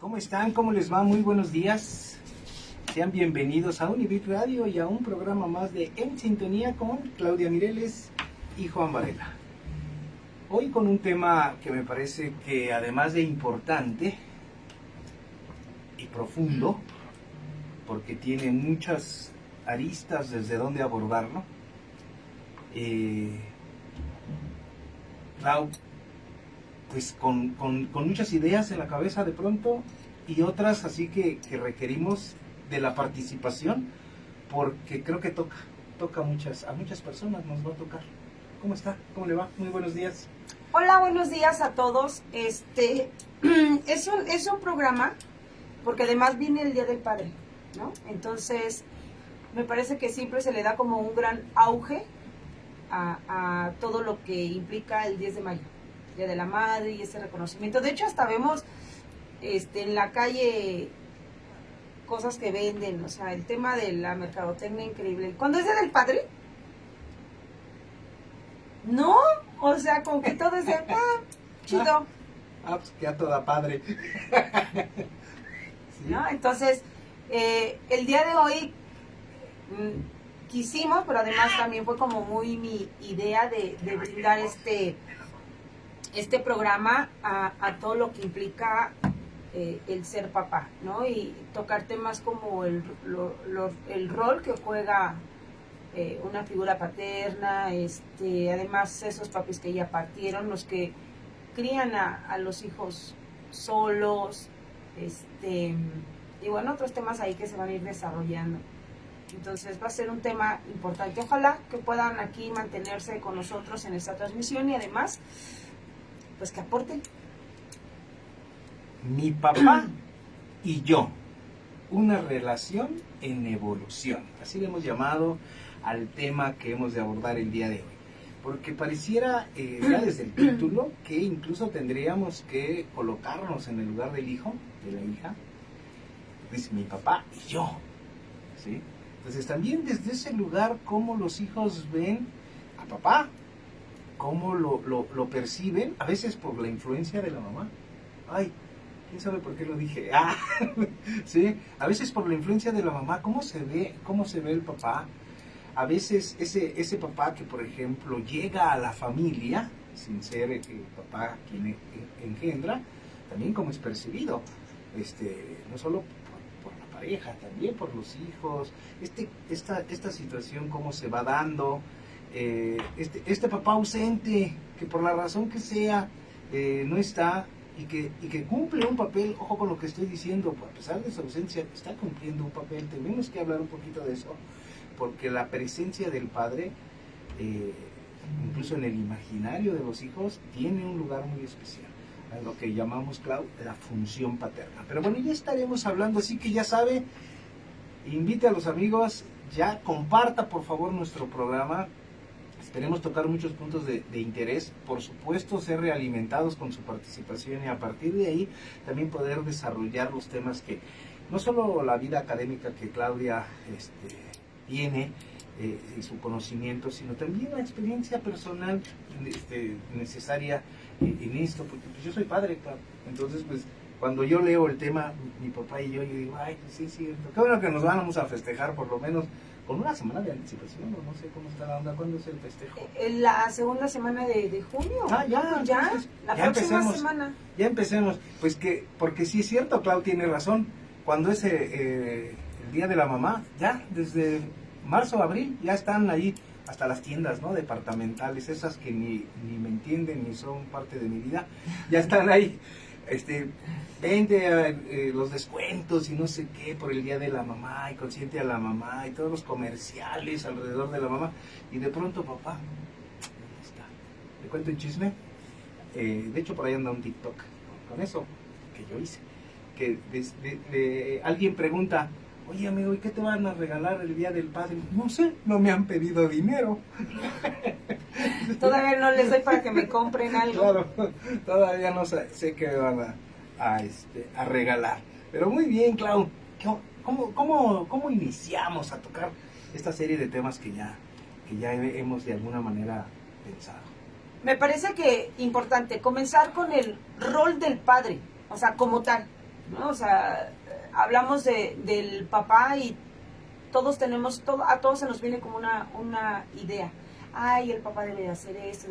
¿Cómo están? ¿Cómo les va? Muy buenos días. Sean bienvenidos a Univit Radio y a un programa más de En Sintonía con Claudia Mireles y Juan Varela. Hoy con un tema que me parece que además de importante y profundo, porque tiene muchas aristas desde donde abordarlo, Clau, pues con muchas ideas en la cabeza de pronto y otras así que requerimos de la participación, porque creo que toca a muchas personas, nos va a tocar. ¿Cómo está? ¿Cómo le va? Muy buenos días. Hola, buenos días a todos. Es un programa, porque además viene el Día del Padre, ¿no? Entonces, me parece que siempre se le da como un gran auge a todo lo que implica el 10 de mayo, Día de la Madre y ese reconocimiento. De hecho, hasta vemos en la calle cosas que venden, o sea, el tema de la mercadotecnia increíble. Cuando es Día del Padre, no, o sea, como que todo es chido. Pues que a toda padre. ¿Sí? ¿No? Entonces, el día de hoy quisimos, pero además también fue como muy mi idea de brindar este programa a todo lo que implica el ser papá, ¿no? Y tocar temas como el rol que juega una figura paterna, además esos papis que ya partieron, los que crían a los hijos solos, y bueno, otros temas ahí que se van a ir desarrollando. Entonces va a ser un tema importante. Ojalá que puedan aquí mantenerse con nosotros en esta transmisión y además, pues que aporten. Mi papá y yo, una relación en evolución. Así le hemos llamado al tema que hemos de abordar el día de hoy. Porque pareciera, ya desde el título, que incluso tendríamos que colocarnos en el lugar del hijo, de la hija. Dice mi papá y yo, ¿sí? Entonces también desde ese lugar, cómo los hijos ven a papá, cómo lo perciben, a veces por la influencia de la mamá. Ay, ¿quién sabe por qué lo dije? ¿Sí? A veces por la influencia de la mamá, cómo se ve el papá. A veces ese papá que, por ejemplo, llega a la familia, sin ser el papá quien engendra, también cómo es percibido. No solo por la pareja, también por los hijos. Esta situación, cómo se va dando. Este papá ausente, que por la razón que sea, no está, y que cumple un papel, ojo con lo que estoy diciendo, a pesar de su ausencia, está cumpliendo un papel. Tenemos que hablar un poquito de eso, porque la presencia del padre, incluso en el imaginario de los hijos, tiene un lugar muy especial, a lo que llamamos, Clau, la función paterna. Pero bueno, ya estaremos hablando, así que ya sabe, invite a los amigos, ya comparta por favor nuestro programa. Esperemos tocar muchos puntos de interés, por supuesto ser realimentados con su participación y a partir de ahí también poder desarrollar los temas que, no solo la vida académica que Claudia tiene y su conocimiento, sino también la experiencia personal necesaria en esto, porque pues yo soy padre, claro. Entonces pues cuando yo leo el tema, mi papá y yo digo, ay, pues sí, sí, qué bueno que nos vamos a festejar por lo menos con una semana de anticipación, no sé cómo está la onda. ¿Cuándo es el festejo? La segunda semana de junio. Ya, entonces, la próxima semana. Ya empecemos, pues porque sí es cierto, Clau tiene razón, cuando es el Día de la Mamá, ya desde marzo, abril, ya están ahí hasta las tiendas, ¿no? Departamentales, esas que ni me entienden ni son parte de mi vida, ya están ahí. Vende los descuentos y no sé qué por el Día de la Mamá y consiente a la mamá y todos los comerciales alrededor de la mamá, y de pronto papá, ¿dónde está? ¿Le cuento un chisme? De hecho por ahí anda un TikTok con eso que yo hice, que alguien pregunta, oye amigo, ¿y qué te van a regalar el Día del Padre? No sé, no me han pedido dinero. Todavía no les doy para que me compren algo. Claro, todavía no sé qué me van a regalar. Pero muy bien, Clau. ¿Cómo iniciamos a tocar esta serie de temas que ya hemos de alguna manera pensado? Me parece que importante comenzar con el rol del padre, o sea, como tal. ¿no? O sea, hablamos del papá y todos tenemos, a todos se nos viene como una idea. Ay, el papá debe hacer esto.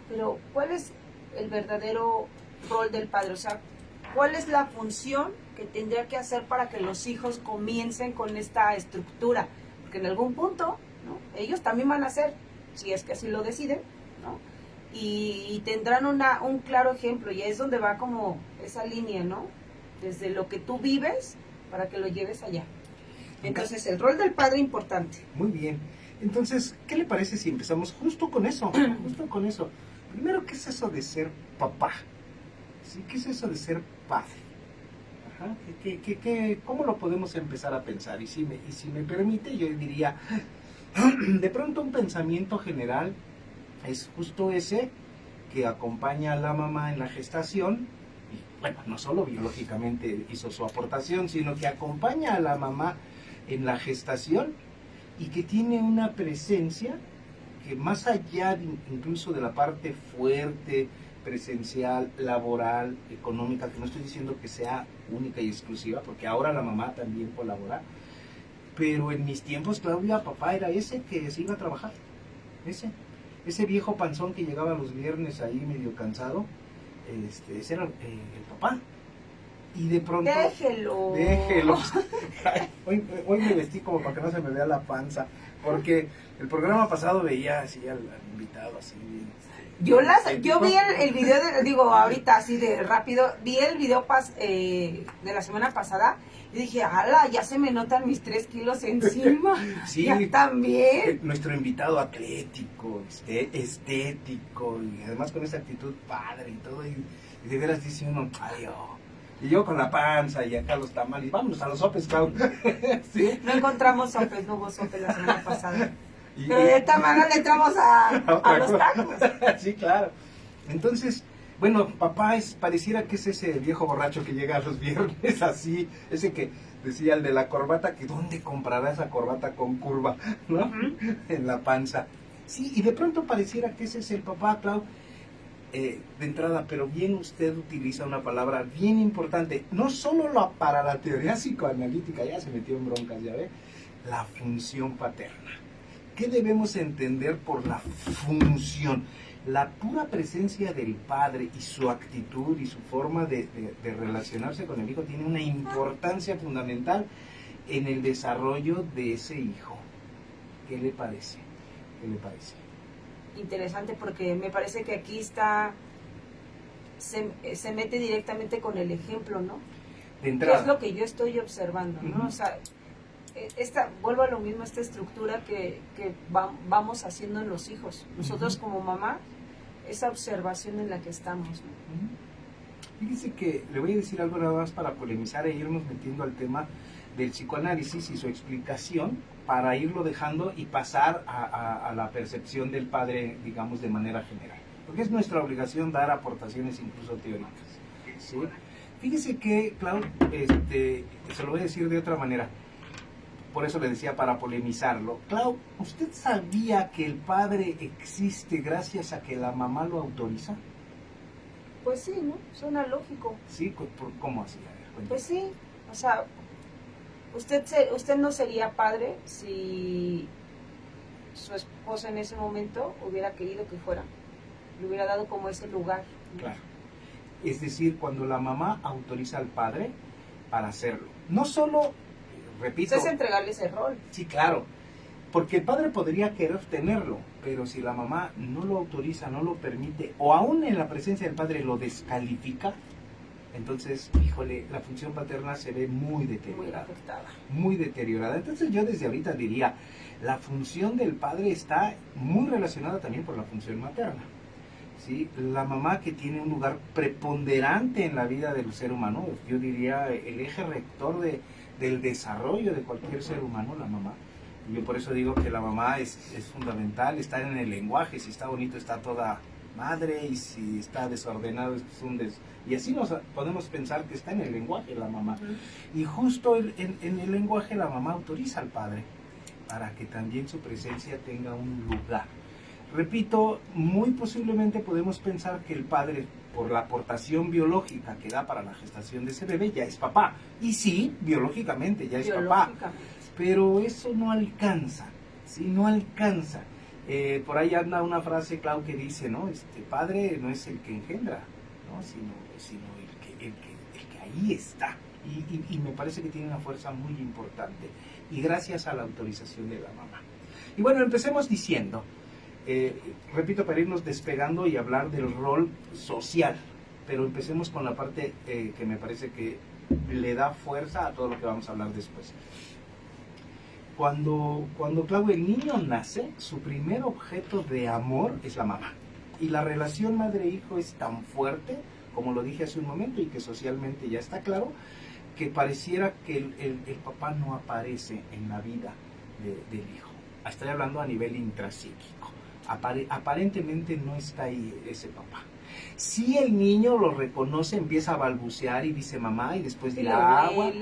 Pero, ¿cuál es el verdadero rol del padre? O sea, ¿cuál es la función que tendría que hacer para que los hijos comiencen con esta estructura? Porque en algún punto, ¿no?, ellos también van a hacer, si es que así lo deciden, ¿no? Y tendrán un claro ejemplo, y es donde va como esa línea, ¿no? Desde lo que tú vives para que lo lleves allá. Entonces, el rol del padre importante. Muy bien. Entonces, ¿qué le parece si empezamos justo con eso? Justo con eso. Primero, ¿qué es eso de ser papá? ¿Sí? ¿Qué es eso de ser padre? Ajá. ¿Cómo lo podemos empezar a pensar? Y si me permite, yo diría, de pronto un pensamiento general es justo ese que acompaña a la mamá en la gestación. Y, bueno, no solo biológicamente hizo su aportación, sino que acompaña a la mamá en la gestación y que tiene una presencia que más allá incluso de la parte fuerte, presencial, laboral, económica, que no estoy diciendo que sea única y exclusiva, porque ahora la mamá también colabora, pero en mis tiempos, Claudia, papá era ese que se iba a trabajar, ese viejo panzón que llegaba los viernes ahí medio cansado, ese era el papá. Y de pronto... Déjelo. Ay, hoy me vestí como para que no se me vea la panza, porque el programa pasado veía así al invitado así bien. Yo vi el video, ahorita así de rápido, vi el video de la semana pasada y dije, ala, ya se me notan mis 3 kilos encima. Sí, ya también. Nuestro invitado atlético, estético, y además con esa actitud padre y todo, y de veras dice uno, adiós. Y yo con la panza y acá los tamales, vámonos a los sopes, Clau. ¿Sí? No encontramos sopes, no hubo sopes la semana pasada. Pero de esta manera le entramos a los tacos. Sí, claro. Entonces, bueno, papá pareciera que es ese viejo borracho que llega los viernes así, ese que decía el de la corbata, que ¿dónde comprará esa corbata con curva? ¿No? En la panza. Sí, y de pronto pareciera que ese es el papá, Clau. De entrada, pero bien usted utiliza una palabra bien importante, no solo para la teoría psicoanalítica, ya se metió en broncas, ya ve, la función paterna. ¿Qué debemos entender por la función? La pura presencia del padre y su actitud y su forma de relacionarse con el hijo tiene una importancia fundamental en el desarrollo de ese hijo. ¿Qué le parece? ¿Qué le parece? Interesante, porque me parece que aquí se mete directamente con el ejemplo, ¿no? De entrada. ¿Qué es lo que yo estoy observando, no? O sea, vuelvo a lo mismo, esta estructura que vamos haciendo en los hijos. Nosotros como mamá, esa observación en la que estamos, ¿no? Fíjese que le voy a decir algo nada más para polemizar e irnos metiendo al tema del psicoanálisis y su explicación, para irlo dejando y pasar a la percepción del padre, digamos, de manera general. Porque es nuestra obligación dar aportaciones incluso teóricas. ¿Sí? Fíjese que, Clau, se lo voy a decir de otra manera, por eso le decía para polemizarlo. Clau, ¿usted sabía que el padre existe gracias a que la mamá lo autoriza? Pues sí, ¿no? Suena lógico. ¿Sí? ¿Cómo así? Pues sí, o sea, usted no sería padre si su esposa en ese momento hubiera querido que fuera, le hubiera dado como ese lugar, ¿no? Claro. Es decir, cuando la mamá autoriza al padre para hacerlo. No solo, repito... Es entregarle ese rol. Sí, claro. Porque el padre podría querer tenerlo, pero si la mamá no lo autoriza, no lo permite, o aún en la presencia del padre lo descalifica, entonces, híjole, la función paterna se ve muy deteriorada. Muy afectada. Muy deteriorada. Entonces yo desde ahorita diría, la función del padre está muy relacionada también por la función materna. ¿Sí? La mamá, que tiene un lugar preponderante en la vida del ser humano, yo diría el eje rector del desarrollo de cualquier ser humano, la mamá. Yo por eso digo que la mamá es fundamental, estar en el lenguaje. Si está bonito está toda madre, y si está desordenado es un y así nos podemos pensar que está en el lenguaje la mamá. Y justo en el lenguaje la mamá autoriza al padre para que también su presencia tenga un lugar. Repito, muy posiblemente podemos pensar que el padre, por la aportación biológica que da para la gestación de ese bebé, ya es papá. Y sí, biológicamente ya es papá. Pero eso no alcanza, ¿sí? No alcanza. Por ahí anda una frase, Clau, que dice, ¿no? Padre no es el que engendra, ¿no? sino el que ahí está. Y me parece que tiene una fuerza muy importante. Y gracias a la autorización de la mamá. Y bueno, empecemos diciendo, repito, para irnos despegando y hablar del rol social. Pero empecemos con la parte que me parece que le da fuerza a todo lo que vamos a hablar después. Cuando Clau, el niño nace, su primer objeto de amor es la mamá. Y la relación madre-hijo es tan fuerte, como lo dije hace un momento, y que socialmente ya está claro, que pareciera que el papá no aparece en la vida del hijo. Estoy hablando a nivel intrapsíquico. Aparentemente no está ahí ese papá. Si el niño lo reconoce, empieza a balbucear y dice mamá, y después dirá agua,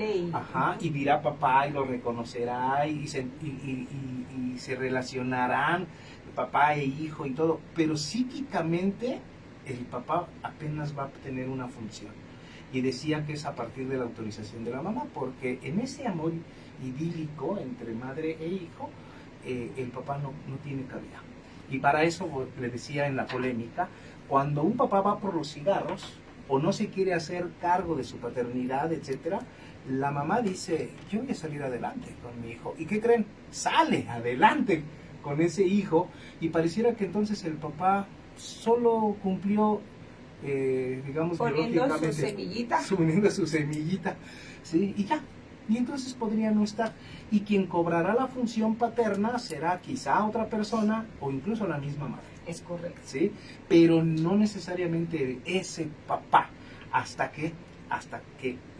y dirá papá y lo reconocerá y se relacionarán papá e hijo y todo, pero psíquicamente el papá apenas va a tener una función. Y decía que es a partir de la autorización de la mamá, porque en ese amor idílico entre madre e hijo, el papá no tiene cabida. Y para eso, le decía en la polémica, cuando un papá va por los cigarros o no se quiere hacer cargo de su paternidad, etcétera, la mamá dice, yo voy a salir adelante con mi hijo. ¿Y qué creen? Sale adelante con ese hijo, y pareciera que entonces el papá solo cumplió, digamos, poniendo su semillita. Poniendo su semillita, ¿sí? Y ya. Y entonces podría no estar. Y quien cobrará la función paterna será quizá otra persona o incluso la misma madre. Es correcto. ¿Sí? Pero no necesariamente ese papá, hasta que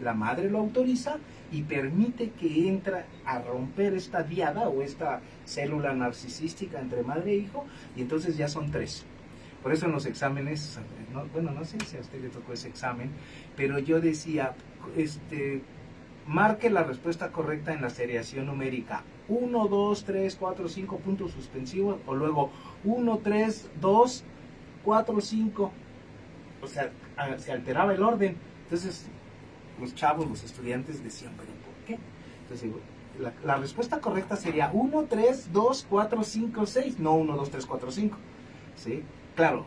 la madre lo autoriza y permite que entre a romper esta diada o esta célula narcisística entre madre e hijo, y entonces ya son 3. Por eso en los exámenes, no sé si a usted le tocó ese examen, pero yo decía, marque la respuesta correcta en la seriación numérica. 1, 2, 3, 4, 5 puntos suspensivos, o luego 1, 3, 2, 4, 5. O sea, se alteraba el orden. Entonces, los chavos, los estudiantes decían, ¿pero por qué? Entonces, la respuesta correcta sería 1, 3, 2, 4, 5, 6. No 1, 2, 3, 4, 5. ¿Sí? Claro,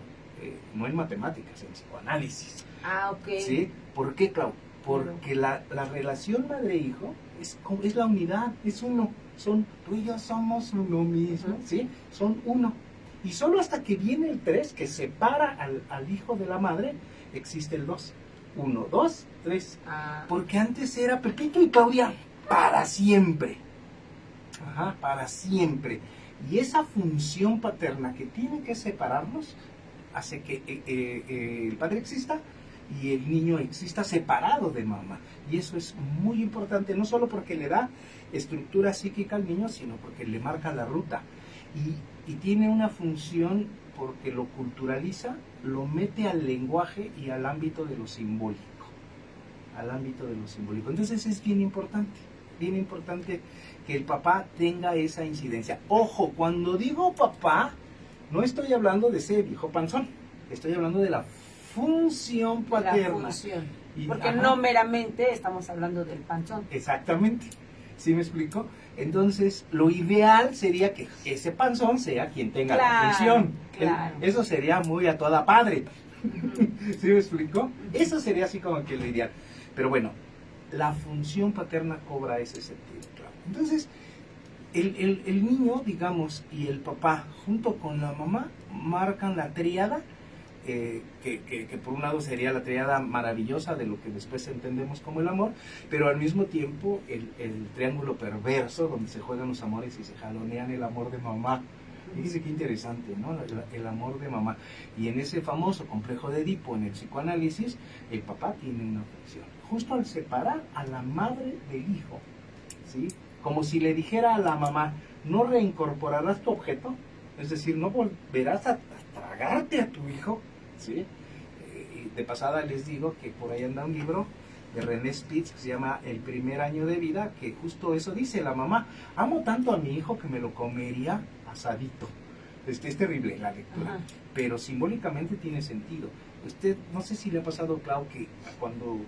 no en matemáticas, en psicoanálisis. Ah, ok. ¿Sí? ¿Por qué, Clau? Porque la relación madre-hijo es la unidad, es uno. Tú y yo somos uno mismo, ¿sí? Son uno. Y solo hasta que viene el 3, que separa al hijo de la madre, existe el 2. 1, 2, 3. Porque antes era Pepito y Claudia para siempre. Ajá, para siempre. Y esa función paterna que tiene que separarnos hace que el padre exista y el niño exista separado de mamá. Y eso es muy importante, no solo porque le da estructura psíquica al niño, sino porque le marca la ruta. Y tiene una función porque lo culturaliza, lo mete al lenguaje y al ámbito de lo simbólico. Al ámbito de lo simbólico. Entonces es bien importante que el papá tenga esa incidencia. Ojo, cuando digo papá, no estoy hablando de ese viejo panzón, estoy hablando de la función paterna. La función. Porque no meramente estamos hablando del panzón. Exactamente. ¿Sí me explico? Entonces, lo ideal sería que ese panzón sea quien tenga la función. Claro. Eso sería muy a toda padre. ¿Sí me explico? Eso sería así como que lo ideal. Pero bueno, la función paterna cobra ese sentido, claro. Entonces, el niño, digamos, y el papá, junto con la mamá, marcan la tríada, que por un lado sería la tríada maravillosa de lo que después entendemos como el amor, pero al mismo tiempo el triángulo perverso donde se juegan los amores y se jalonean el amor de mamá. Fíjese qué interesante, ¿no? El amor de mamá. Y en ese famoso complejo de Edipo, en el psicoanálisis, el papá tiene una función. Justo al separar a la madre del hijo, ¿sí? Como si le dijera a la mamá, no reincorporarás tu objeto, es decir, no volverás a tragarte a tu hijo, ¿sí? De pasada les digo que por ahí anda un libro de René Spitz que se llama El primer año de vida, que justo eso dice la mamá: amo tanto a mi hijo que me lo comería asadito. Es terrible la lectura, pero simbólicamente tiene sentido. Usted, no sé si le ha pasado, Clau, que cuando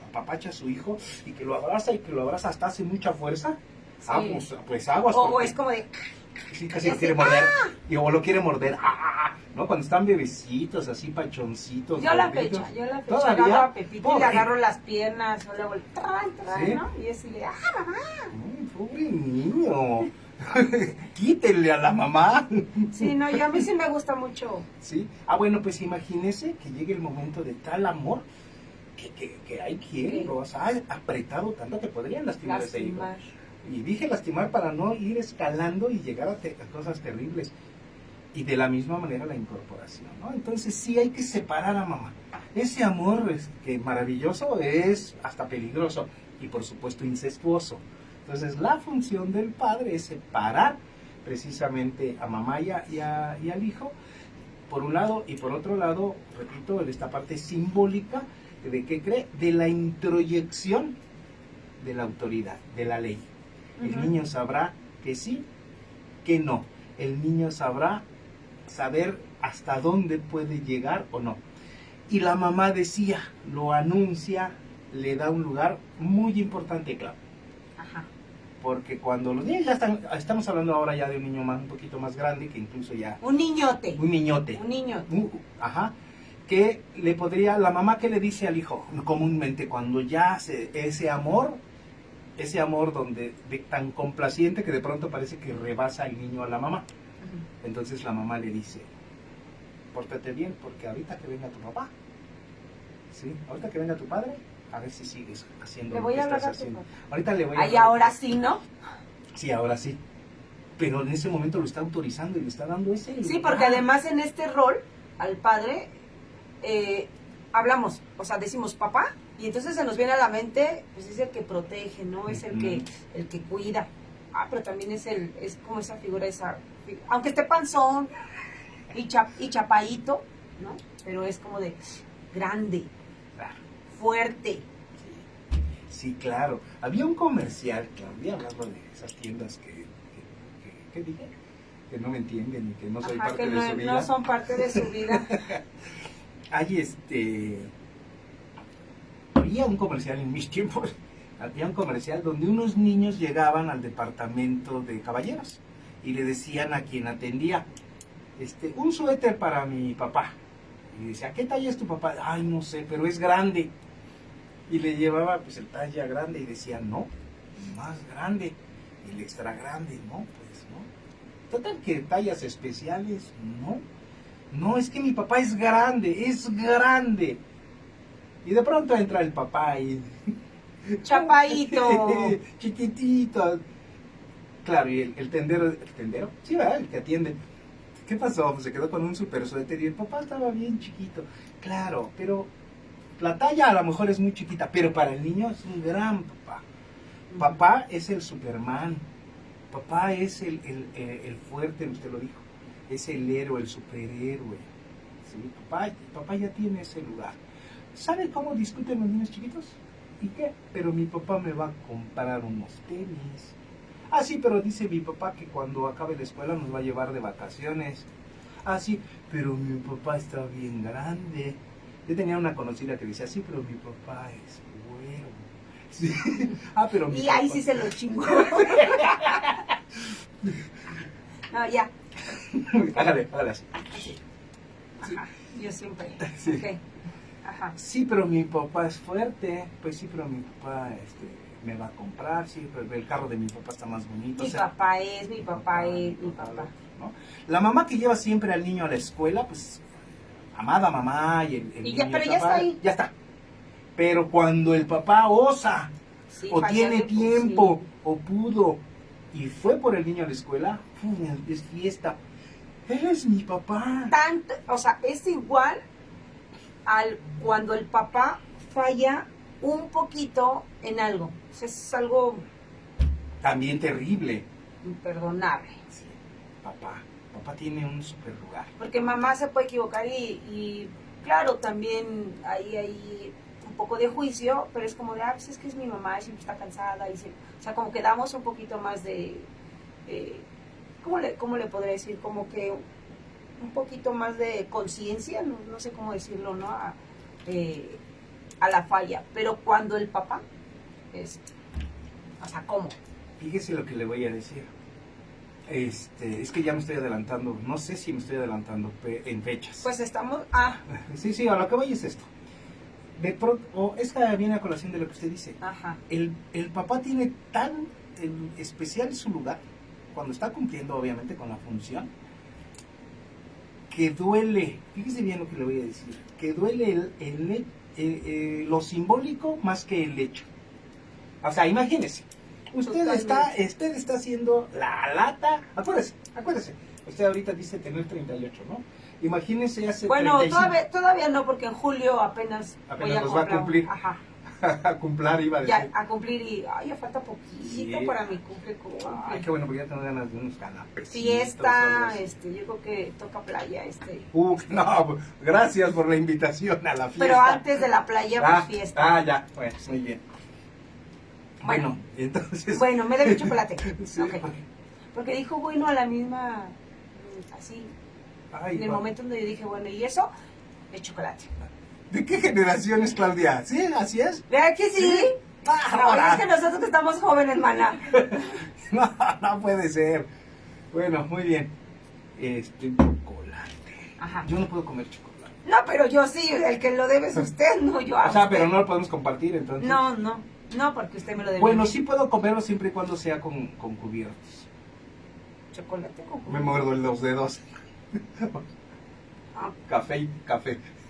apapacha a su hijo y que lo abraza hasta hace mucha fuerza. Sí. Ah, pues aguas. O porque es como de, sí, casi lo quiere morder. Y o lo quiere morder. ¿No? Cuando están bebecitos, así pachoncitos. yo la gorditos. fecha ¿Todavía? agarro a Pepito y Pobre. le agarro las piernas, o luego el ¿Sí? ¿no? Y así le, mamá. Ay, pobre niño. Quítenle a la mamá. Sí, no, yo a mí sí me gusta mucho. ¿Sí? Ah, bueno, pues imagínese que llegue el momento de tal amor que hay quien Sí. los ha apretado tanto que podrían lastimar a ese hijo. Lastimar. Y dije lastimar para no ir escalando y llegar a cosas terribles. Y de la misma manera la incorporación, ¿no? Entonces sí hay que separar a mamá. Ese amor que maravilloso es hasta peligroso y por supuesto incestuoso. Entonces la función del padre es separar precisamente a mamá y al hijo, por un lado, y por otro lado, repito, en esta parte simbólica de ¿qué cree? De la introyección de la autoridad, de la ley. El niño sabrá que sí, que no. El niño sabrá saber hasta dónde puede llegar o no. Y la mamá decía, lo anuncia, le da un lugar muy importante, claro. Ajá. Porque cuando los niños ya estamos hablando ahora ya de un niño un poquito más grande, que incluso ya... Un niñote. Un niñote. Un niñote. Ajá. Que le podría, la mamá que le dice al hijo, comúnmente cuando ya ese amor donde tan complaciente que de pronto parece que rebasa el niño a la mamá. Entonces la mamá le dice, pórtate bien porque ahorita que venga tu papá, ¿sí? Ahorita que venga tu padre, a ver si sigues haciendo Le lo voy que a hablar estás a tu haciendo. papá. Ahorita le voy a Ay, hablar. ahora sí, ¿no? Sí, ahora sí. Pero en ese momento lo está autorizando y le está dando ese Sí, lugar. porque además en este rol, al padre, hablamos, o sea, decimos papá, y entonces se nos viene a la mente, pues es el que protege, ¿no? Es el que cuida. Ah, pero también es como esa figura, aunque esté panzón y chapaíto, ¿no? Pero es como de grande, Claro. fuerte. Sí, claro. Había un comercial, Claudia, hablando de esas tiendas ¿qué dije? Que no me entienden y que no soy Ajá, parte que de su vida. no son parte de su vida. Había un comercial en mis tiempos, había un comercial donde unos niños llegaban al departamento de caballeros y le decían a quien atendía, un suéter para mi papá. Y decía, ¿qué talla es tu papá? Ay, no sé, pero es grande. Y le llevaba pues el talla grande y decía, no, más grande. Y el extra grande, no, pues no. Total que tallas especiales, no. No, es que mi papá es grande, es grande. Y de pronto entra el papá y... Chapaíto. Chiquitito. Claro, y el tendero, ¿el tendero? Sí, ¿verdad? El que atiende. ¿Qué pasó? Pues se quedó con un super suéter y el papá estaba bien chiquito. Claro, pero la talla a lo mejor es muy chiquita, pero para el niño es un gran papá. Papá es el Superman. Papá es el fuerte, usted lo dijo. Es el héroe, el superhéroe. ¿Sí? Papá ya tiene ese lugar. ¿Sabe cómo discuten los niños chiquitos? ¿Y qué? Pero mi papá me va a comprar unos tenis. Ah, sí, pero dice mi papá que cuando acabe la escuela nos va a llevar de vacaciones. Ah, sí, pero mi papá está bien grande. Yo tenía una conocida que decía, sí, pero mi papá es güero. Sí. Ah, pero mi Y papá... ahí sí se lo chingó. No, ya. Hágale así. Ajá, yo siempre. Sí. Okay. Ajá. Sí, pero mi papá es fuerte. Pues sí, pero mi papá me va a comprar. Sí, pero el carro de mi papá está más bonito. Mi papá es, mi papá es, mi papá. ¿No? La mamá que lleva siempre al niño a la escuela, pues, amada mamá y el Y ya, niño pero ya está ahí. Ya está. Pero cuando el papá osa, Sí, o tiene fallando, tiempo, sí. o pudo, y fue por el niño a la escuela, es fiesta. Él es mi papá. Tanto, o sea, es igual al cuando el papá falla un poquito en algo. O sea, es algo También terrible. imperdonable. Sí, papá tiene un super lugar. Porque mamá se puede equivocar y claro, también hay un poco de juicio, pero es como de, pues es que es mi mamá, siempre está cansada. O sea, como que damos un poquito más de, ¿cómo le podré decir? Como que un poquito más de conciencia, no sé cómo decirlo, ¿no? A la falla. Pero cuando el papá, o sea, ¿cómo? Fíjese lo que le voy a decir. Es que ya me estoy adelantando, no sé si me estoy adelantando en fechas. Pues estamos, Sí, a lo que voy es esto. De pronto, esta viene a colación de lo que usted dice. ajá. El papá tiene tan especial su lugar, cuando está cumpliendo obviamente con la función, que duele, fíjese bien lo que le voy a decir, que duele lo simbólico más que el hecho. O sea, imagínese, usted está haciendo la lata, acuérdese, usted ahorita dice tener 38, ¿no? Imagínese hace Bueno, 35. todavía no, porque en julio apenas voy los va a cumplir. Ajá. A cumplir, iba a decir. Ya, a cumplir y, ya falta poquito Sí. para mi cumple. Ay, qué bueno, porque ya tengo ganas de unos canapés. Fiesta, yo creo que toca playa, No, gracias por la invitación a la fiesta. Pero antes de la playa, pues fiesta. Ya, bueno, muy bien. Bueno, entonces... Bueno, me debe chocolate. Sí. Okay. Porque dijo bueno a la misma, así, Ay, en el momento donde yo dije, bueno, ¿y eso? El chocolate. ¿De qué generación es Claudia? ¿Sí? ¿Así es? ¿Verdad que sí? Ahora. Es que nosotros que estamos jóvenes, mana. No puede ser. Bueno, muy bien. Chocolate. Ajá. Yo no puedo comer chocolate. No, pero yo sí, el que lo debe es usted, no yo. O sea, pero no lo podemos compartir, entonces. No, porque usted me lo debe. Bueno, sí puedo comerlo siempre y cuando sea con cubiertos. Chocolate con Me muerdo los dedos. Café.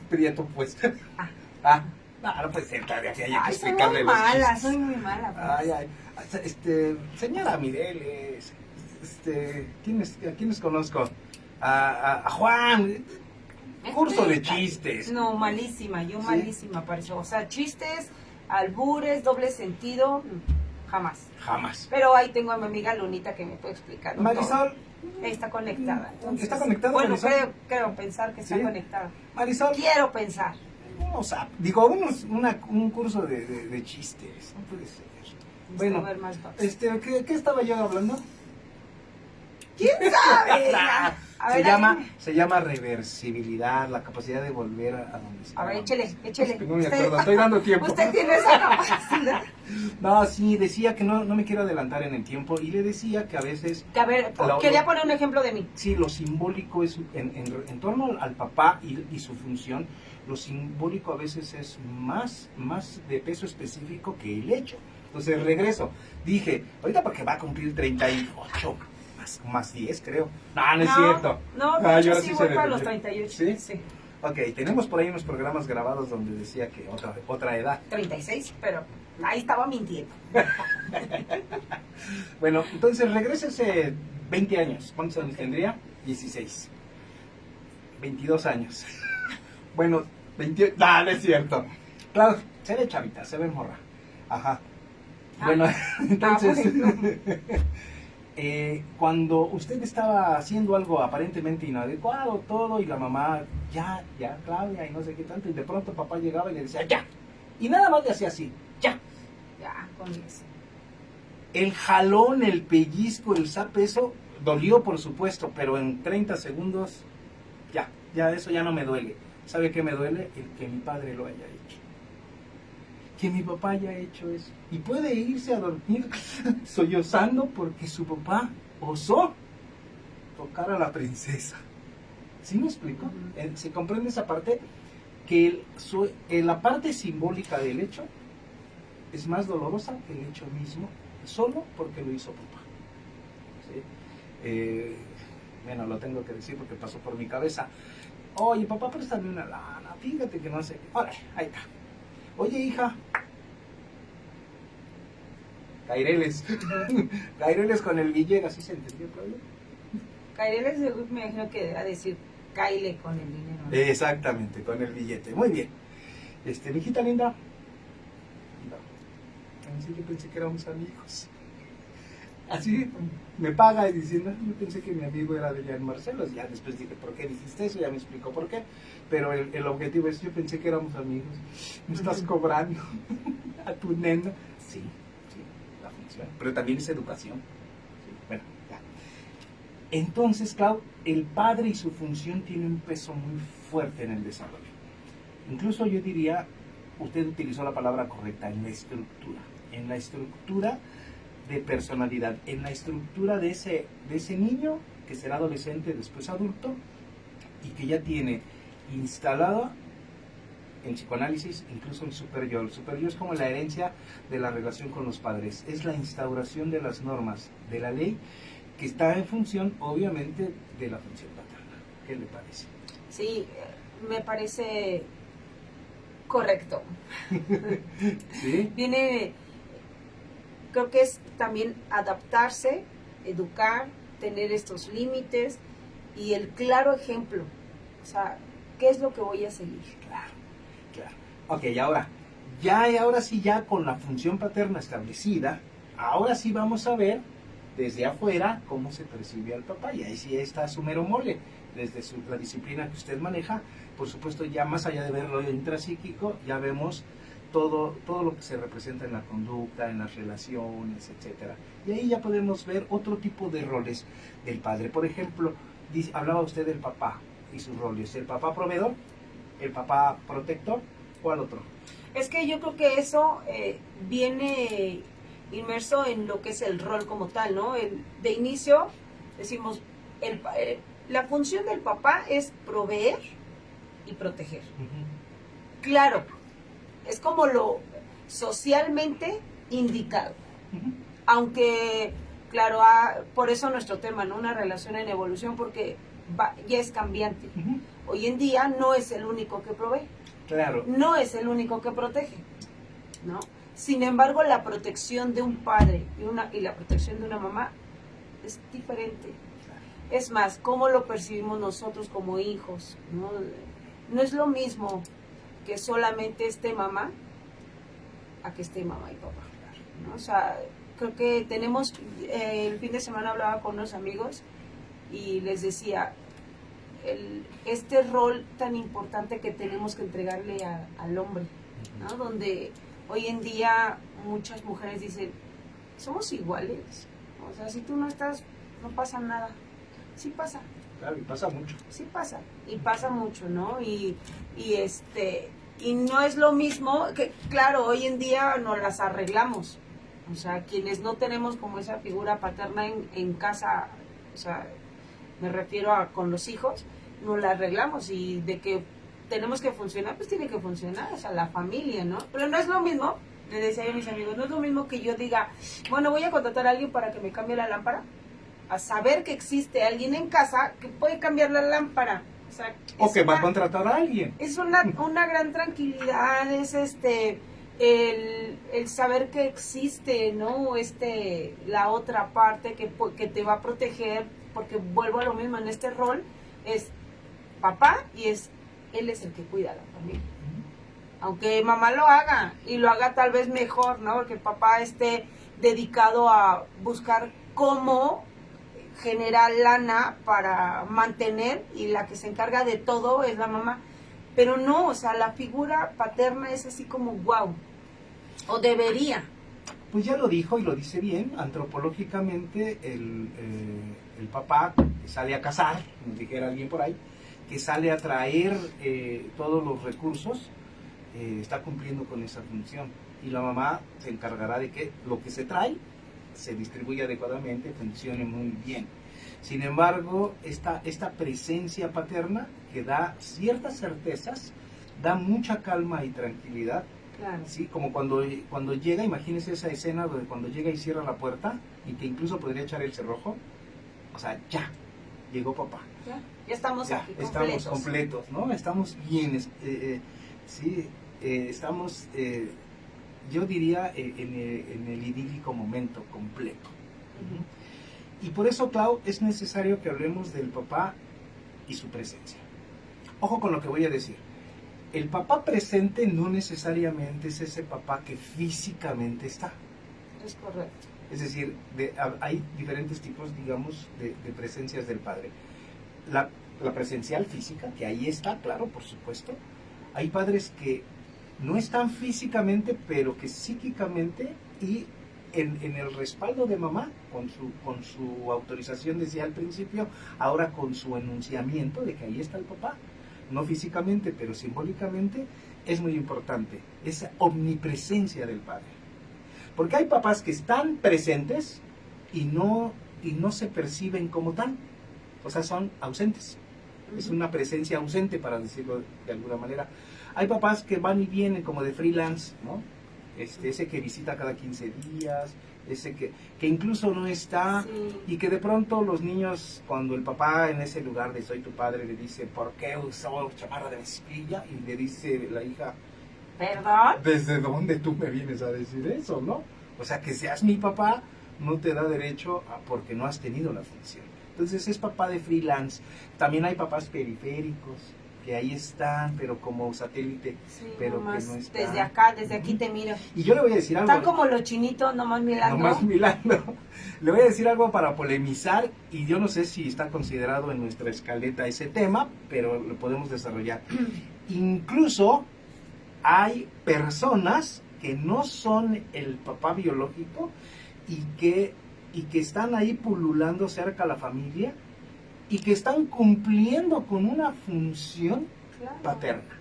Prieto, pues. No puede ser, Claudia, que haya que explicarle los chistes. Soy muy mala. Pues. Señora Mireles, ¿a quiénes conozco? A Juan, curso de chistes. No, malísima, malísima pareció. O sea, chistes, albures, doble sentido, jamás. Pero ahí tengo a mi amiga Lunita que me puede explicar. Marisol. Está conectada. Entonces, ¿Está conectada, bueno, Marisol? creo pensar que está conectada. Marisol. Quiero pensar. Un curso de chistes. No puede ser. Bueno, ¿qué estaba yo hablando? ¿Quién sabe? Se llama reversibilidad, la capacidad de volver a donde está. A ver, échele. No me acuerdo, estoy dando tiempo. Usted tiene esa capacidad. No, sí, decía que no me quiero adelantar en el tiempo y le decía que a veces... A ver, quería poner un ejemplo de mí. Sí, lo simbólico es, en torno al papá y su función, lo simbólico a veces es más de peso específico que el hecho. Entonces regreso, dije, ahorita porque va a cumplir 38, más 10 creo. No es cierto. No, yo sí voy para los 38. ¿Sí? Sí. Ok, tenemos por ahí unos programas grabados donde decía que otra edad. 36, pero ahí estaba mintiendo. Bueno, entonces regrésese 20 años. ¿Cuántos años tendría? 16. 22 años. Bueno, 28. No es cierto. Claro, se ve chavita, se ve morra. Ajá. Bueno, entonces, cuando usted estaba haciendo algo aparentemente inadecuado, todo, y la mamá, ya, Claudia, y no sé qué tanto, y de pronto papá llegaba y le decía, ya, y nada más le hacía así, ya, con eso. El jalón, el pellizco, el zape, eso dolió por supuesto, pero en 30 segundos, ya eso ya no me duele. ¿Sabe qué me duele? El que mi padre lo haya hecho. Que mi papá haya hecho eso. Y puede irse a dormir sollozando porque su papá osó tocar a la princesa. ¿Sí me explico? ¿Se comprende esa parte? Que la parte simbólica del hecho es más dolorosa que el hecho mismo, solo porque lo hizo papá. ¿Sí? Bueno, lo tengo que decir porque pasó por mi cabeza. Oye, papá, préstame una lana, fíjate que no sé. Órale, ahí está. Oye, hija. Caireles con el billete, ¿así se entendió, Claudia? Caireles, me imagino que debe decir caile con el dinero, ¿no? Exactamente, con el billete. Muy bien. Mijita linda. Yo pensé que éramos amigos. Así me paga y diciendo, yo pensé que mi amigo era de Jean Marcelo. Ya después dije, ¿por qué dijiste eso? Ya me explicó por qué. Pero el objetivo es, yo pensé que éramos amigos. Me estás cobrando a tu nena. Sí, la función. Pero también es educación. Sí, bueno, ya. Entonces, Clau, el padre y su función tienen un peso muy fuerte en el desarrollo. Incluso yo diría, usted utilizó la palabra correcta, en la estructura de personalidad, en la estructura de ese niño que será adolescente, después adulto, y que ya tiene instalado en psicoanálisis incluso el superyo. El superyo es como la herencia de la relación con los padres, es la instauración de las normas de la ley que está en función, obviamente, de la función paterna. ¿Qué le parece? Sí, me parece correcto. ¿Sí? Creo que es también adaptarse, educar, tener estos límites y el claro ejemplo. O sea, ¿qué es lo que voy a seguir? Claro, claro. Ok, ahora sí, ya con la función paterna establecida, ahora sí vamos a ver desde afuera cómo se percibe al papá, y ahí sí está su mero mole, desde la disciplina que usted maneja. Por supuesto, ya más allá de ver lo intrapsíquico, ya vemos todo lo que se representa en la conducta, en las relaciones, etcétera. Y ahí ya podemos ver otro tipo de roles del padre. Por ejemplo, hablaba usted del papá y sus roles. ¿El papá proveedor? ¿El papá protector? ¿Cuál otro? Es que yo creo que eso viene inmerso en lo que es el rol como tal, ¿no? De inicio decimos, la función del papá es proveer y proteger. Claro, es como lo socialmente indicado. Aunque, claro, por eso nuestro tema, ¿no? Una relación en evolución, porque ya es cambiante. Hoy en día no es el único que provee. Claro. No es el único que protege, ¿no? Sin embargo, la protección de un padre y la protección de una mamá es diferente. Es más, cómo lo percibimos nosotros como hijos, ¿no? No es lo mismo que solamente esté mamá a que esté mamá y papá, ¿no? O sea, creo que tenemos, el fin de semana hablaba con unos amigos y les decía, este rol tan importante que tenemos que entregarle al hombre, ¿no? Donde hoy en día muchas mujeres dicen, somos iguales, o sea, si tú no estás, no pasa nada. Sí pasa. Claro, y pasa mucho. Sí pasa, y pasa mucho, ¿no? Y no es lo mismo que, claro, hoy en día nos las arreglamos. O sea, quienes no tenemos como esa figura paterna en casa, o sea, me refiero a con los hijos, nos la arreglamos, y de que tenemos que funcionar, pues tiene que funcionar, o sea, la familia, ¿no? Pero no es lo mismo, le decía yo a mis amigos, no es lo mismo que yo diga, bueno, voy a contratar a alguien para que me cambie la lámpara, a saber que existe alguien en casa que puede cambiar la lámpara. O que va a contratar a alguien. Es una gran tranquilidad, es el saber que existe, ¿no? La otra parte que te va a proteger, porque vuelvo a lo mismo, en este rol es papá y él es el que cuida a la familia. Aunque mamá lo haga y lo haga tal vez mejor, ¿no? Porque el papá esté dedicado a buscar cómo generar lana para mantener, y la que se encarga de todo es la mamá. Pero no, o sea, la figura paterna es así como wow, o debería. Pues ya lo dijo y lo dice bien, antropológicamente el papá que sale a cazar, nos dijera alguien por ahí, que sale a traer todos los recursos, está cumpliendo con esa función. Y la mamá se encargará de que lo que se trae se distribuye adecuadamente, funcione muy bien. Sin embargo, esta presencia paterna que da ciertas certezas, da mucha calma y tranquilidad. Claro. ¿Sí? Como cuando llega, imagínese esa escena donde cuando llega y cierra la puerta y que incluso podría echar el cerrojo. O sea, ya, llegó papá. Ya estamos ya, aquí estamos completos, ¿no? Estamos bien, sí, estamos... yo diría en el idílico momento completo. Y por eso, Clau, es necesario que hablemos del papá y su presencia. Ojo con lo que voy a decir. El papá presente no necesariamente es ese papá que físicamente está. Es correcto. Es decir, hay diferentes tipos, digamos, de presencias del padre. La presencial física, que ahí está, claro, por supuesto. Hay padres que no están físicamente, pero que psíquicamente y en el respaldo de mamá, con su autorización, decía al principio, ahora con su enunciamiento de que ahí está el papá, no físicamente, pero simbólicamente, es muy importante, esa omnipresencia del padre. Porque hay papás que están presentes y no se perciben como tal, o sea, son ausentes. Es una presencia ausente, para decirlo de alguna manera. Hay papás que van y vienen como de freelance, ¿no? Ese que visita cada 15 días, ese que incluso no está, Sí. y que de pronto los niños, cuando el papá en ese lugar de soy tu padre, le dice, ¿por qué usó chamarra de mezclilla? Y le dice la hija, ¿Perdón? ¿desde dónde tú me vienes a decir eso, no? O sea, que seas mi papá no te da derecho porque no has tenido la función. Entonces es papá de freelance. También hay papás periféricos que ahí están, pero como satélite, Sí, pero nomás que no están. desde acá, desde aquí te miro. Y yo le voy a decir algo. Están como los chinitos, nomás mirando. Nomás mirando. Le voy a decir algo para polemizar, y yo no sé si está considerado en nuestra escaleta ese tema, pero lo podemos desarrollar. Incluso hay personas que no son el papá biológico y que están ahí pululando cerca a la familia y que están cumpliendo con una función Claro. paterna,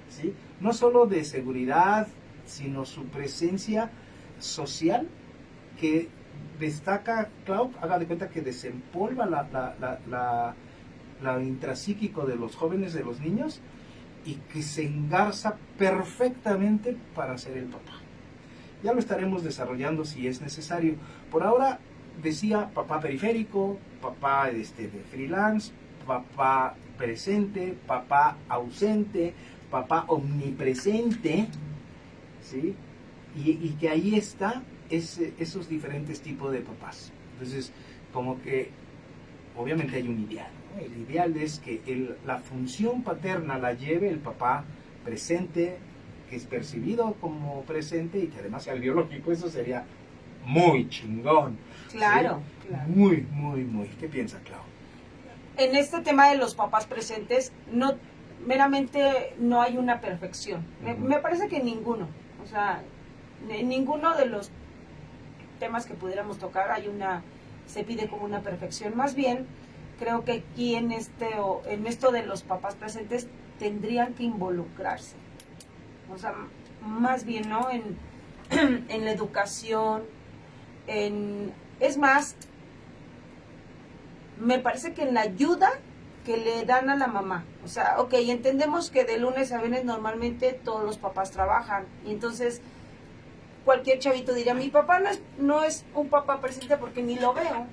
¿sí? No solo de seguridad, sino su presencia social que destaca, Clau, haga de cuenta que desempolva la intrapsíquico de los jóvenes, de los niños, y que se engarza perfectamente para ser el papá. Ya lo estaremos desarrollando si es necesario. Por ahora decía papá periférico, papá de freelance, papá presente, papá ausente, papá omnipresente, ¿sí? Y que ahí está esos diferentes tipos de papás. Entonces, como que obviamente hay un ideal, ¿no? El ideal es que la función paterna la lleve el papá presente, que es percibido como presente y que además sea el biológico. Eso sería muy chingón. Claro, ¿sí? claro. Muy, muy, muy. ¿Qué piensa, Clau? En este tema de los papás presentes, no meramente no hay una perfección. Me parece que ninguno, o sea, en ninguno de los temas que pudiéramos tocar se pide como una perfección. Más bien, creo que aquí en esto de los papás presentes tendrían que involucrarse. O sea, más bien, ¿no? En la educación, es más, me parece que en la ayuda que le dan a la mamá. O sea, ok, entendemos que de lunes a viernes normalmente todos los papás trabajan. Y entonces cualquier chavito diría, mi papá no es un papá presente porque ni lo veo.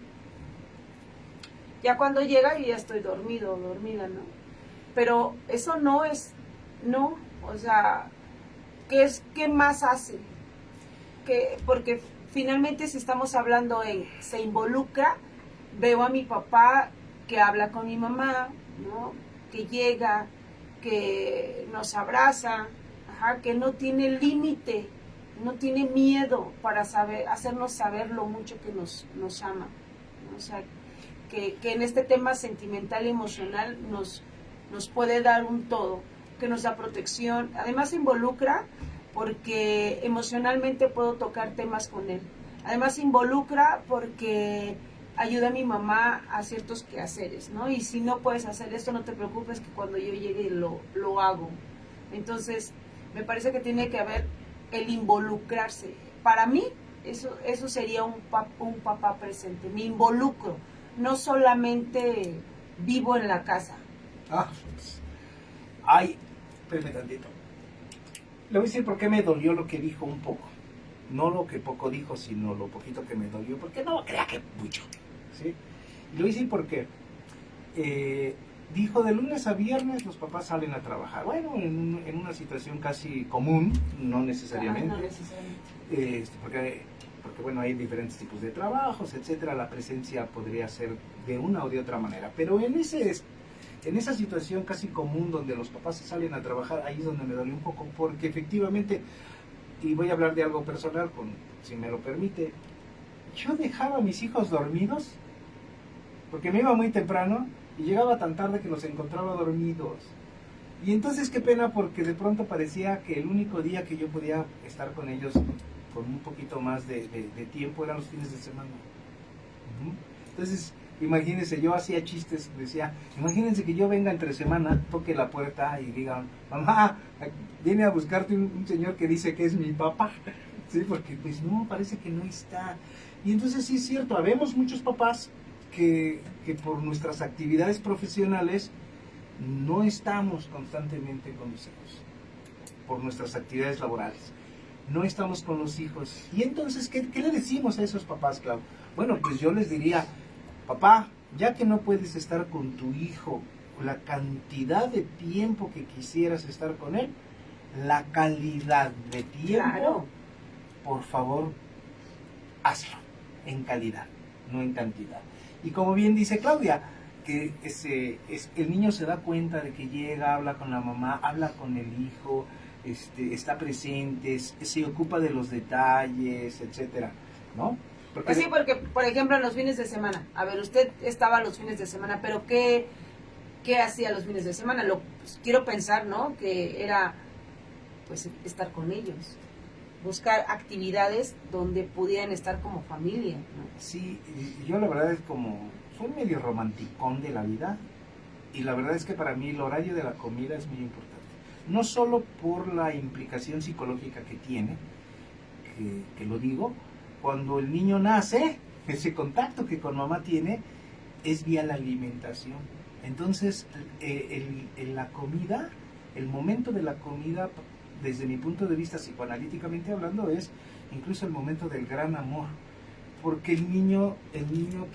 Ya cuando llega y ya estoy dormido o dormida, ¿no? Pero eso no, o sea, ¿qué más hace? Porque finalmente si estamos hablando se involucra, veo a mi papá que habla con mi mamá, ¿no? Que llega, que nos abraza, que no tiene límite, no tiene miedo para hacernos saber lo mucho que nos ama, ¿no? O sea, que en este tema sentimental y emocional nos puede dar un todo, que nos da protección. Además involucra porque emocionalmente puedo tocar temas con él. Además involucra porque ayuda a mi mamá a ciertos quehaceres, ¿no? Y si no puedes hacer esto, no te preocupes, que cuando yo llegue lo hago. Entonces, me parece que tiene que haber el involucrarse. Para mí, eso sería un papá presente. Me involucro, no solamente vivo en la casa. Ay, espérame tantito. Le voy a decir por qué me dolió lo que dijo un poco. No lo que poco dijo, sino lo poquito que me dolió. Porque no crea que mucho. ¿Sí? Y le voy a decir por qué. Dijo de lunes a viernes los papás salen a trabajar. Bueno, en una situación casi común, no necesariamente. No necesariamente. Porque bueno, hay diferentes tipos de trabajos, etcétera. La presencia podría ser de una o de otra manera. Pero en esa situación casi común donde los papás salen a trabajar, ahí es donde me dolió un poco, porque efectivamente, y voy a hablar de algo personal, si me lo permite, yo dejaba a mis hijos dormidos, porque me iba muy temprano y llegaba tan tarde que los encontraba dormidos. Y entonces qué pena, porque de pronto parecía que el único día que yo podía estar con ellos con un poquito más de tiempo eran los fines de semana. Ujú. Entonces, imagínense, yo hacía chistes, decía, imagínense que yo venga entre semana, toque la puerta y diga, mamá, viene a buscarte un señor que dice que es mi papá, ¿sí? Porque pues no, parece que no está. Y entonces sí es cierto, habemos muchos papás que por nuestras actividades profesionales no estamos constantemente con los hijos, por nuestras actividades laborales. No estamos con los hijos. Y entonces, ¿qué le decimos a esos papás, Clau? Bueno, pues yo les diría, papá, ya que no puedes estar con tu hijo la cantidad de tiempo que quisieras estar con él, la calidad de tiempo, Claro. por favor, hazlo en calidad, no en cantidad. Y como bien dice Claudia, que el niño se da cuenta de que llega, habla con la mamá, habla con el hijo, está presente, se ocupa de los detalles, etcétera, ¿no? Porque Pues sí, porque, por ejemplo, en los fines de semana, a ver, usted estaba los fines de semana, pero ¿qué hacía los fines de semana? Pues, quiero pensar, ¿no? Que era, pues, estar con ellos, buscar actividades donde pudieran estar como familia, ¿no? sí, yo la verdad es como, soy medio romanticón de la vida, y la verdad es que para mí el horario de la comida es muy importante. No solo por la implicación psicológica que tiene, que lo digo, cuando el niño nace, ese contacto que con mamá tiene es vía la alimentación. Entonces, la comida, el momento de la comida, desde mi punto de vista psicoanalíticamente hablando, es incluso el momento del gran amor. Porque el niño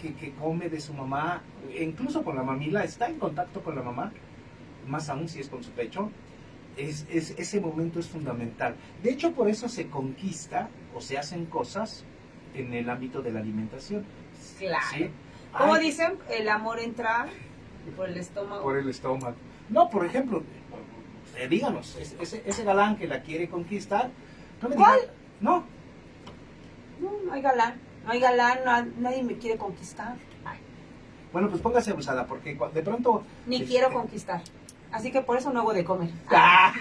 que come de su mamá, incluso con la mamila, está en contacto con la mamá, más aún si es con su pecho, ese momento es fundamental. De hecho, por eso se conquista o se hacen cosas en el ámbito de la alimentación. Claro. ¿Sí? Como Ay, dicen, el amor entra por el estómago. por el estómago. No, por ejemplo, díganos, ese galán que la quiere conquistar, no me ¿Cuál? diga, no, No hay galán, no hay galán, nadie me quiere conquistar. Ay, bueno, pues póngase abusada, porque de pronto... ni quiero conquistar. Así que por eso no hago de comer. ¡Ah!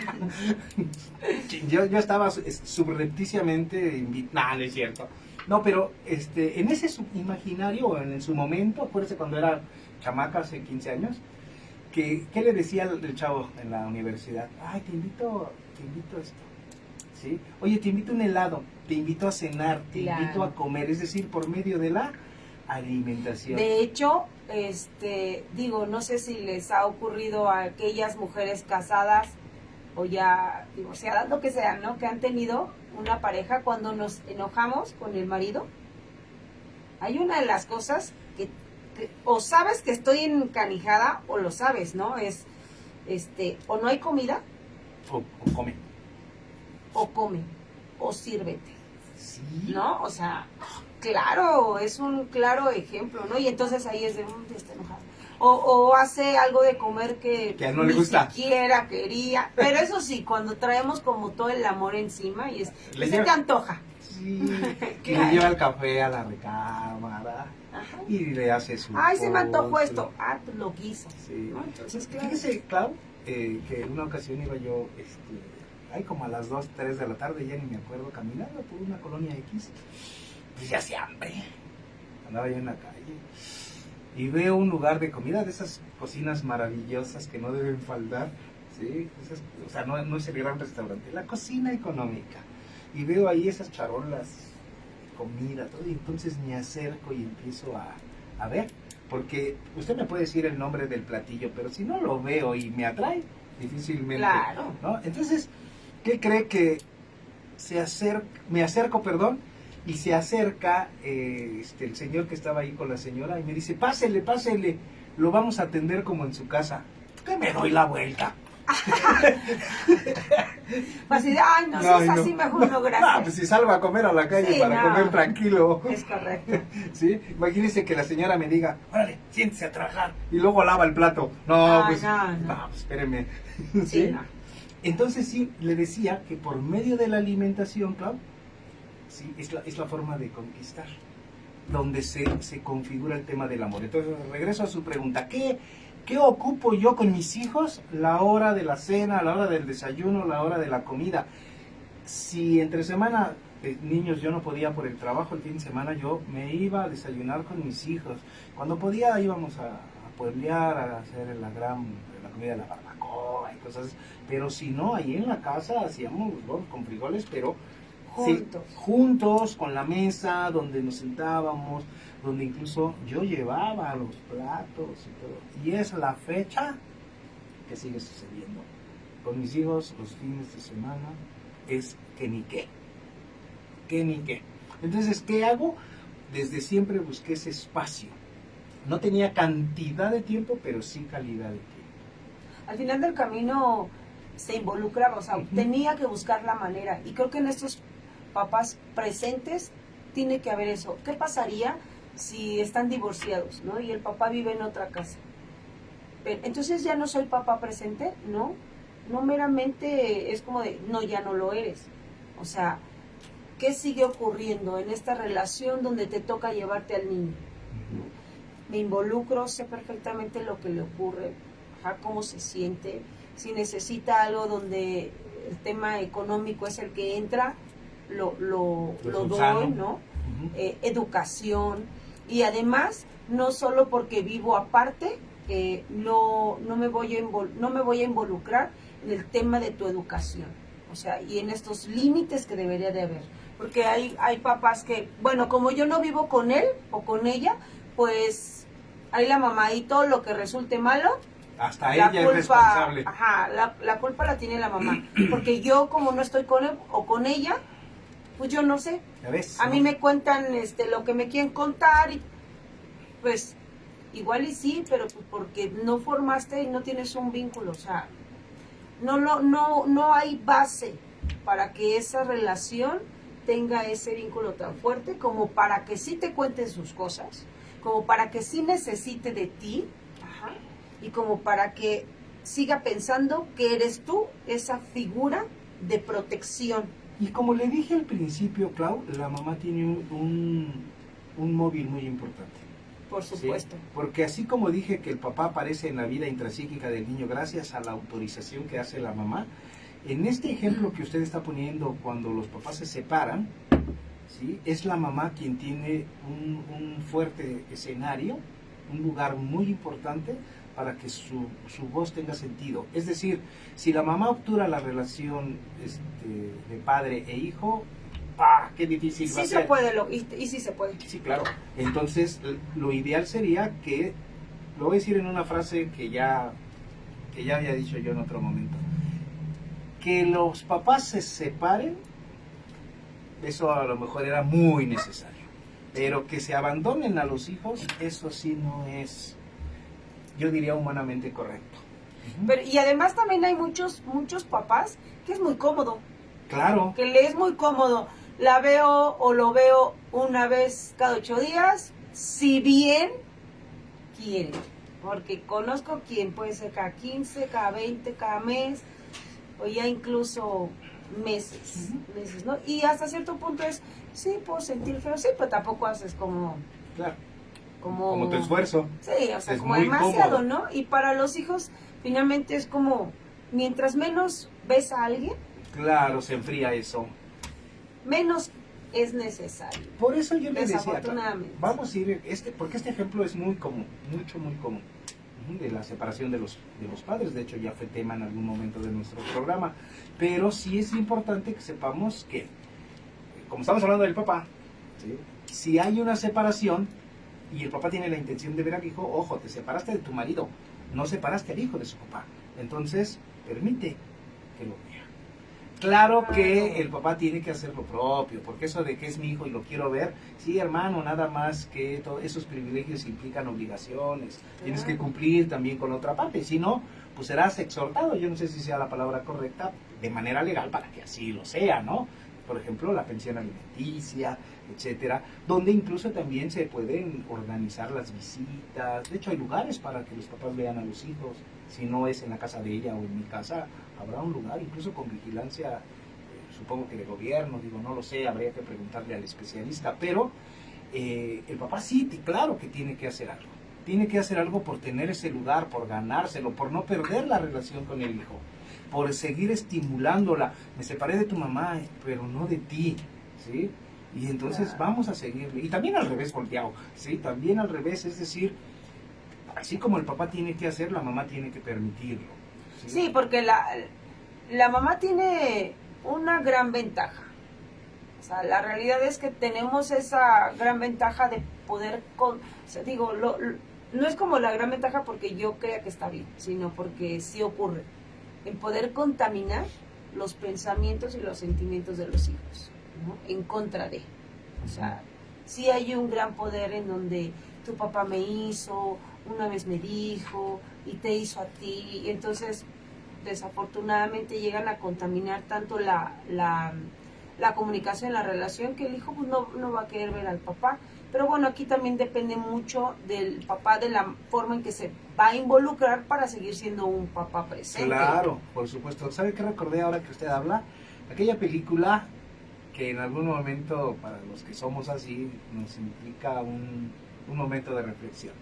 Yo estaba subrepticiamente no es cierto. No, pero en ese imaginario, en su momento, acuérdese cuando era chamaca, hace 15 años, ¿qué le decía el chavo en la universidad? Ay, te invito a esto. ¿Sí? Oye, te invito a un helado, te invito a cenar, te Claro. invito a comer, es decir, por medio de la alimentación. De hecho, digo, no sé si les ha ocurrido a aquellas mujeres casadas o ya divorciadas, lo que sea, ¿no? Que han tenido una pareja cuando nos enojamos con el marido. Hay una de las cosas que o sabes que estoy encanijada o lo sabes, ¿no? Es, o no hay comida O come. o come o sírvete, Sí. ¿no? O sea, claro, es un claro ejemplo, ¿no? Y entonces ahí es de, está enojado. O hace algo de comer que a no le ni gusta. siquiera quería. Pero eso sí, cuando traemos como todo el amor encima y Le se lleva- te antoja. Sí, que Claro. le lleva el café a la recámara Ajá. y le hace su... Ay, se me antojó postre. esto. Ah, pues lo quiso. Sí. ¿No? Entonces, claro. Fíjese, Clau, que en una ocasión iba yo, ahí como a las 2, 3 de la tarde, ya ni me acuerdo, caminando por una colonia X, pues ya hacía hambre. Andaba yo en la calle y veo un lugar de comida, de esas cocinas maravillosas que no deben faltar, ¿sí? O sea, no es el gran restaurante, la cocina económica. Y veo ahí esas charolas, comida, todo, y entonces me acerco y empiezo a ver, porque usted me puede decir el nombre del platillo, pero si no lo veo y me atrae, difícilmente, Claro. ¿no? Entonces, ¿qué cree que me acerco, perdón, y se acerca el señor que estaba ahí con la señora y me dice, pásele, lo vamos a atender como en su casa. Que me doy la vuelta. Así de, ay, no, si Ay, es no. así, mejor no, gracias. Ah, pues si salgo a comer a la calle Sí, para no. comer tranquilo. Es correcto. ¿Sí? Imagínese que la señora me diga, órale, siéntese a trabajar, y luego lava el plato. No, Ay, pues, no. pues espéreme. Sí, no. Entonces sí, le decía que por medio de la alimentación, Clau, sí, es la forma de conquistar, donde se configura el tema del amor. Entonces regreso a su pregunta, ¿qué ocupo yo con mis hijos? La hora de la cena, la hora del desayuno, la hora de la comida. Si entre semana niños, yo no podía por el trabajo el fin de semana, yo me iba a desayunar con mis hijos. Cuando podía íbamos a pueblear, a hacer la comida de la barbacoa y cosas, pero si no, ahí en la casa hacíamos huevos con frijoles, pero Juntos. sí, juntos, con la mesa, donde nos sentábamos, donde incluso yo llevaba los platos y todo. Y es la fecha que sigue sucediendo. Con mis hijos los fines de semana es que ni qué. Que ni qué. Entonces, ¿qué hago? Desde siempre busqué ese espacio. No tenía cantidad de tiempo, pero sí calidad de tiempo. Al final del camino se involucraba, o sea, tenía que buscar la manera. Y creo que en estos papás presentes tiene que haber eso. ¿Qué pasaría si están divorciados, ¿no? Y el papá vive en otra casa? Pero, entonces ya no soy papá presente, ¿no? No meramente es como de, no, ya no lo eres. O sea, ¿qué sigue ocurriendo en esta relación donde te toca llevarte al niño? Me involucro, sé perfectamente lo que le ocurre, cómo se siente, si necesita algo donde el tema económico es el que entra, lo doy, ¿no? Educación, y además, no solo porque vivo aparte, no me voy a involucrar en el tema de tu educación, o sea, y en estos límites que debería de haber, porque hay papás que, bueno, como yo no vivo con él o con ella, pues ahí la mamá, y todo lo que resulte malo, hasta ella es responsable. Ajá, la culpa la tiene la mamá, porque yo como no estoy con él o con ella, pues yo no sé. ¿Ya ves? A mí me cuentan lo que me quieren contar, y pues igual y sí, pero pues porque no formaste y no tienes un vínculo, o sea, no hay base para que esa relación tenga ese vínculo tan fuerte como para que sí te cuenten sus cosas, como para que sí necesite de ti, y como para que siga pensando que eres tú esa figura de protección. Y como le dije al principio, Clau, la mamá tiene un móvil muy importante. Por supuesto. ¿Sí? Porque así como dije que el papá aparece en la vida intrapsíquica del niño gracias a la autorización que hace la mamá, en este ejemplo que usted está poniendo cuando los papás se separan, ¿sí? Es la mamá quien tiene un fuerte escenario, un lugar muy importante para que su voz tenga sentido. Es decir, si la mamá obtura la relación de padre e hijo, ¡pah! ¡Qué difícil va a ser! Sí se puede, y sí se puede. Sí, claro. Entonces, lo ideal sería que, lo voy a decir en una frase que ya había dicho yo en otro momento, que los papás se separen, eso a lo mejor era muy necesario, pero que se abandonen a los hijos, eso sí no es, yo diría, humanamente correcto. Pero, y además también hay muchos papás que es muy cómodo. Claro. Que le es muy cómodo. La veo o lo veo una vez cada 8 días, si bien quiere. Porque conozco quien puede ser cada 15, cada 20, cada mes, o ya incluso meses, ¿no? Y hasta cierto punto es, sí, puedo sentir feo, sí, pero tampoco haces como... Claro. Como tu esfuerzo. Sí, o sea, es como muy demasiado, cómodo, ¿no? Y para los hijos, finalmente es como, mientras menos ves a alguien, claro, se enfría eso. Menos es necesario. Por eso yo le decía, Desafortunadamente. vamos a ir, porque este ejemplo es muy común, muy común, de la separación de los padres. De hecho, ya fue tema en algún momento de nuestro programa. Pero sí es importante que sepamos que, como estamos hablando del papá, ¿sí? Si hay una separación y el papá tiene la intención de ver al hijo, ojo, te separaste de tu marido, no separaste al hijo de su papá. Entonces, permite que lo vea. Claro que el papá tiene que hacer lo propio, porque eso de que es mi hijo y lo quiero ver, sí, hermano, nada más que todos esos privilegios implican obligaciones, tienes que cumplir también con otra parte, si no, pues serás exhortado, yo no sé si sea la palabra correcta, de manera legal para que así lo sea, ¿no? Por ejemplo, la pensión alimenticia, etcétera, donde incluso también se pueden organizar las visitas. De hecho, hay lugares para que los papás vean a los hijos. Si no es en la casa de ella o en mi casa, habrá un lugar, incluso con vigilancia, supongo que de gobierno, digo, no lo sé, habría que preguntarle al especialista, pero el papá sí, claro que tiene que hacer algo. Tiene que hacer algo por tener ese lugar, por ganárselo, por no perder la relación con el hijo, por seguir estimulándola. Me separé de tu mamá, pero no de ti, ¿sí? Y entonces Claro. vamos a seguirle. Y también al revés volteado, ¿sí? También al revés, es decir, así como el papá tiene que hacer, la mamá tiene que permitirlo, ¿sí? Sí, porque la mamá tiene una gran ventaja. O sea, la realidad es que tenemos esa gran ventaja de poder, o sea, digo, no es como la gran ventaja porque yo crea que está bien, sino porque sí ocurre, en poder contaminar los pensamientos y los sentimientos de los hijos, ¿no? En contra de. O sea, sí hay un gran poder en donde tu papá me hizo, una vez me dijo, y te hizo a ti, y entonces desafortunadamente llegan a contaminar tanto la comunicación, la relación, que el hijo pues, no va a querer ver al papá. Pero bueno, aquí también depende mucho del papá, de la forma en que se va a involucrar para seguir siendo un papá presente. Claro, por supuesto. ¿Sabe qué recordé ahora que usted habla? Aquella película que en algún momento, para los que somos así, nos implica un momento de reflexión.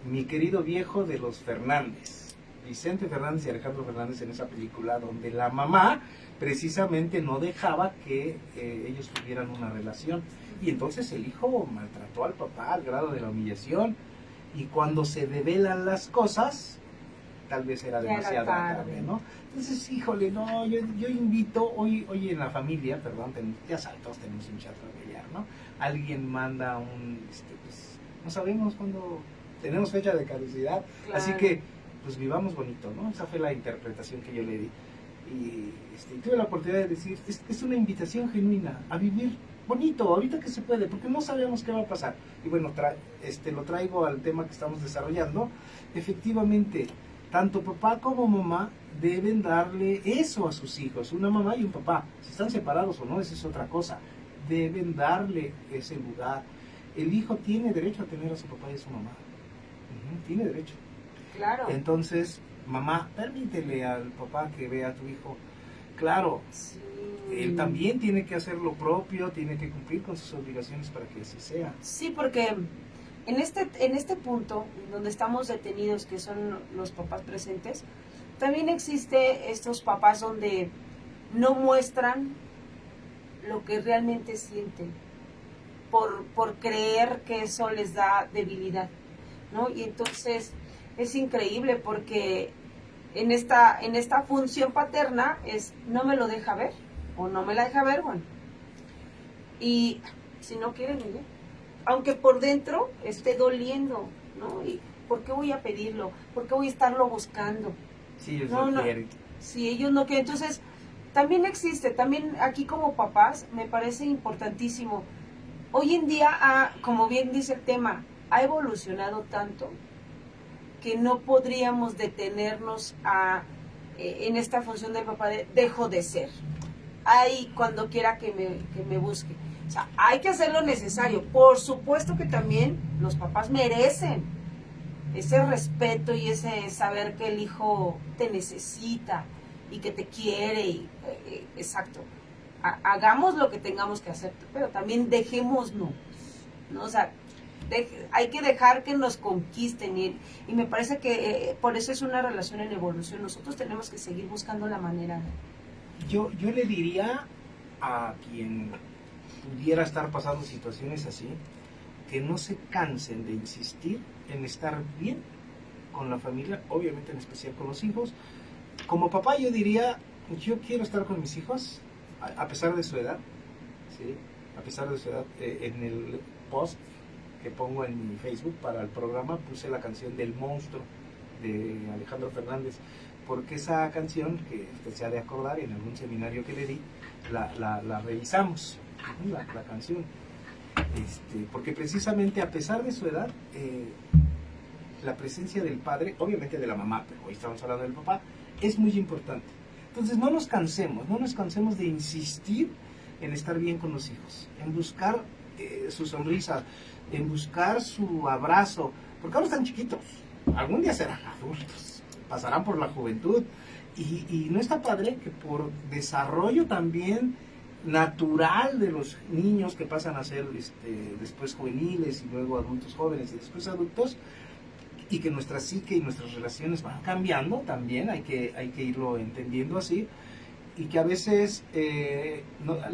Mi querido viejo de los Fernández, Vicente Fernández y Alejandro Fernández, en esa película donde la mamá precisamente no dejaba que ellos tuvieran una relación, y entonces el hijo maltrató al papá al grado de la humillación, y cuando se develan las cosas tal vez era demasiado tarde, ¿no? Entonces, híjole, no, yo invito, hoy en la familia, perdón, ya sabes, todos tenemos un chat familiar, ¿no? Alguien manda pues, no sabemos cuándo tenemos fecha de caducidad, Claro. Así que, pues vivamos bonito, ¿no? Esa fue la interpretación que yo le di. Y tuve la oportunidad de decir, es una invitación genuina a vivir bonito, ahorita que se puede, porque no sabemos qué va a pasar. Y bueno, lo traigo al tema que estamos desarrollando. Efectivamente, tanto papá como mamá deben darle eso a sus hijos, una mamá y un papá. Si están separados o no, esa es otra cosa. Deben darle ese lugar. El hijo tiene derecho a tener a su papá y a su mamá. Tiene derecho. Claro. Entonces, mamá, permítele al papá que vea a tu hijo. Claro, Sí. él también tiene que hacer lo propio, tiene que cumplir con sus obligaciones para que así sea. Sí, porque en este punto, donde estamos detenidos, que son los papás presentes, también existe estos papás donde no muestran lo que realmente sienten, por creer que eso les da debilidad, ¿no? Y entonces es increíble porque en esta función paterna es no me lo deja ver, o no me la deja ver, bueno. Y si no quieren, ¿no? Aunque por dentro esté doliendo, ¿no? ¿Y por qué voy a pedirlo? ¿Por qué voy a estarlo buscando? Sí, ellos No, lo no. quieren. Si ellos no quieren, entonces también existe, también aquí como papás me parece importantísimo. Hoy en día, como bien dice el tema, ha evolucionado tanto que no podríamos detenernos en esta función del papá de dejo de ser. Ahí cuando quiera que me busque. O sea, hay que hacer lo necesario. Por supuesto que también los papás merecen ese respeto y ese saber que el hijo te necesita y que te quiere. Exacto. Hagamos lo que tengamos que hacer, pero también dejémonos, ¿no? O sea, hay que dejar que nos conquisten y me parece que por eso es una relación en evolución. Nosotros tenemos que seguir buscando la manera. Yo le diría a quien pudiera estar pasando situaciones así, que no se cansen de insistir en estar bien con la familia, obviamente en especial con los hijos. Como papá yo diría, yo quiero estar con mis hijos a pesar de su edad, ¿sí? A pesar de su edad. En el post que pongo en mi Facebook para el programa puse la canción del monstruo de Alejandro Fernández, porque esa canción, que usted se ha de acordar, en algún seminario que le di, la revisamos, la canción, porque precisamente a pesar de su edad, la presencia del padre, obviamente de la mamá, pero hoy estamos hablando del papá, es muy importante. Entonces no nos cansemos de insistir en estar bien con los hijos, en buscar su sonrisa, en buscar su abrazo, porque ahora están chiquitos, algún día serán adultos, pasarán por la juventud, y no está padre que por desarrollo también natural de los niños que pasan a ser después juveniles y luego adultos jóvenes y después adultos, y que nuestra psique y nuestras relaciones van cambiando también, hay que irlo entendiendo así. y que a veces le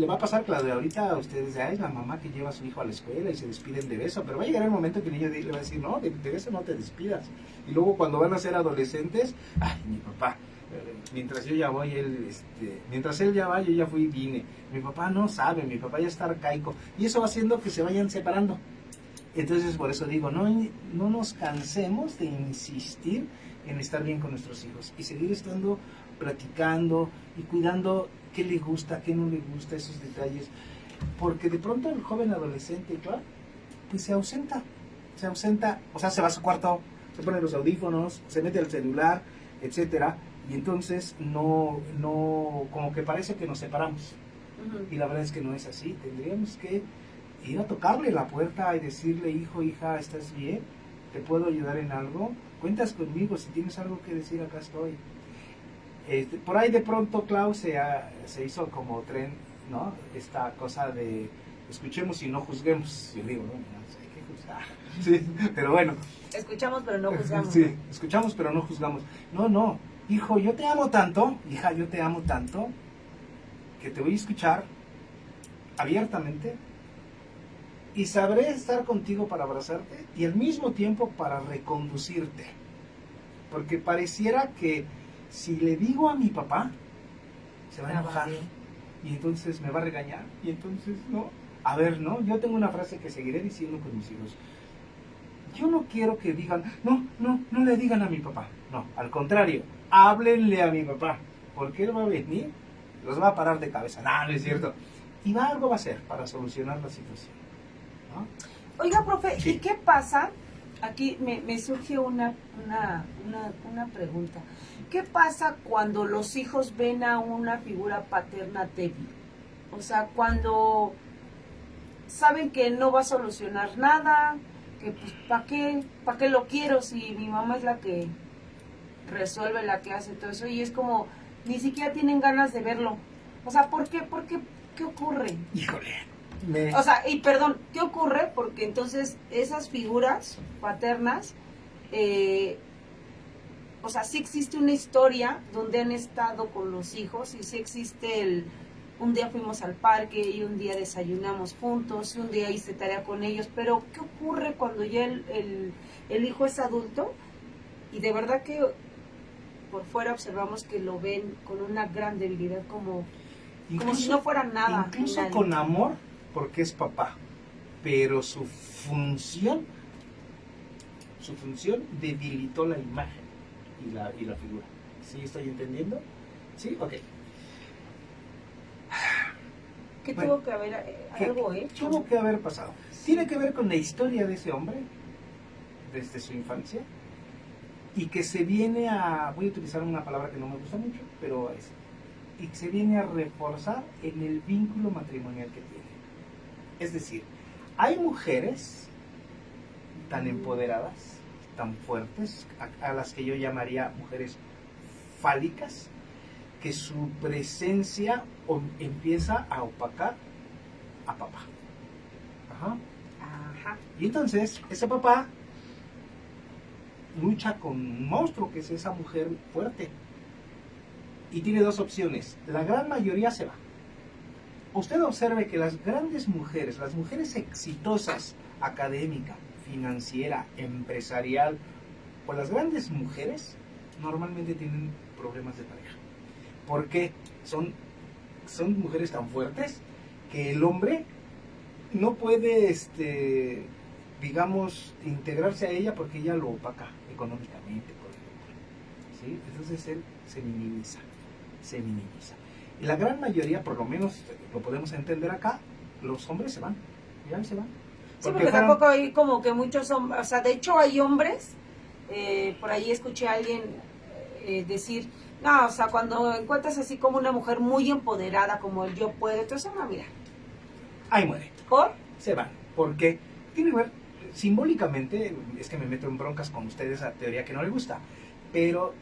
va a pasar, Claudia, ahorita ustedes, es la mamá que lleva a su hijo a la escuela y se despiden de beso, pero va a llegar el momento que el niño le va a decir, no, de beso no te despidas. Y luego cuando van a ser adolescentes, ay, mi papá, mientras yo ya voy, mientras él ya va, yo ya fui y vine. Mi papá no sabe, mi papá ya está arcaico. Y eso va haciendo que se vayan separando. Entonces, por eso digo, no nos cansemos de insistir en estar bien con nuestros hijos y seguir estando platicando y cuidando qué le gusta, qué no le gusta, esos detalles. Porque de pronto el joven adolescente, claro, pues se ausenta, o sea, se va a su cuarto, se pone los audífonos, se mete al celular, etcétera, y entonces como que parece que nos separamos. Y la verdad es que no es así. Tendríamos que ir a tocarle la puerta y decirle, hijo, hija, ¿estás bien? ¿Te puedo ayudar en algo? Cuentas conmigo, si tienes algo que decir, acá estoy. Por ahí de pronto, Clau, se hizo como tren, ¿no? Esta cosa de escuchemos y no juzguemos. Yo digo, no, hay que juzgar. Sí, pero bueno. Escuchamos pero no juzgamos. Sí, escuchamos pero no juzgamos. No, hijo, yo te amo tanto, hija, yo te amo tanto, que te voy a escuchar abiertamente y sabré estar contigo para abrazarte y al mismo tiempo para reconducirte. Porque pareciera que si le digo a mi papá, se va a enojar y entonces me va a regañar y entonces no. A ver, ¿no? Yo tengo una frase que seguiré diciendo con mis hijos. Yo no quiero que digan, no le digan a mi papá. No, al contrario, háblenle a mi papá, porque él va a venir, los va a parar de cabeza. No es cierto. Y algo va a hacer para solucionar la situación, ¿no? Oiga, profe, Sí. ¿Y qué pasa? Aquí me surge una pregunta. ¿Qué pasa cuando los hijos ven a una figura paterna débil? O sea, cuando saben que no va a solucionar nada, que pues ¿para qué lo quiero si mi mamá es la que resuelve, la que hace todo eso? Y es como, ni siquiera tienen ganas de verlo. O sea, ¿por qué? ¿Qué ocurre? Híjole. O sea, y perdón, ¿qué ocurre? Porque entonces esas figuras paternas, o sea, sí existe una historia donde han estado con los hijos y sí existe un día fuimos al parque y un día desayunamos juntos, y un día hice tarea con ellos, pero ¿qué ocurre cuando ya el hijo es adulto? Y de verdad que por fuera observamos que lo ven con una gran debilidad, como si no fuera nada. Incluso con amor, porque es papá, pero su función debilitó la imagen y la figura. ¿Sí estoy entendiendo? ¿Sí? Ok. ¿Qué Bueno, tuvo que haber algo hecho? Tuvo que haber pasado. Tiene que ver con la historia de ese hombre desde su infancia y que se viene voy a utilizar una palabra que no me gusta mucho, pero y se viene a reforzar en el vínculo matrimonial que tiene. Es decir, hay mujeres tan empoderadas, tan fuertes, a las que yo llamaría mujeres fálicas, que su presencia empieza a opacar a papá. Ajá. Y entonces, ese papá lucha con un monstruo que es esa mujer fuerte. Y tiene dos opciones. La gran mayoría se va. Usted observe que las grandes mujeres, las mujeres exitosas, académica, financiera, empresarial, o las grandes mujeres, normalmente tienen problemas de pareja. Porque son mujeres tan fuertes que el hombre no puede, digamos, integrarse a ella porque ella lo opaca económicamente, por ejemplo. ¿Sí? Entonces él se minimiza. Y la gran mayoría, por lo menos lo podemos entender acá, los hombres se van. Ya se van. Sí, porque tampoco hay como que muchos hombres, o sea, de hecho hay hombres, por ahí escuché a alguien decir, no, o sea, cuando encuentras así como una mujer muy empoderada como el yo puedo, entonces no, mira. Ahí muere. ¿Por? Se van. Porque tiene que ver, simbólicamente, es que me meto en broncas con ustedes esa teoría que no le gusta, pero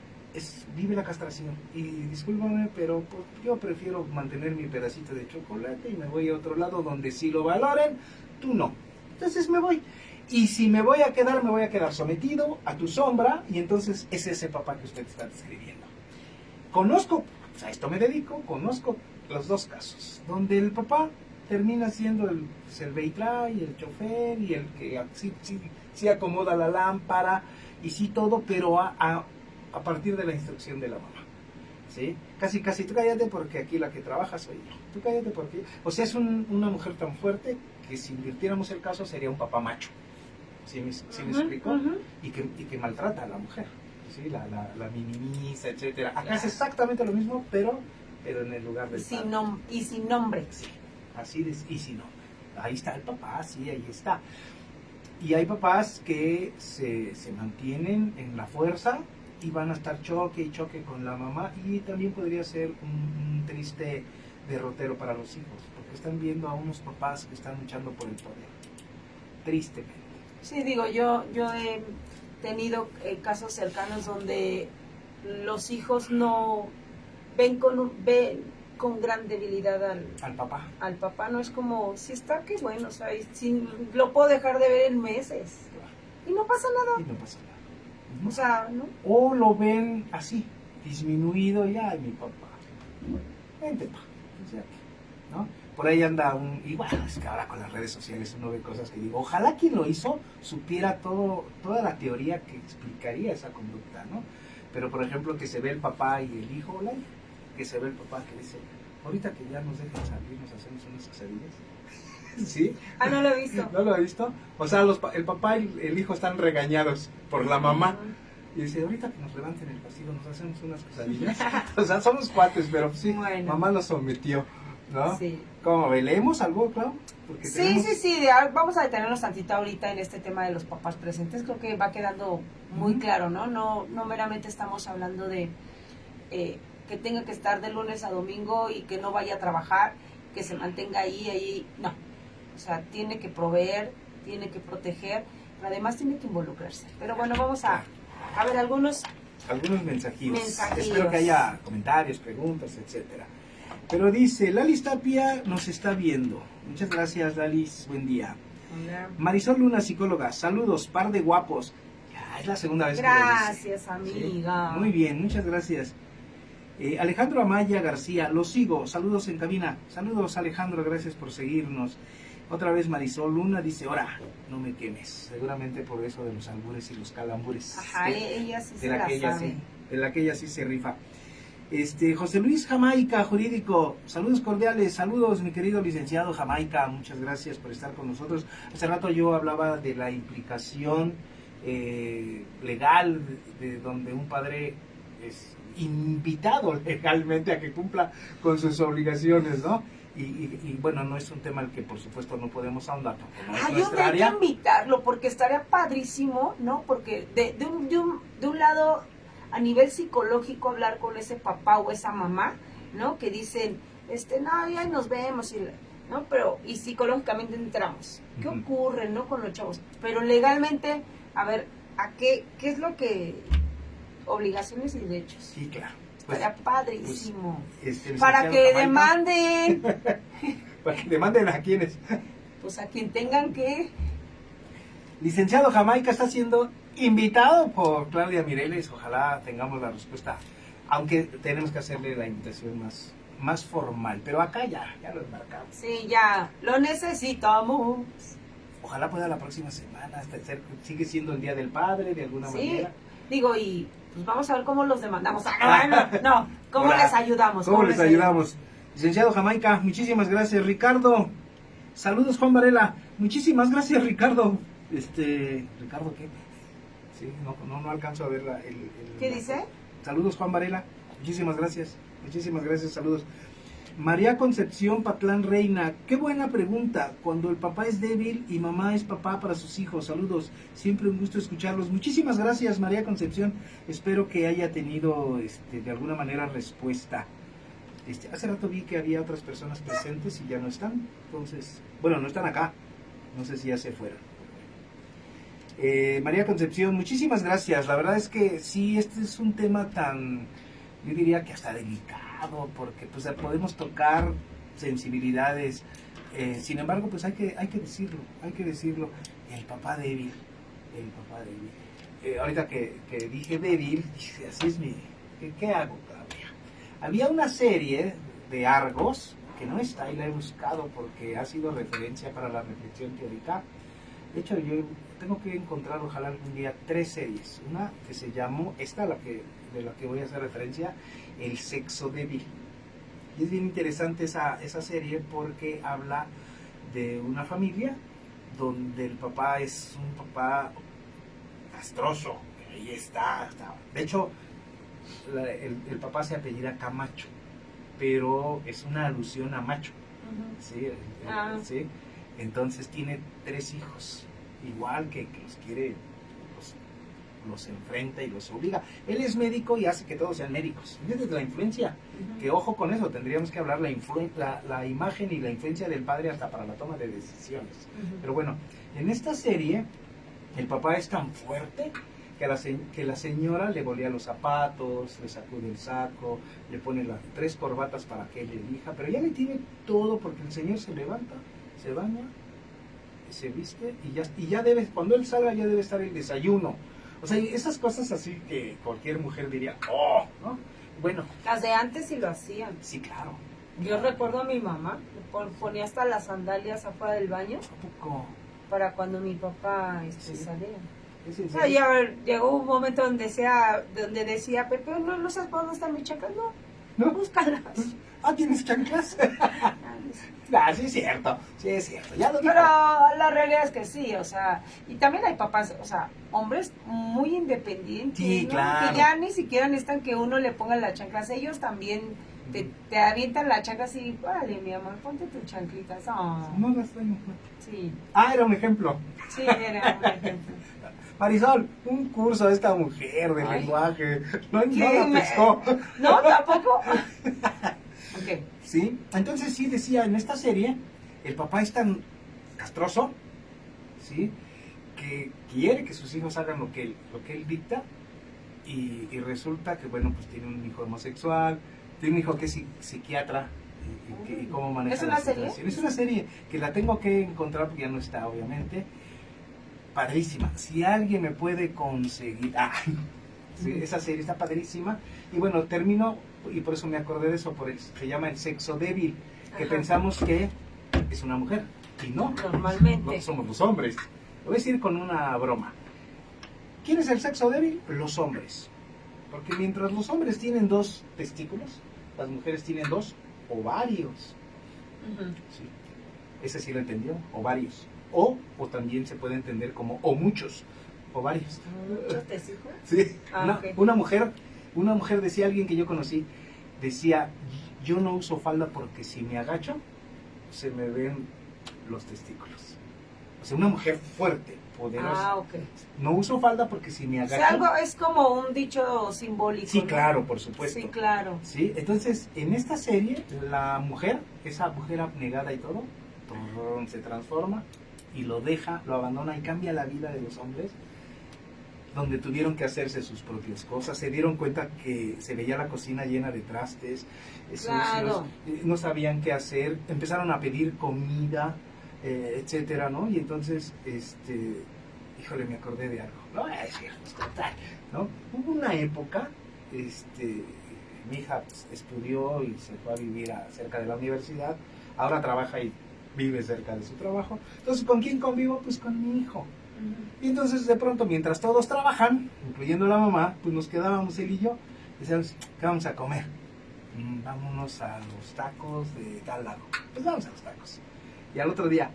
vive la castración. Y discúlpame, pero pues, yo prefiero mantener mi pedacito de chocolate y me voy a otro lado donde sí lo valoren, tú no. Entonces me voy. Y si me voy a quedar sometido a tu sombra, y entonces es ese papá que usted está describiendo. Conozco pues a esto me dedico, conozco los dos casos, donde el papá termina siendo el servitral y el chofer y el que sí acomoda la lámpara y sí todo, pero a partir de la instrucción de la mamá. ¿Sí? Casi, tú cállate porque aquí la que trabaja soy yo. Tú cállate porque... O sea, es una mujer tan fuerte que si invirtiéramos el caso sería un papá macho. ¿Sí me explico? Y que maltrata a la mujer. ¿Sí? La minimiza, etcétera. Acá es exactamente lo mismo, pero en el lugar del padre. Y sin nombre. Sí, así y si no. Ahí está el papá, sí, ahí está. Y hay papás que se mantienen en la fuerza y van a estar choque y choque con la mamá, y también podría ser un triste derrotero para los hijos, porque están viendo a unos papás que están luchando por el poder, tristemente. Sí, digo, yo he tenido casos cercanos donde los hijos no ven con gran debilidad al papá. Al papá, no es como, si está, qué bueno, o sea, si lo puedo dejar de ver en meses. Claro. Y no pasa nada. O sea, ¿no? O lo ven así, disminuido, y ay, mi papá, vente pa, o sea, ¿no? Por ahí anda y bueno, es que ahora con las redes sociales uno ve cosas que digo, ojalá quien lo hizo supiera toda la teoría que explicaría esa conducta, ¿no? Pero por ejemplo, que se ve el papá y el hijo, o la hija, que se ve el papá que dice, ahorita que ya nos dejen salir, nos hacemos unas quesadillas. ¿Sí? Ah, no lo he visto. ¿No lo he visto? O sea, el papá y el hijo están regañados por la mamá. Y dice, ahorita que nos levanten el castigo, nos hacemos unas quesadillas. O sea, somos cuates, pero sí, bueno, mamá nos sometió, ¿no? Sí. ¿Cómo ve? ¿Leemos algo, Clau? Sí. Vamos a detenernos tantito ahorita en este tema de los papás presentes. Creo que va quedando muy claro, ¿no? No meramente estamos hablando de que tenga que estar de lunes a domingo y que no vaya a trabajar, que se mantenga ahí, no. O sea, tiene que proveer, tiene que proteger, pero además tiene que involucrarse. Pero bueno, vamos a ver algunos mensajillos. Espero que haya comentarios, preguntas, etcétera. Pero dice, Lalis Tapia nos está viendo. Muchas gracias, Lalis, buen día. Hola. Marisol Luna, psicóloga, saludos, par de guapos. Ya, es la segunda vez gracias, que lo dice. Amiga. ¿Sí? Muy bien, muchas gracias. Alejandro Amaya García, lo sigo, saludos en cabina. Saludos, Alejandro, gracias por seguirnos. Otra vez Marisol Luna dice, ahora, no me quemes. Seguramente por eso de los albures y los calambures. Ajá, ella sí se la sabe. De la que ella sí se rifa. José Luis Jamaica, jurídico, saludos cordiales, saludos mi querido licenciado Jamaica, muchas gracias por estar con nosotros. Hace rato yo hablaba de la implicación legal de donde un padre es invitado legalmente a que cumpla con sus obligaciones, ¿no? Y bueno, no es un tema al que por supuesto no podemos ahondar, no es nuestra área. Hay que invitarlo porque estaría padrísimo, ¿no? Porque de un lado, a nivel psicológico, hablar con ese papá o esa mamá, ¿no? Que dicen, no, ya nos vemos, ¿no? Pero, y psicológicamente entramos. ¿Qué ocurre, no? Con los chavos. Pero legalmente, a ver, ¿qué es lo que... obligaciones y derechos? Sí, claro. Estaría padrísimo. Para que demanden. Para que demanden a quienes. Pues a quien tengan que. Licenciado Jamaica está siendo invitado por Claudia Mireles. Ojalá tengamos la respuesta. Aunque tenemos que hacerle la invitación más formal. Pero acá ya lo enmarcamos. Sí, ya. Lo necesitamos. Ojalá pueda la próxima semana. Sigue siendo el Día del Padre de alguna manera. Digo, y pues vamos a ver cómo los demandamos. ¿Cómo les ayudamos? ¿Cómo les ayudamos? Licenciado Jamaica, muchísimas gracias. Ricardo, saludos Juan Varela. Muchísimas gracias, Ricardo. ¿Ricardo qué? Sí, no alcanzo a ver ¿Qué dice? Saludos Juan Varela, muchísimas gracias, saludos. María Concepción Patlán Reina, qué buena pregunta, cuando el papá es débil y mamá es papá para sus hijos, saludos, siempre un gusto escucharlos. Muchísimas gracias María Concepción, espero que haya tenido de alguna manera respuesta. Hace rato vi que había otras personas presentes y ya no están, entonces, bueno, no están acá, no sé si ya se fueron. María Concepción, muchísimas gracias, la verdad es que sí, este es un tema tan, yo diría que hasta delicado, porque pues podemos tocar sensibilidades, sin embargo pues hay que decirlo, el papá débil, ahorita que dije débil, dije, así es ¿qué hago, Claudia? Había una serie de Argos, que no está y la he buscado porque ha sido referencia para la reflexión teórica. De hecho, yo tengo que encontrar, ojalá algún día, 3 series. Una que se llamó, esta de la que voy a hacer referencia, El sexo débil. Y es bien interesante esa serie porque habla de una familia donde el papá es un papá castroso. Ahí está. De hecho, el papá se apellida Camacho, pero es una alusión a macho. ¿Sí? ¿Sí? Entonces tiene 3 hijos, igual que los quiere, los enfrenta y los obliga. Él es médico y hace que todos sean médicos. Fíjate la influencia, que ojo con eso, tendríamos que hablar la imagen y la influencia del padre hasta para la toma de decisiones. Pero bueno, en esta serie, el papá es tan fuerte que la señora le volea los zapatos, le sacude el saco, le pone las 3 corbatas para que él elija, pero ya le tiene todo porque el señor se levanta, se baña, se viste y ya debe, cuando él salga ya debe estar el desayuno. O sea, esas cosas así que cualquier mujer diría, oh, ¿no? Bueno. Las de antes sí lo hacían. Sí, claro. Yo recuerdo a mi mamá, ponía hasta las sandalias afuera del baño. ¿A poco? Para cuando mi papá Sí. salía. Sí. O sea, ya llegó un momento donde decía, Pepe, no sabes por dónde están mis chanclas, no, búscalas. Ah, ¿tienes chanclas? Sí es cierto. Ya lo dijo. Pero la realidad es que sí, o sea, y también hay papás, o sea, hombres muy independientes, Sí, ¿no? claro. Que ya ni siquiera necesitan que uno le ponga las chanclas, ellos también te avientan las chanclas y, vale, mi amor, ponte tus chanclitas. Oh. No las tengo. Sí. Ah, era un ejemplo. Sí, era un ejemplo. Marisol, un curso de esta mujer de lenguaje. No ¿Qué? la pescó. No, tampoco. Ok. Sí, entonces sí decía, en esta serie, el papá es tan castroso, ¿sí? Que quiere que sus hijos hagan lo que él dicta y resulta que, bueno, pues tiene un hijo homosexual, tiene un hijo que es psiquiatra y cómo maneja ¿Es una la serie? situación. Es una serie que la tengo que encontrar porque ya no está, obviamente. Padrísima. Si alguien me puede conseguir... sí, esa serie está padrísima. Y bueno, termino, y por eso me acordé de eso, se llama El sexo débil, que pensamos que es una mujer. Y no. Normalmente. No somos los hombres. Lo voy a decir con una broma. ¿Quién es el sexo débil? Los hombres. Porque mientras los hombres tienen 2 testículos, las mujeres tienen 2 ovarios. Sí. Ese sí lo entendió, ovarios. O también se puede entender como o muchos ovarios. ¿Muchos testículos? Sí. Ok. Una mujer decía, alguien que yo conocí, decía, yo no uso falda porque si me agacho se me ven los testículos. O sea, una mujer fuerte, poderosa. Ok. No uso falda porque si me O agacho... sea, algo es como un dicho simbólico. Sí, ¿no? claro, por supuesto. Sí, claro. Sí, entonces en esta serie la mujer, esa mujer abnegada y todo, se transforma y lo deja, lo abandona y cambia la vida de los hombres, donde tuvieron que hacerse sus propias cosas, se dieron cuenta que se veía la cocina llena de trastes, Claro. sucios, no sabían qué hacer, empezaron a pedir comida, etcétera, ¿no? Y entonces, híjole, me acordé de algo, no voy a decir, pues, total, ¿no? Hubo una época, mi hija estudió y se fue a vivir cerca de la universidad, ahora trabaja y vive cerca de su trabajo. Entonces, ¿con quién convivo? Pues con mi hijo. Y entonces, de pronto, mientras todos trabajan, incluyendo la mamá, pues nos quedábamos él y yo, decíamos, ¿qué vamos a comer? Vámonos a los tacos de tal lado. Pues vamos a los tacos. Y al otro día,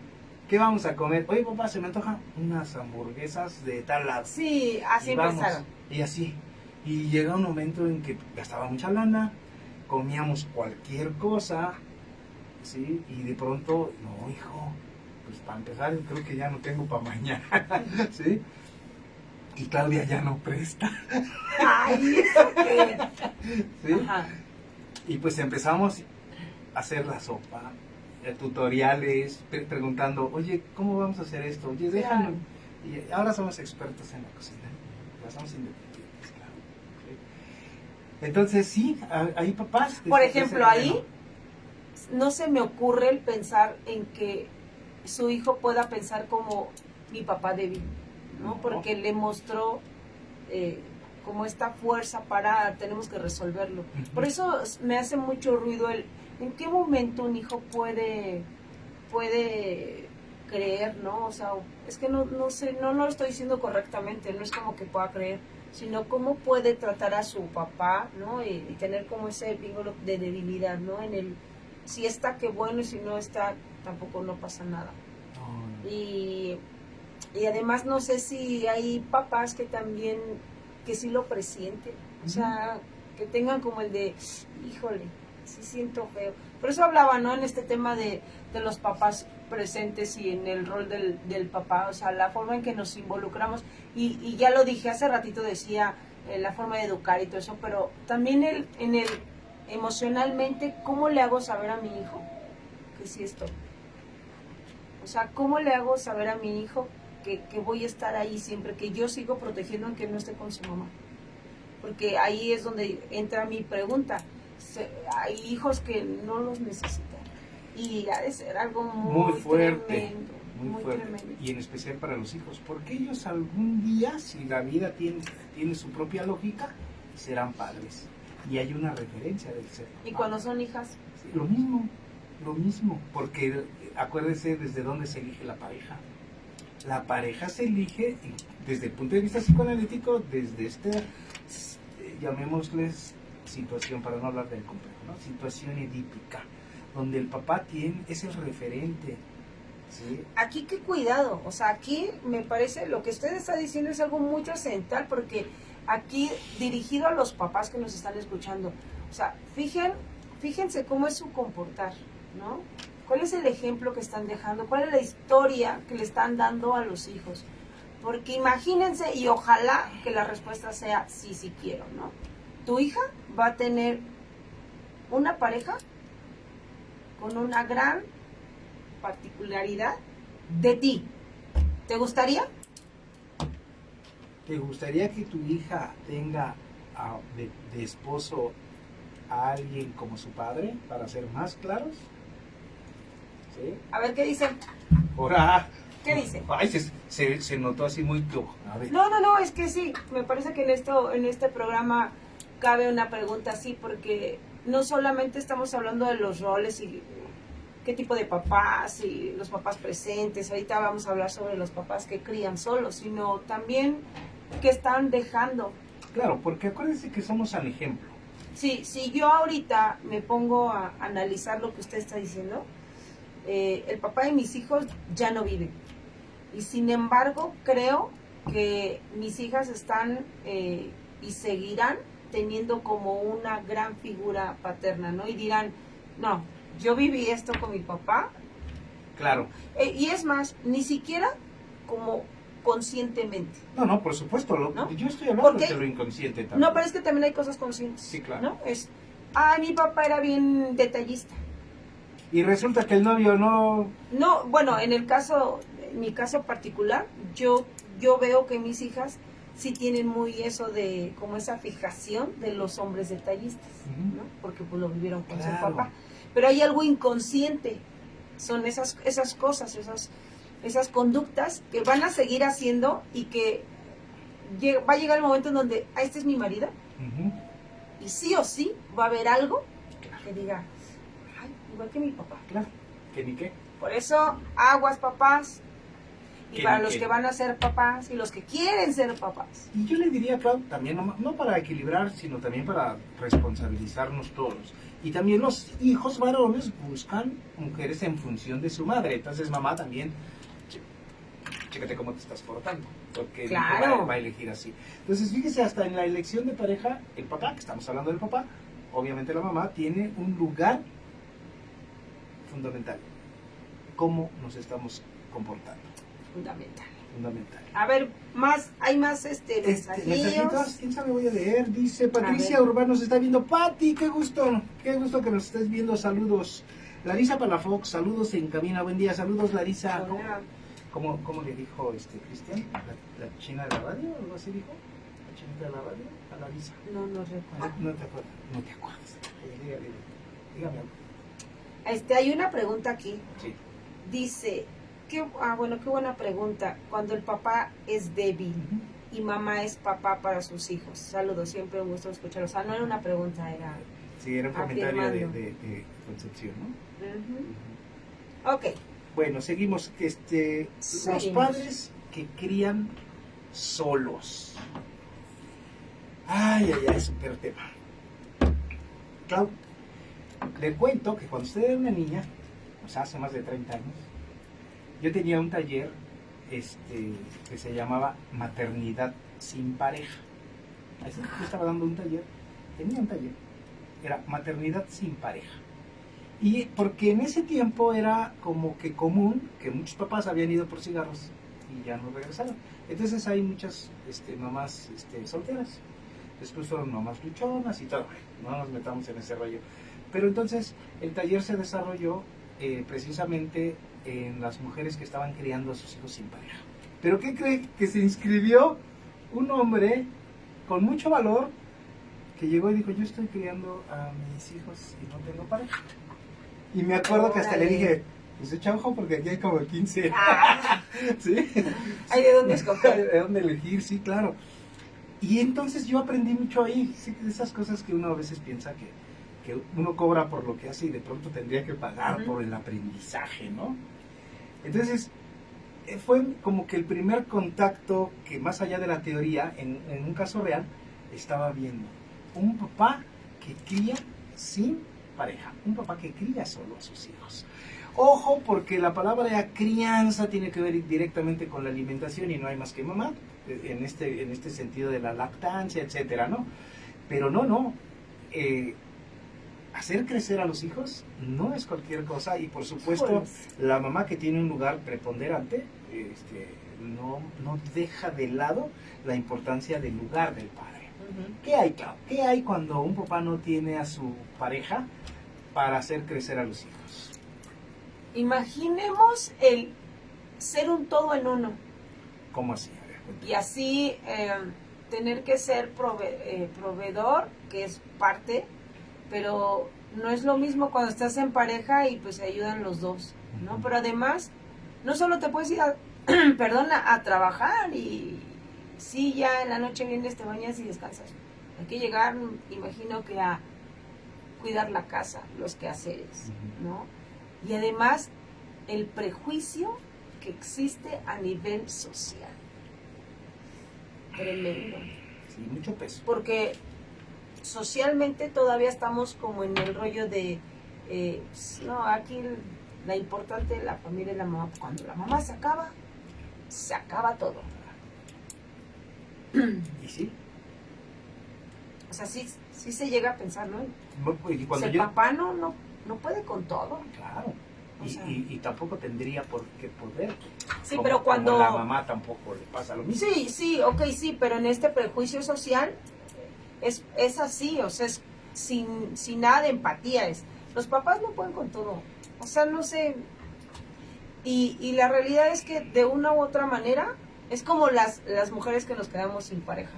¿qué vamos a comer? Oye, papá, se me antoja unas hamburguesas de tal lado. Sí, así Y vamos, empezaron. y así. Y llega un momento en que gastaba mucha lana, comíamos cualquier cosa, ¿sí? Y de pronto, no, hijo, pues para empezar, creo que ya no tengo para mañana, ¿sí? Y Claudia ya no presta. Ay, ¿eso qué? ¿Sí? Ajá. Y pues empezamos a hacer la sopa, tutoriales, preguntando, oye, ¿cómo vamos a hacer esto? Oye, déjame. Claro. Y ahora somos expertos en la cocina, ya somos independientes, claro. ¿Sí? Entonces, sí, hay papás. Por ejemplo, ahí no se me ocurre el pensar en que su hijo pueda pensar como mi papá débil, ¿no? No. Porque le mostró como esta fuerza para, tenemos que resolverlo. Por eso me hace mucho ruido en qué momento un hijo puede creer, ¿no? O sea, es que no sé, no lo estoy diciendo correctamente, no es como que pueda creer, sino cómo puede tratar a su papá, ¿no? Y tener como ese vínculo de debilidad, ¿no? Si está, qué bueno, y si no está, tampoco no pasa nada. Y además no sé si hay papás que también, que sí lo presienten, o sea, que tengan como el de, híjole, sí siento feo. Por eso hablaba, ¿no? En este tema de los papás presentes y en el rol del papá, o sea, la forma en que nos involucramos, y ya lo dije hace ratito, decía la forma de educar y todo eso, pero también emocionalmente, ¿cómo le hago saber a mi hijo que sí estoy? O sea, ¿cómo le hago saber a mi hijo que voy a estar ahí siempre, que yo sigo protegiendo aunque no esté con su mamá? Porque ahí es donde entra mi pregunta. Hay hijos que no los necesitan y ha de ser algo muy fuerte, tremendo, muy fuerte, tremendo. Y en especial para los hijos, porque ellos algún día, si la vida tiene su propia lógica, serán padres y hay una referencia del ser papá. ¿Y cuando son hijas? Sí, lo mismo, porque acuérdese desde dónde se elige la pareja. La pareja se elige desde el punto de vista psicoanalítico, desde llamémosles situación, para no hablar del complejo, ¿no? Situación edípica, donde el papá es el referente, ¿sí? Aquí qué cuidado, o sea, aquí me parece lo que usted está diciendo es algo muy trascendental, porque aquí dirigido a los papás que nos están escuchando, o sea, fíjense cómo es su comportar, ¿no? ¿Cuál es el ejemplo que están dejando? ¿Cuál es la historia que le están dando a los hijos? Porque imagínense, y ojalá que la respuesta sea sí, sí quiero, ¿no? Tu hija va a tener una pareja con una gran particularidad de ti. ¿Te gustaría? ¿Te gustaría que tu hija tenga de esposo a alguien como su padre, para ser más claros? ¿Sí? A ver, ¿qué dicen? ¡Hora! ¿Qué dice? Ay, se notó así muy a ver. No, es que sí, me parece que en este programa cabe una pregunta así, porque no solamente estamos hablando de los roles y qué tipo de papás y los papás presentes, ahorita vamos a hablar sobre los papás que crían solos, sino también que están dejando. Claro, porque acuérdense que somos al ejemplo. Sí, si yo ahorita me pongo a analizar lo que usted está diciendo, el papá de mis hijos ya no vive. Y sin embargo, creo que mis hijas están y seguirán teniendo como una gran figura paterna, ¿no? Y dirán, no, yo viví esto con mi papá. Claro. Y es más, ni siquiera como conscientemente. No, por supuesto. ¿No? Yo estoy hablando Porque, de lo inconsciente también. No, pero es que también hay cosas conscientes. Sí, claro. ¿No? Mi papá era bien detallista. Y resulta que el novio no... No, bueno, en mi caso particular, yo veo que mis hijas sí tienen muy eso de, como esa fijación de los hombres detallistas, ¿no? Porque pues lo vivieron con su papá. Pero hay algo inconsciente, son esas cosas, esas conductas que van a seguir haciendo y que va a llegar el momento en donde, este es mi marido, y sí o sí va a haber algo que diga, igual que mi papá. Claro, que ni qué. Por eso, aguas papás, y para los que que van a ser papás y los que quieren ser papás. Y yo le diría, Clau, también no para equilibrar, sino también para responsabilizarnos todos. Y también los hijos varones buscan mujeres en función de su madre. Entonces, mamá también, chécate cómo te estás portando, porque claro. el hijo va a elegir así. Entonces, fíjese, hasta en la elección de pareja, el papá, que estamos hablando del papá, obviamente la mamá tiene un lugar fundamental. ¿Cómo nos estamos comportando? Fundamental. A ver, hay más mensajitos. ¿Quién sabe? Voy a leer. Dice Patricia Urbano, se está viendo. Pati, qué gusto que nos estés viendo. Saludos. Larisa Palafox, saludos en cabina. Buen día, saludos Larisa. ¿Cómo le dijo Cristian? ¿La china de la radio? ¿Algo así dijo? ¿La chinita de la radio? A Larisa. No recuerdo. No te acuerdas. Dígame algo. Hay una pregunta aquí. Sí. Dice, qué buena pregunta. Cuando el papá es débil y mamá es papá para sus hijos? Saludos, siempre un gusto escucharlos. O sea, no era una pregunta, era... Sí, era un comentario afirmando. de Concepción, ¿no? Ujú. Ok, Bueno, seguimos. Los Seguimos. padres que crían solos. Ay, ay, ay, súper tema. Clau, le cuento que cuando usted era una niña, o sea, hace más de 30 años, yo tenía un taller que se llamaba Maternidad sin Pareja. Así que yo estaba dando un taller, tenía un taller, era Maternidad sin Pareja. Y porque en ese tiempo era como que común que muchos papás habían ido por cigarros y ya no regresaron. Entonces hay muchas mamás solteras. Después fueron mamás luchonas y todo. No nos metamos en ese rollo. Pero entonces el taller se desarrolló precisamente en las mujeres que estaban criando a sus hijos sin pareja. ¿Pero qué cree? Que se inscribió un hombre con mucho valor que llegó y dijo, yo estoy criando a mis hijos y no tengo pareja. Y me acuerdo que hasta le dije, pues echa ojo porque aquí hay como 15. Ah. ¿Sí? ¿Hay de dónde escoger? ¿De dónde elegir? Sí, claro. Y entonces yo aprendí mucho ahí. Sí, de esas cosas que uno a veces piensa que uno cobra por lo que hace y de pronto tendría que pagar por el aprendizaje, ¿no? Entonces, fue como que el primer contacto que más allá de la teoría, en un caso real, estaba viendo. Un papá que cría sin pareja, un papá que cría solo a sus hijos. Ojo, porque la palabra crianza tiene que ver directamente con la alimentación y no hay más que mamá, en este sentido de la lactancia, etcétera, ¿no? Pero no. Hacer crecer a los hijos no es cualquier cosa y por supuesto la mamá que tiene un lugar preponderante no deja de lado la importancia del lugar del padre. ¿Qué hay, Clau? ¿Qué hay cuando un papá no tiene a su pareja para hacer crecer a los hijos? Imaginemos el ser un todo en uno. ¿Cómo así? A ver, cuéntame. Y así tener que ser proveedor, que es parte, pero no es lo mismo cuando estás en pareja y pues se ayudan los dos, ¿no? Pero además, no solo te puedes ir a trabajar y sí, ya en la noche vienes, te bañas y descansas. Hay que llegar, imagino que a cuidar la casa, los quehaceres, ¿no? Y además, el prejuicio que existe a nivel social. Tremendo. Sí, mucho peso. Porque socialmente todavía estamos como en el rollo de, no, aquí la importante de la familia es la mamá. Cuando la mamá se acaba todo. ¿Y sí? O sea, sí se llega a pensar, ¿no? Y cuando El papá no puede con todo. Claro. O sea, Y tampoco tendría por qué poder. sí, pero cuando... Como la mamá tampoco le pasa lo mismo. Sí, sí, pero en este prejuicio social es así, o sea, es sin nada de empatía. Los papás no pueden con todo. O sea, no sé. Y la realidad es que de una u otra manera es como las mujeres que nos quedamos sin pareja.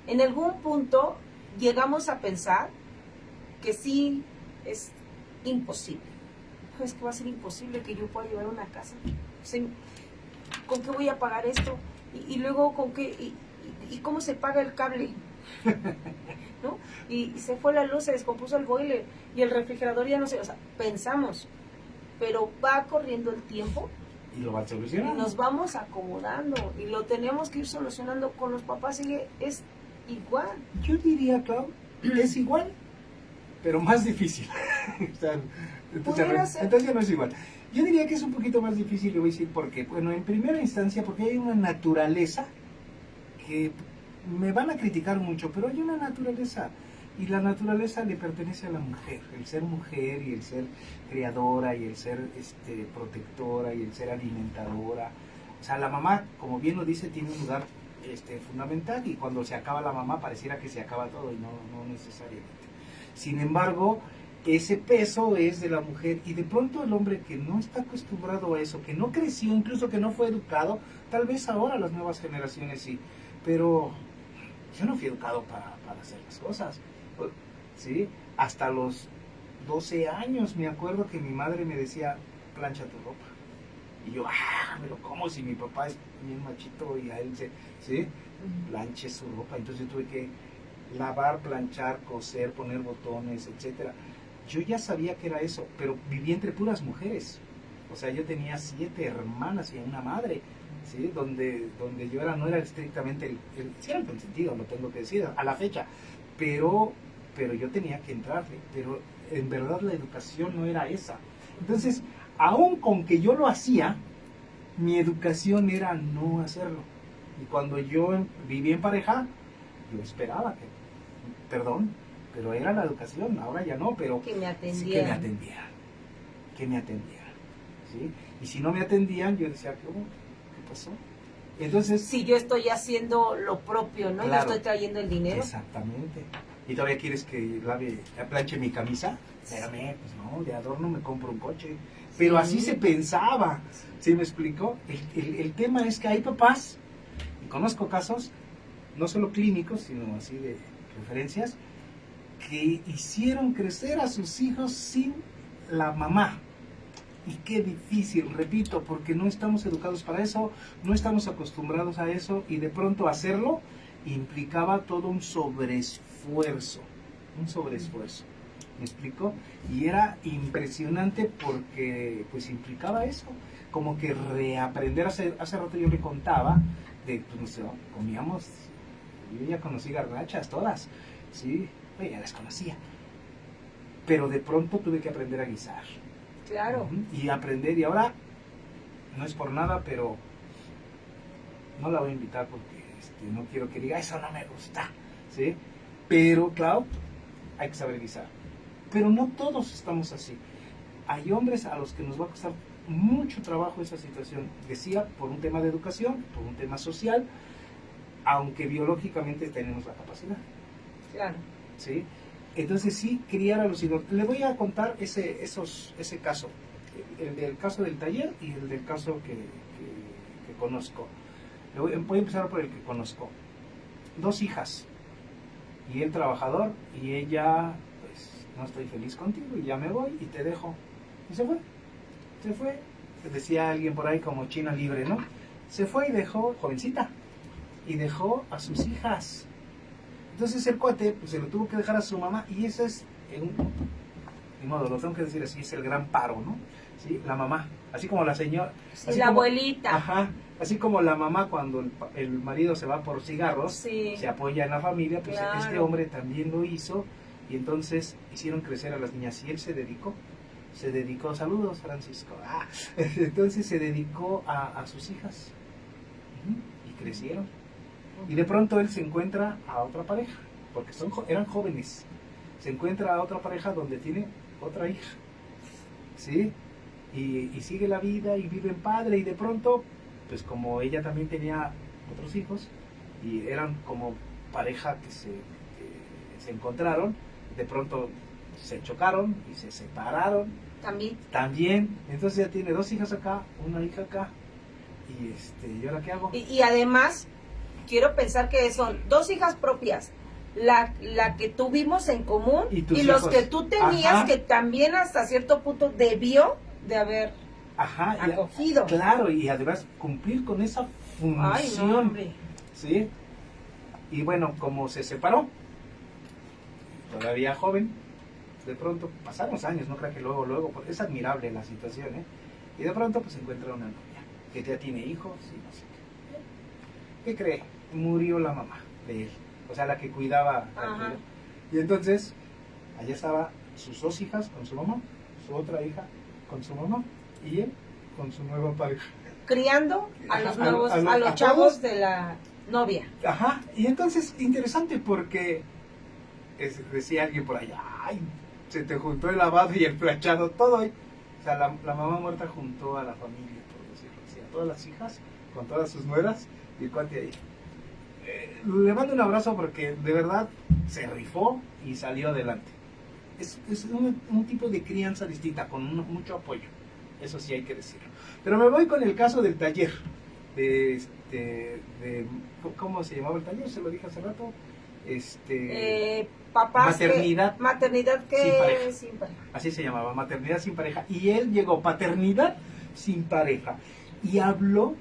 En algún punto llegamos a pensar que sí es imposible. Es que va a ser imposible que yo pueda llevar una casa. O sea, ¿con qué voy a pagar esto? Y luego, ¿con qué? ¿Y cómo se paga el cable? ¿No? Y se fue la luz, se descompuso el boiler y el refrigerador ya no sé. O sea, pensamos, pero va corriendo el tiempo Y lo va a solucionar. y nos vamos acomodando y lo tenemos que ir solucionando con los papás. Y es igual. Yo diría, Clau, es igual, pero más difícil. O sea, entonces ya no es igual. Yo diría que es un poquito más difícil, le voy a decir por qué. Bueno, en primera instancia, porque hay una naturaleza que me van a criticar mucho, pero hay una naturaleza. Y la naturaleza le pertenece a la mujer. El ser mujer y el ser criadora y el ser protectora y el ser alimentadora. O sea, la mamá, como bien lo dice, tiene un lugar fundamental y cuando se acaba la mamá pareciera que se acaba todo y no necesariamente. Sin embargo, ese peso es de la mujer y de pronto el hombre que no está acostumbrado a eso, que no creció, incluso que no fue educado, tal vez ahora las nuevas generaciones sí, pero yo no fui educado para hacer las cosas, ¿sí? Hasta los 12 años me acuerdo que mi madre me decía, plancha tu ropa. Y yo, pero ¿cómo si mi papá es bien machito y a él ¿sí? Planche su ropa? Entonces yo tuve que lavar, planchar, coser, poner botones, etcétera. Yo ya sabía que era eso, pero viví entre puras mujeres. O sea, yo tenía 7 hermanas y una madre, ¿sí? Donde yo no era estrictamente sí era el consentido, lo tengo que decir, a la fecha, pero yo tenía que entrarle, pero en verdad la educación no era esa. Entonces, aun con que yo lo hacía, mi educación era no hacerlo. Y cuando yo viví en pareja, yo esperaba perdón, pero era la educación, ahora ya no, pero que me atendieran. Sí, que me atendieran, ¿sí? Y si no me atendían, yo decía, ¿qué pasó? Entonces, si yo estoy haciendo lo propio, ¿no? Claro, yo estoy trayendo el dinero. Exactamente. ¿Y todavía quieres que planche mi camisa? Espérame, pues no, de adorno me compro un coche. Pero Sí. así se pensaba, ¿sí me explicó? El tema es que hay papás, y conozco casos, no solo clínicos, sino así de referencias, que hicieron crecer a sus hijos sin la mamá. Y qué difícil, repito, porque no estamos educados para eso, no estamos acostumbrados a eso, y de pronto hacerlo implicaba todo un sobreesfuerzo. ¿Me explico? Y era impresionante porque pues implicaba eso, como que reaprender. Hace rato yo le contaba de, pues, comíamos, yo ya conocí garnachas todas, ¿sí? Yo ya las conocía, pero de pronto tuve que aprender a guisar. Claro. Y aprender, y ahora, no es por nada, pero no la voy a invitar porque no quiero que diga, eso no me gusta, ¿sí? Pero, claro, hay que saber guisar. Pero no todos estamos así. Hay hombres a los que nos va a costar mucho trabajo esa situación. Decía, por un tema de educación, por un tema social, aunque biológicamente tenemos la capacidad. Claro. ¿Sí? Entonces sí, criar a los hijos. Le voy a contar ese caso. El del caso del taller y el del caso que conozco. Voy a empezar por el que conozco. 2 hijas. Y él trabajador y ella, pues, no estoy feliz contigo y ya me voy y te dejo. Y se fue. Decía alguien por ahí como China libre, ¿no? Se fue y dejó, jovencita, y dejó a sus hijas. Entonces el cuate, pues, se lo tuvo que dejar a su mamá, y ese es, ni modo, lo tengo que decir así, es el gran paro, ¿no? ¿Sí? La mamá, así como la señora. Sí, la abuelita. Ajá, así como la mamá cuando el marido se va por cigarros, sí, se apoya en la familia, pues claro. Este hombre también lo hizo, y entonces hicieron crecer a las niñas, y él se dedicó, saludos Francisco, entonces se dedicó a sus hijas, y crecieron. Y de pronto él se encuentra a otra pareja, porque eran jóvenes. Se encuentra a otra pareja donde tiene otra hija, ¿sí? Y sigue la vida y vive en padre, y de pronto, pues como ella también tenía otros hijos, y eran como pareja que se encontraron, de pronto se chocaron y se separaron. También. Entonces ya tiene 2 hijas acá, una hija acá, ¿y ahora qué hago? Y además, quiero pensar que son 2 hijas propias, la que tuvimos en común y los hijos que tú tenías. Ajá. Que también hasta cierto punto debió de haber acogido. Claro, y además cumplir con esa función. Ay, no, hombre. ¿Sí? Y bueno, como se separó, todavía joven, de pronto pasaron los años, no creo que luego, porque es admirable la situación, ¿eh? Y de pronto pues encuentra una novia que ya tiene hijos y no sé qué. ¿Qué cree? Murió la mamá de él, o sea, la que cuidaba. Y entonces, allá estaba sus 2 hijas con su mamá, su otra hija con su mamá, y él con su nueva pareja. Criando a los nuevos, a los chavos de la novia. Ajá, y entonces, interesante porque decía alguien por allá, ay, se te juntó el lavado y el planchado, todo. O sea, la mamá muerta juntó a la familia, por decirlo así, a todas las hijas, con todas sus nueras, y el cuate ahí. Le mando un abrazo porque de verdad se rifó y salió adelante. Es un tipo de crianza distinta, con mucho apoyo, eso sí hay que decirlo. Pero me voy con el caso del taller, ¿cómo se llamaba el taller? Se lo dije hace rato. Papás maternidad sin pareja. Así se llamaba, maternidad sin pareja. Y él llegó, paternidad sin pareja. y habló.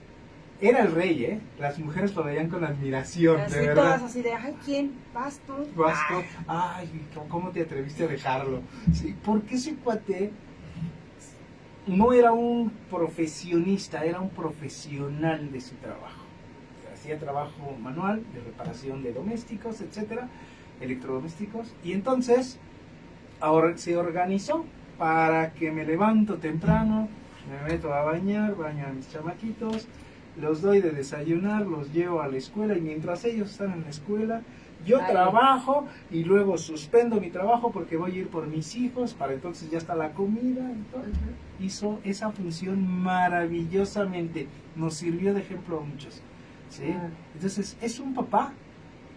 Era el rey, ¿eh? Las mujeres lo veían con admiración, Así, de todas verdad. así de, ay, ¿quién? ¿Vas tú? Vasco, ay, ¿cómo te atreviste a dejarlo? Sí, porque ese cuate no era un profesionista, era un profesional de su trabajo. Hacía trabajo manual de reparación de domésticos, etcétera, electrodomésticos, y entonces ahora se organizó para que me levanto temprano, me meto a bañar, baño a mis chamaquitos, los doy de desayunar, los llevo a la escuela y mientras ellos están en la escuela, yo trabajo y luego suspendo mi trabajo porque voy a ir por mis hijos, para entonces ya está la comida. Hizo esa función maravillosamente, nos sirvió de ejemplo a muchos. ¿Sí? Entonces es un papá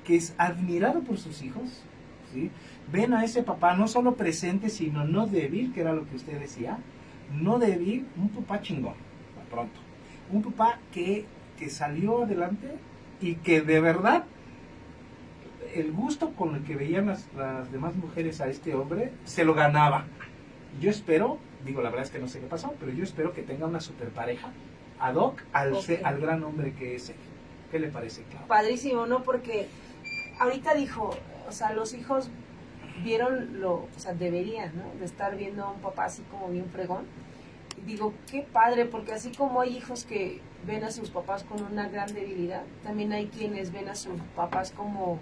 que es admirado por sus hijos. ¿Sí? Ven a ese papá no solo presente, sino no débil, que era lo que usted decía, no débil, un papá chingón, pronto. Un papá que salió adelante y que de verdad el gusto con el que veían las demás mujeres a este hombre se lo ganaba. Yo espero, digo la verdad es que no sé qué pasó, pero yo espero que tenga una super pareja ad hoc al gran hombre que es él. ¿Qué le parece, Clau? Padrísimo, ¿no? Porque ahorita dijo, o sea, los hijos vieron o sea, deberían, ¿no? De estar viendo a un papá así como bien fregón. Digo, qué padre, porque así como hay hijos que ven a sus papás con una gran debilidad, también hay quienes ven a sus papás como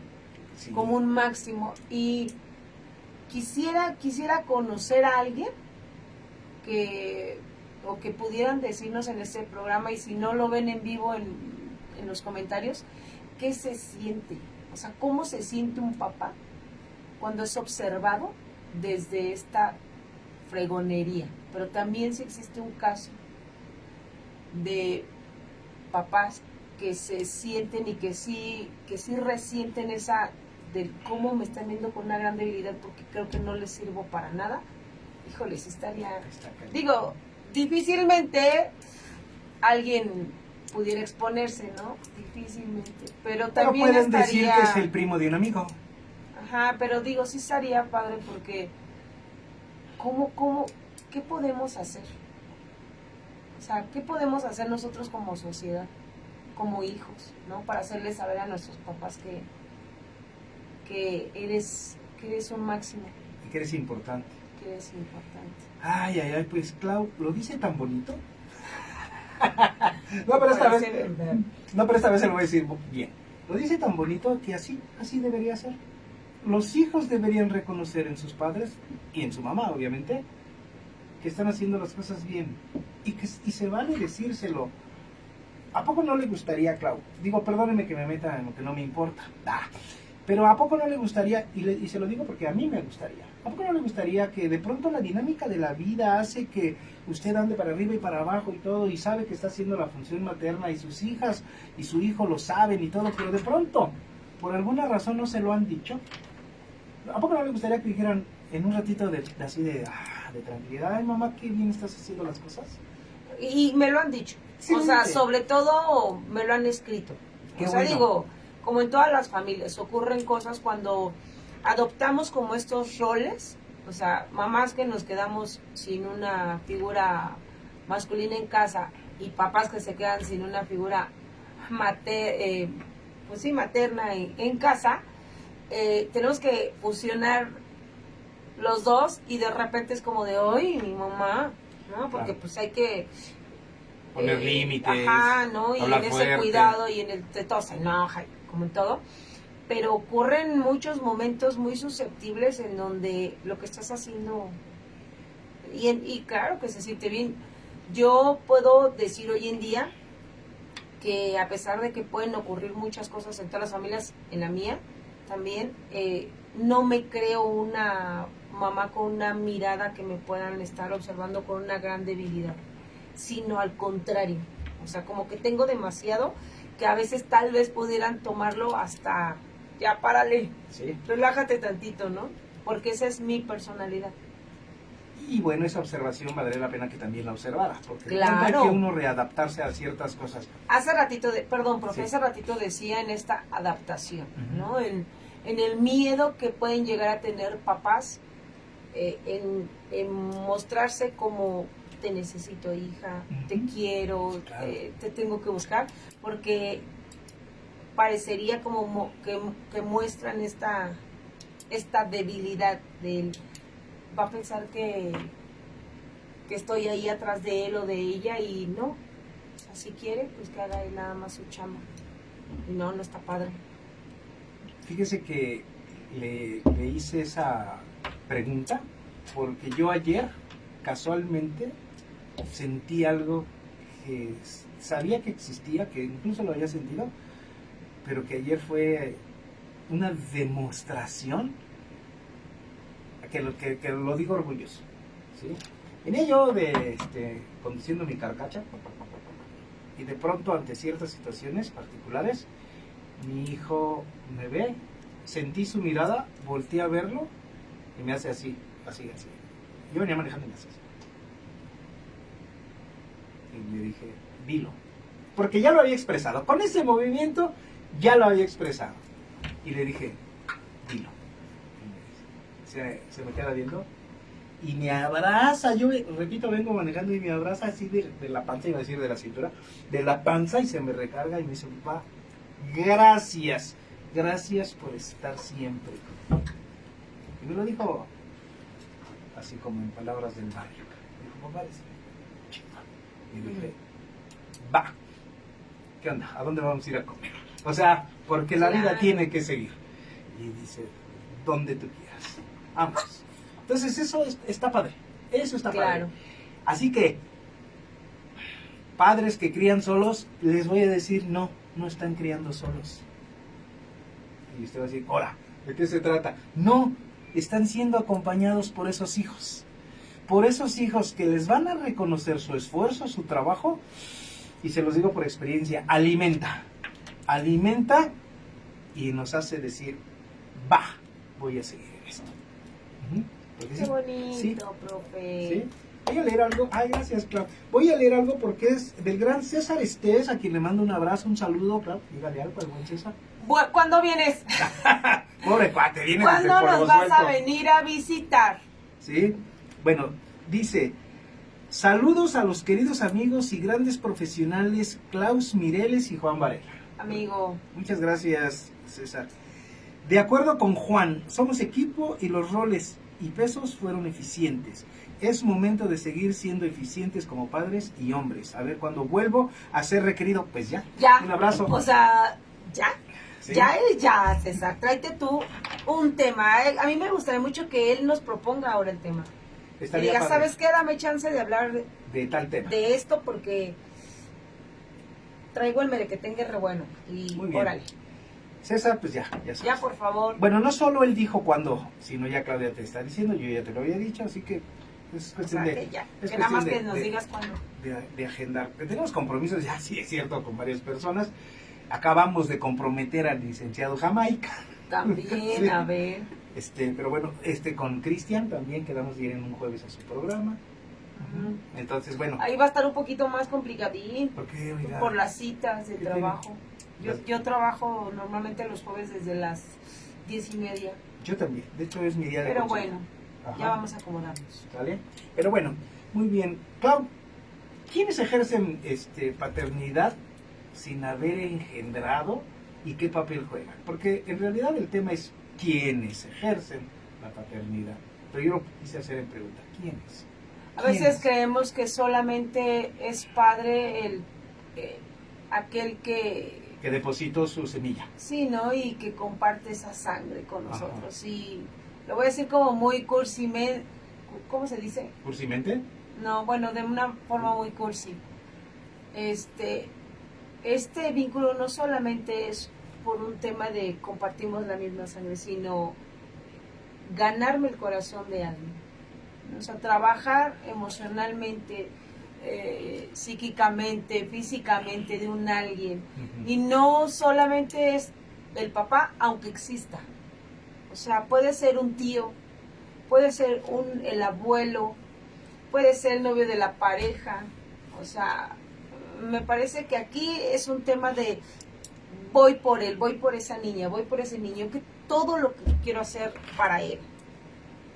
un máximo. Y quisiera conocer a alguien que pudieran decirnos en este programa, y si no lo ven en vivo en los comentarios, ¿qué se siente? O sea, ¿cómo se siente un papá cuando es observado desde esta fregonería? Pero también si existe un caso de papás que se sienten y que sí resienten esa de cómo me están viendo con una gran debilidad porque creo que no les sirvo para nada. Híjoles, digo, difícilmente alguien pudiera exponerse, ¿no? Difícilmente, pero también pueden decir que es el primo de un amigo. Ajá, pero digo, sí estaría padre porque ¿qué podemos hacer? O sea, ¿qué podemos hacer nosotros como sociedad, como hijos, ¿no? Para hacerles saber a nuestros papás que eres un máximo. Y que eres importante. Que eres importante. Ay, pues Clau, lo dice tan bonito. No, pero esta vez se lo voy a decir bien. Lo dice tan bonito que así debería ser. Los hijos deberían reconocer en sus padres y en su mamá, obviamente, que están haciendo las cosas bien y se vale decírselo. ¿A poco no le gustaría, Clau? Digo, perdóneme que me meta en lo que no me importa. Pero ¿a poco no le gustaría, y se lo digo porque a mí me gustaría, ¿a poco no le gustaría que de pronto la dinámica de la vida hace que usted ande para arriba y para abajo y todo, y sabe que está haciendo la función materna, y sus hijas y su hijo lo saben y todo, pero de pronto, por alguna razón no se lo han dicho? ¿A poco no le gustaría que dijeran en un ratito de tranquilidad, ay mamá, qué bien estás haciendo las cosas? Y me lo han dicho, sí, o sea, sobre todo me lo han escrito. Qué o sea, bueno. Digo, como en todas las familias, ocurren cosas cuando adoptamos como estos roles, o sea, mamás que nos quedamos sin una figura masculina en casa y papás que se quedan sin una figura materna en casa, tenemos que fusionar los dos y de repente es como de hoy mi mamá, ¿no? Porque claro, pues hay que poner límites, ajá, ¿no? Y en ese fuerte, cuidado y en el de todo se enoja, como en todo, pero ocurren muchos momentos muy susceptibles en donde lo que estás haciendo y claro que se siente bien. Yo puedo decir hoy en día que a pesar de que pueden ocurrir muchas cosas en todas las familias, en la mía también, no me creo una mamá con una mirada que me puedan estar observando con una gran debilidad, sino al contrario, o sea, como que tengo demasiado que a veces tal vez pudieran tomarlo hasta, ya párale, ¿sí? Relájate tantito, ¿no? Porque esa es mi personalidad. Y bueno, esa observación valdría la pena que también la observaras, porque claro, hay que uno readaptarse a ciertas cosas. Hace ratito, profe, sí, hace ratito decía en esta adaptación, ¿no? En el miedo que pueden llegar a tener papás en mostrarse como te necesito, hija, te Ujú. quiero, Claro. te tengo que buscar, porque parecería como que muestran esta debilidad de él. Va a pensar que estoy ahí atrás de él o de ella, y no, o sea, si quiere, pues que haga él nada más su chamba. Y no, no está padre. Fíjese que le hice esa pregunta porque yo ayer, casualmente, sentí algo que sabía que existía, que incluso lo había sentido, pero que ayer fue una demostración, que lo digo orgulloso, ¿sí? Venía yo conduciendo mi carcacha y de pronto, ante ciertas situaciones particulares, mi hijo me ve, sentí su mirada, volteé a verlo y me hace así, así, así. Yo venía manejando y me hace así. Y le dije, dilo. Porque ya lo había expresado. Con ese movimiento ya lo había expresado. Y le dije, dilo. Se me queda viendo y me abraza. Yo, repito, vengo manejando y me abraza así de la panza, iba a decir de la cintura, de la panza, y se me recarga y me dice, papá, gracias, gracias por estar siempre. Y me lo dijo así como en palabras del barrio. Me dijo, papá, eres chica. Y dije, va, ¿qué onda? ¿A dónde vamos a ir a comer? O sea, porque la vida tiene que seguir. Y dice, donde tú quieras. Vamos. Entonces eso está padre. Eso está padre. Así que, padres que crían solos, les voy a decir, no están criando solos. Y usted va a decir, hola, ¿de qué se trata? No, están siendo acompañados por esos hijos. Por esos hijos que les van a reconocer su esfuerzo, su trabajo, y se los digo por experiencia, alimenta y nos hace decir, va, voy a seguir en esto. Qué bonito, ¿sí? Profe. ¿Sí? Voy a leer algo. Ay, gracias, Clau. Voy a leer algo porque es del gran César Estés, a quien le mando un abrazo, un saludo, Clau. Dígale algo al buen César. ¿Cuándo vienes? Pobre cuate, viene ¿cuándo desde nos Polvo vas Suelto a venir a visitar? Sí. Bueno, dice, saludos a los queridos amigos y grandes profesionales Klaus Mireles y Juan Varela. Amigo. Muchas gracias, César. De acuerdo con Juan, somos equipo y los roles y pesos fueron eficientes. Es momento de seguir siendo eficientes como padres y hombres. A ver, cuando vuelvo a ser requerido, pues ya. Ya. Un abrazo. O sea, ya. ¿Sí? Ya, César. Tráete tú un tema. A mí me gustaría mucho que él nos proponga ahora el tema. Estaría y diga, padre. ¿sabes qué? Dame chance de hablar de tal tema. De esto, porque traigo el merequetengue re bueno. Y muy bien. Órale. César, pues ya sabes. Ya, por favor. Bueno, no solo él dijo cuándo, sino ya Claudia te está diciendo, yo ya te lo había dicho, así que es cuestión que nada más que nos digas cuándo. De agendar. Que tenemos compromisos, ya sí es cierto, con varias personas. Acabamos de comprometer al licenciado Jamaica. También, sí. A ver. Pero bueno, con Cristian también quedamos de ir en un jueves a su programa. Entonces, bueno. Ahí va a estar un poquito más complicadín. ¿Por qué, oiga? Por las citas de trabajo. Yo trabajo normalmente los jueves desde las 10:30. Yo también, de hecho es mi día de Pero consulta. bueno, ya vamos a acomodarnos. ¿Vale? Pero bueno, muy bien. Clau, ¿quiénes ejercen paternidad sin haber engendrado y qué papel juegan? Porque en realidad el tema es quiénes ejercen la paternidad. Pero yo lo quise hacer en pregunta, ¿quiénes? A veces creemos que solamente es padre aquel que depositó su semilla. Sí, ¿no? Y que comparte esa sangre con nosotros. Y lo voy a decir como muy cursimente. ¿Cómo se dice? ¿Cursimente? No, bueno, de una forma muy cursi. Este vínculo no solamente es por un tema de compartimos la misma sangre, sino ganarme el corazón de alguien. O sea, trabajar emocionalmente, psíquicamente, físicamente de un alguien. Y no solamente es el papá, aunque exista. O sea, puede ser un tío, puede ser el abuelo, puede ser el novio de la pareja. O sea, me parece que aquí es un tema de voy por él, voy por esa niña, voy por ese niño, que todo lo que quiero hacer para él.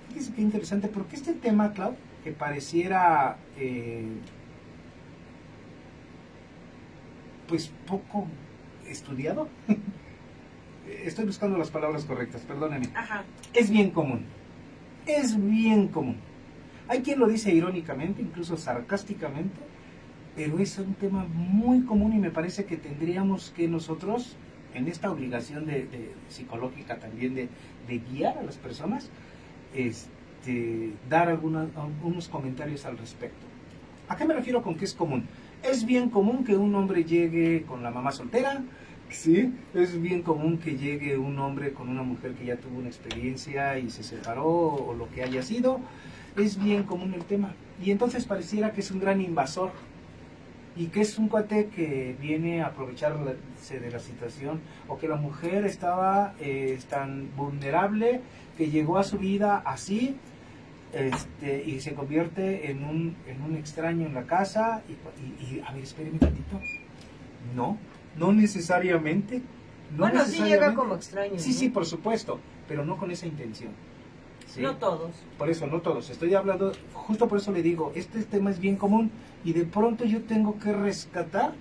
Fíjese qué interesante, porque este tema, Clau, que pareciera pues poco estudiado. Estoy buscando las palabras correctas, perdónenme. Ajá. Es bien común. Es bien común. Hay quien lo dice irónicamente, incluso sarcásticamente, pero es un tema muy común y me parece que tendríamos que nosotros, en esta obligación de psicológica también de guiar a las personas, dar algunos comentarios al respecto. ¿A qué me refiero con que es común? Es bien común que un hombre llegue con la mamá soltera, ¿sí? Es bien común que llegue un hombre con una mujer que ya tuvo una experiencia y se separó o lo que haya sido. Es bien común el tema. Y entonces pareciera que es un gran invasor y que es un cuate que viene a aprovecharse de la situación, o que la mujer estaba tan vulnerable que llegó a su vida así, y se convierte en un extraño en la casa y a ver, espéreme tantito. No necesariamente. Bueno, sí llega como extraño. Sí, ¿no? sí, por supuesto, pero no con esa intención. ¿Sí? No todos. Por eso, no todos. Estoy hablando, justo por eso le digo, este tema es bien común y de pronto yo tengo que rescatar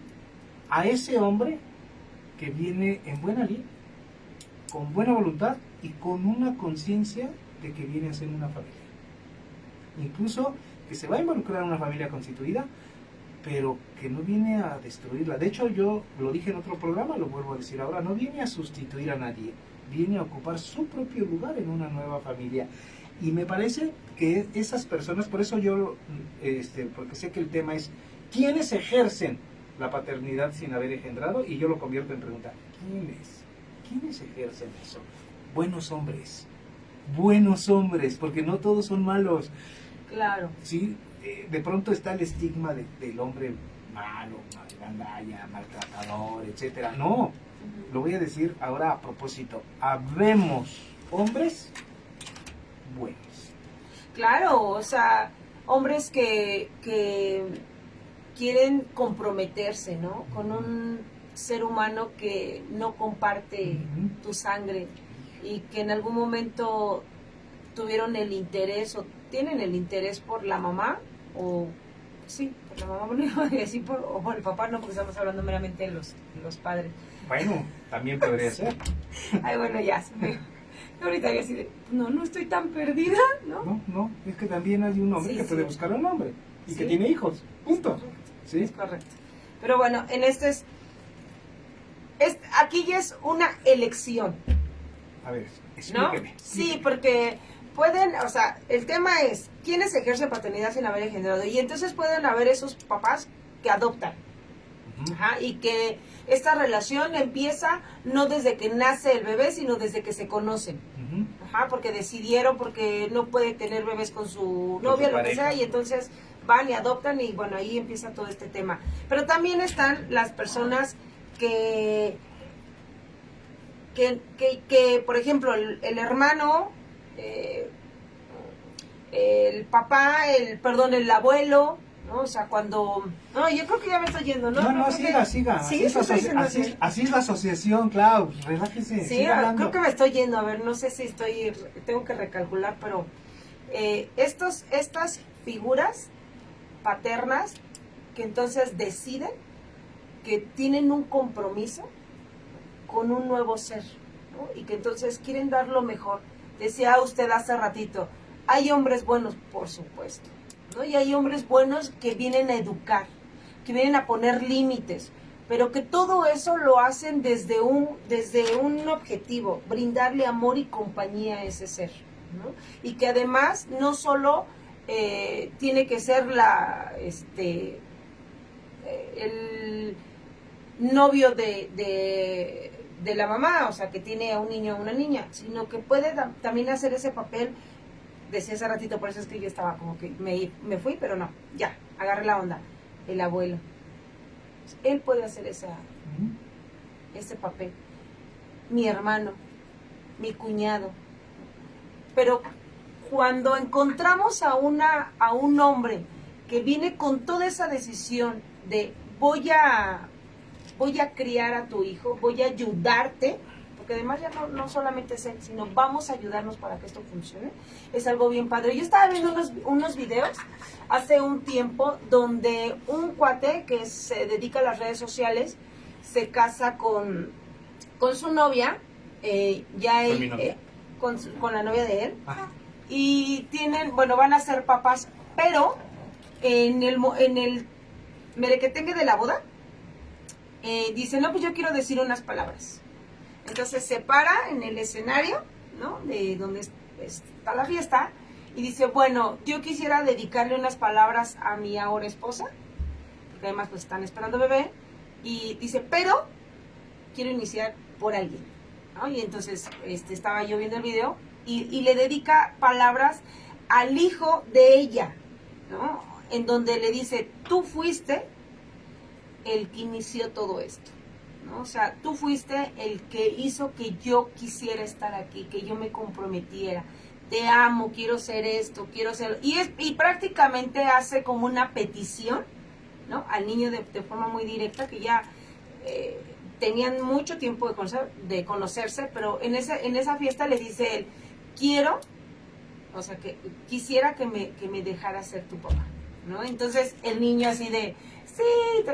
a ese hombre que viene en buena línea, con buena voluntad y con una conciencia de que viene a ser una familia. Incluso que se va a involucrar en una familia constituida, pero que no viene a destruirla. De hecho, yo lo dije en otro programa, lo vuelvo a decir ahora, no viene a sustituir a nadie, viene a ocupar su propio lugar en una nueva familia. Y me parece que esas personas, por eso yo, porque sé que el tema es ¿quiénes ejercen la paternidad sin haber engendrado? Y yo lo convierto en pregunta, ¿quiénes ejercen eso? Buenos hombres, porque no todos son malos. Claro. Sí, de pronto está el estigma del hombre malo, gandalla, maltratador, etcétera. No, lo voy a decir ahora a propósito. Habemos hombres buenos. Claro, o sea, hombres que quieren comprometerse, ¿no? Con un ser humano que no comparte tu sangre y que en algún momento tuvieron el interés o tienen el interés por la mamá o sí, por la mamá, bueno, iba a decir o por el papá, no, porque estamos hablando meramente de los padres. Bueno, también podría ser. Ay, bueno, ya se me... Ahorita voy a decir, no estoy tan perdida, ¿no? No, es que también hay un hombre que puede buscar a un hombre y que Sí. tiene hijos, punto. ¿Sí? Es correcto. Pero bueno, en aquí ya es una elección, A ver, ¿no? explíqueme. Sí, porque pueden, o sea, el tema es, ¿quiénes ejercen paternidad sin haber engendrado? Y entonces pueden haber esos papás que adoptan. Ajá, y que esta relación empieza no desde que nace el bebé, sino desde que se conocen. Ajá, porque decidieron, porque no puede tener bebés con su novia, lo que sea, y entonces van y adoptan y bueno, ahí empieza todo este tema. Pero también están las personas que por ejemplo, el hermano, el papá, el abuelo, ¿no? O sea, cuando... No, yo creo que ya me estoy yendo, ¿no? No, siga. Sí, Así es la asociación, Clau, relájese. Sí, creo que me estoy yendo, a ver, no sé si tengo que recalcular, pero estas figuras paternas que entonces deciden que tienen un compromiso con un nuevo ser, ¿no? Y que entonces quieren dar lo mejor. Decía usted hace ratito, hay hombres buenos, por supuesto, ¿no? Y hay hombres buenos que vienen a educar, que vienen a poner límites, pero que todo eso lo hacen desde un objetivo, brindarle amor y compañía a ese ser, ¿no? Y que además no solo tiene que ser el novio de la mamá, o sea, que tiene a un niño o una niña, sino que puede también hacer ese papel. Decía hace ratito, por eso es que yo estaba como que me fui, pero no, ya, agarré la onda. El abuelo. Él puede hacer ese papel. Mi hermano, mi cuñado. Pero cuando encontramos a un hombre que viene con toda esa decisión de voy a criar a tu hijo, voy a ayudarte, porque además ya no solamente es él, sino vamos a ayudarnos para que esto funcione, es algo bien padre. Yo estaba viendo unos videos hace un tiempo donde un cuate que se dedica a las redes sociales se casa con su novia, con la novia de él, y van a ser papás, pero en el merequetengue de la boda, dice, no, pues yo quiero decir unas palabras. Entonces se para en el escenario, ¿no? De donde está la fiesta, y dice, bueno, yo quisiera dedicarle unas palabras a mi ahora esposa, porque además pues están esperando bebé, y dice, pero quiero iniciar por alguien, ¿no? Y entonces estaba yo viendo el video, y le dedica palabras al hijo de ella, ¿no? En donde le dice, tú fuiste el que inició todo esto, ¿no? O sea, tú fuiste el que hizo que yo quisiera estar aquí, que yo me comprometiera. Te amo, quiero ser esto, quiero ser... Y prácticamente hace como una petición, ¿no? Al niño de forma muy directa, que ya tenían mucho tiempo de conocerse, pero en esa fiesta le dice él, quiero, o sea, que quisiera que me dejara ser tu papá, ¿no? Entonces el niño así de, sí,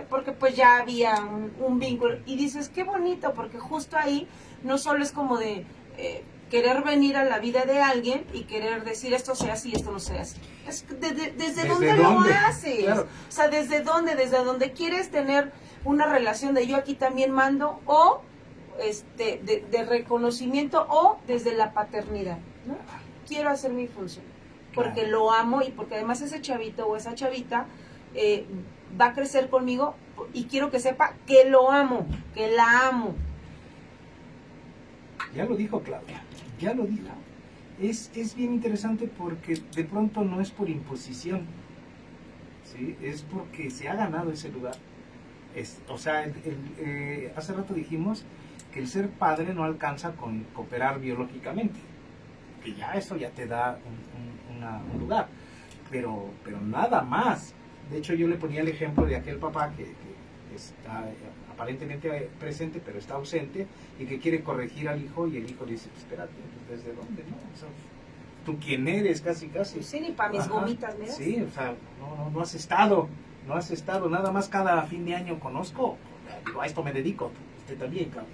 porque pues ya había un vínculo, y dices, qué bonito, porque justo ahí no solo es como de querer venir a la vida de alguien y querer decir esto se hace y esto no se hace. Es ¿desde dónde lo haces? Claro. O sea, desde dónde quieres tener una relación de yo aquí también mando, o de reconocimiento, o desde la paternidad, ¿no? Quiero hacer mi función, porque claro, lo amo, y porque además ese chavito o esa chavita va a crecer conmigo, y quiero que sepa que lo amo, que la amo. Ya lo dijo Claudia, ya lo dijo. Es bien interesante porque de pronto no es por imposición, ¿sí? Es porque se ha ganado ese lugar. O sea, hace rato dijimos que el ser padre no alcanza con cooperar biológicamente, que ya eso ya te da un lugar, pero nada más. De hecho, yo le ponía el ejemplo de aquel papá que está aparentemente presente pero está ausente, y que quiere corregir al hijo, y el hijo dice, pues espérate, ¿desde dónde? ¿No? O sea, ¿tú quién eres? Casi. Sí, ni para mis gomitas, ¿verdad? Sí, o sea, no has estado, nada más cada fin de año conozco, digo, a esto me dedico, usted también, claro.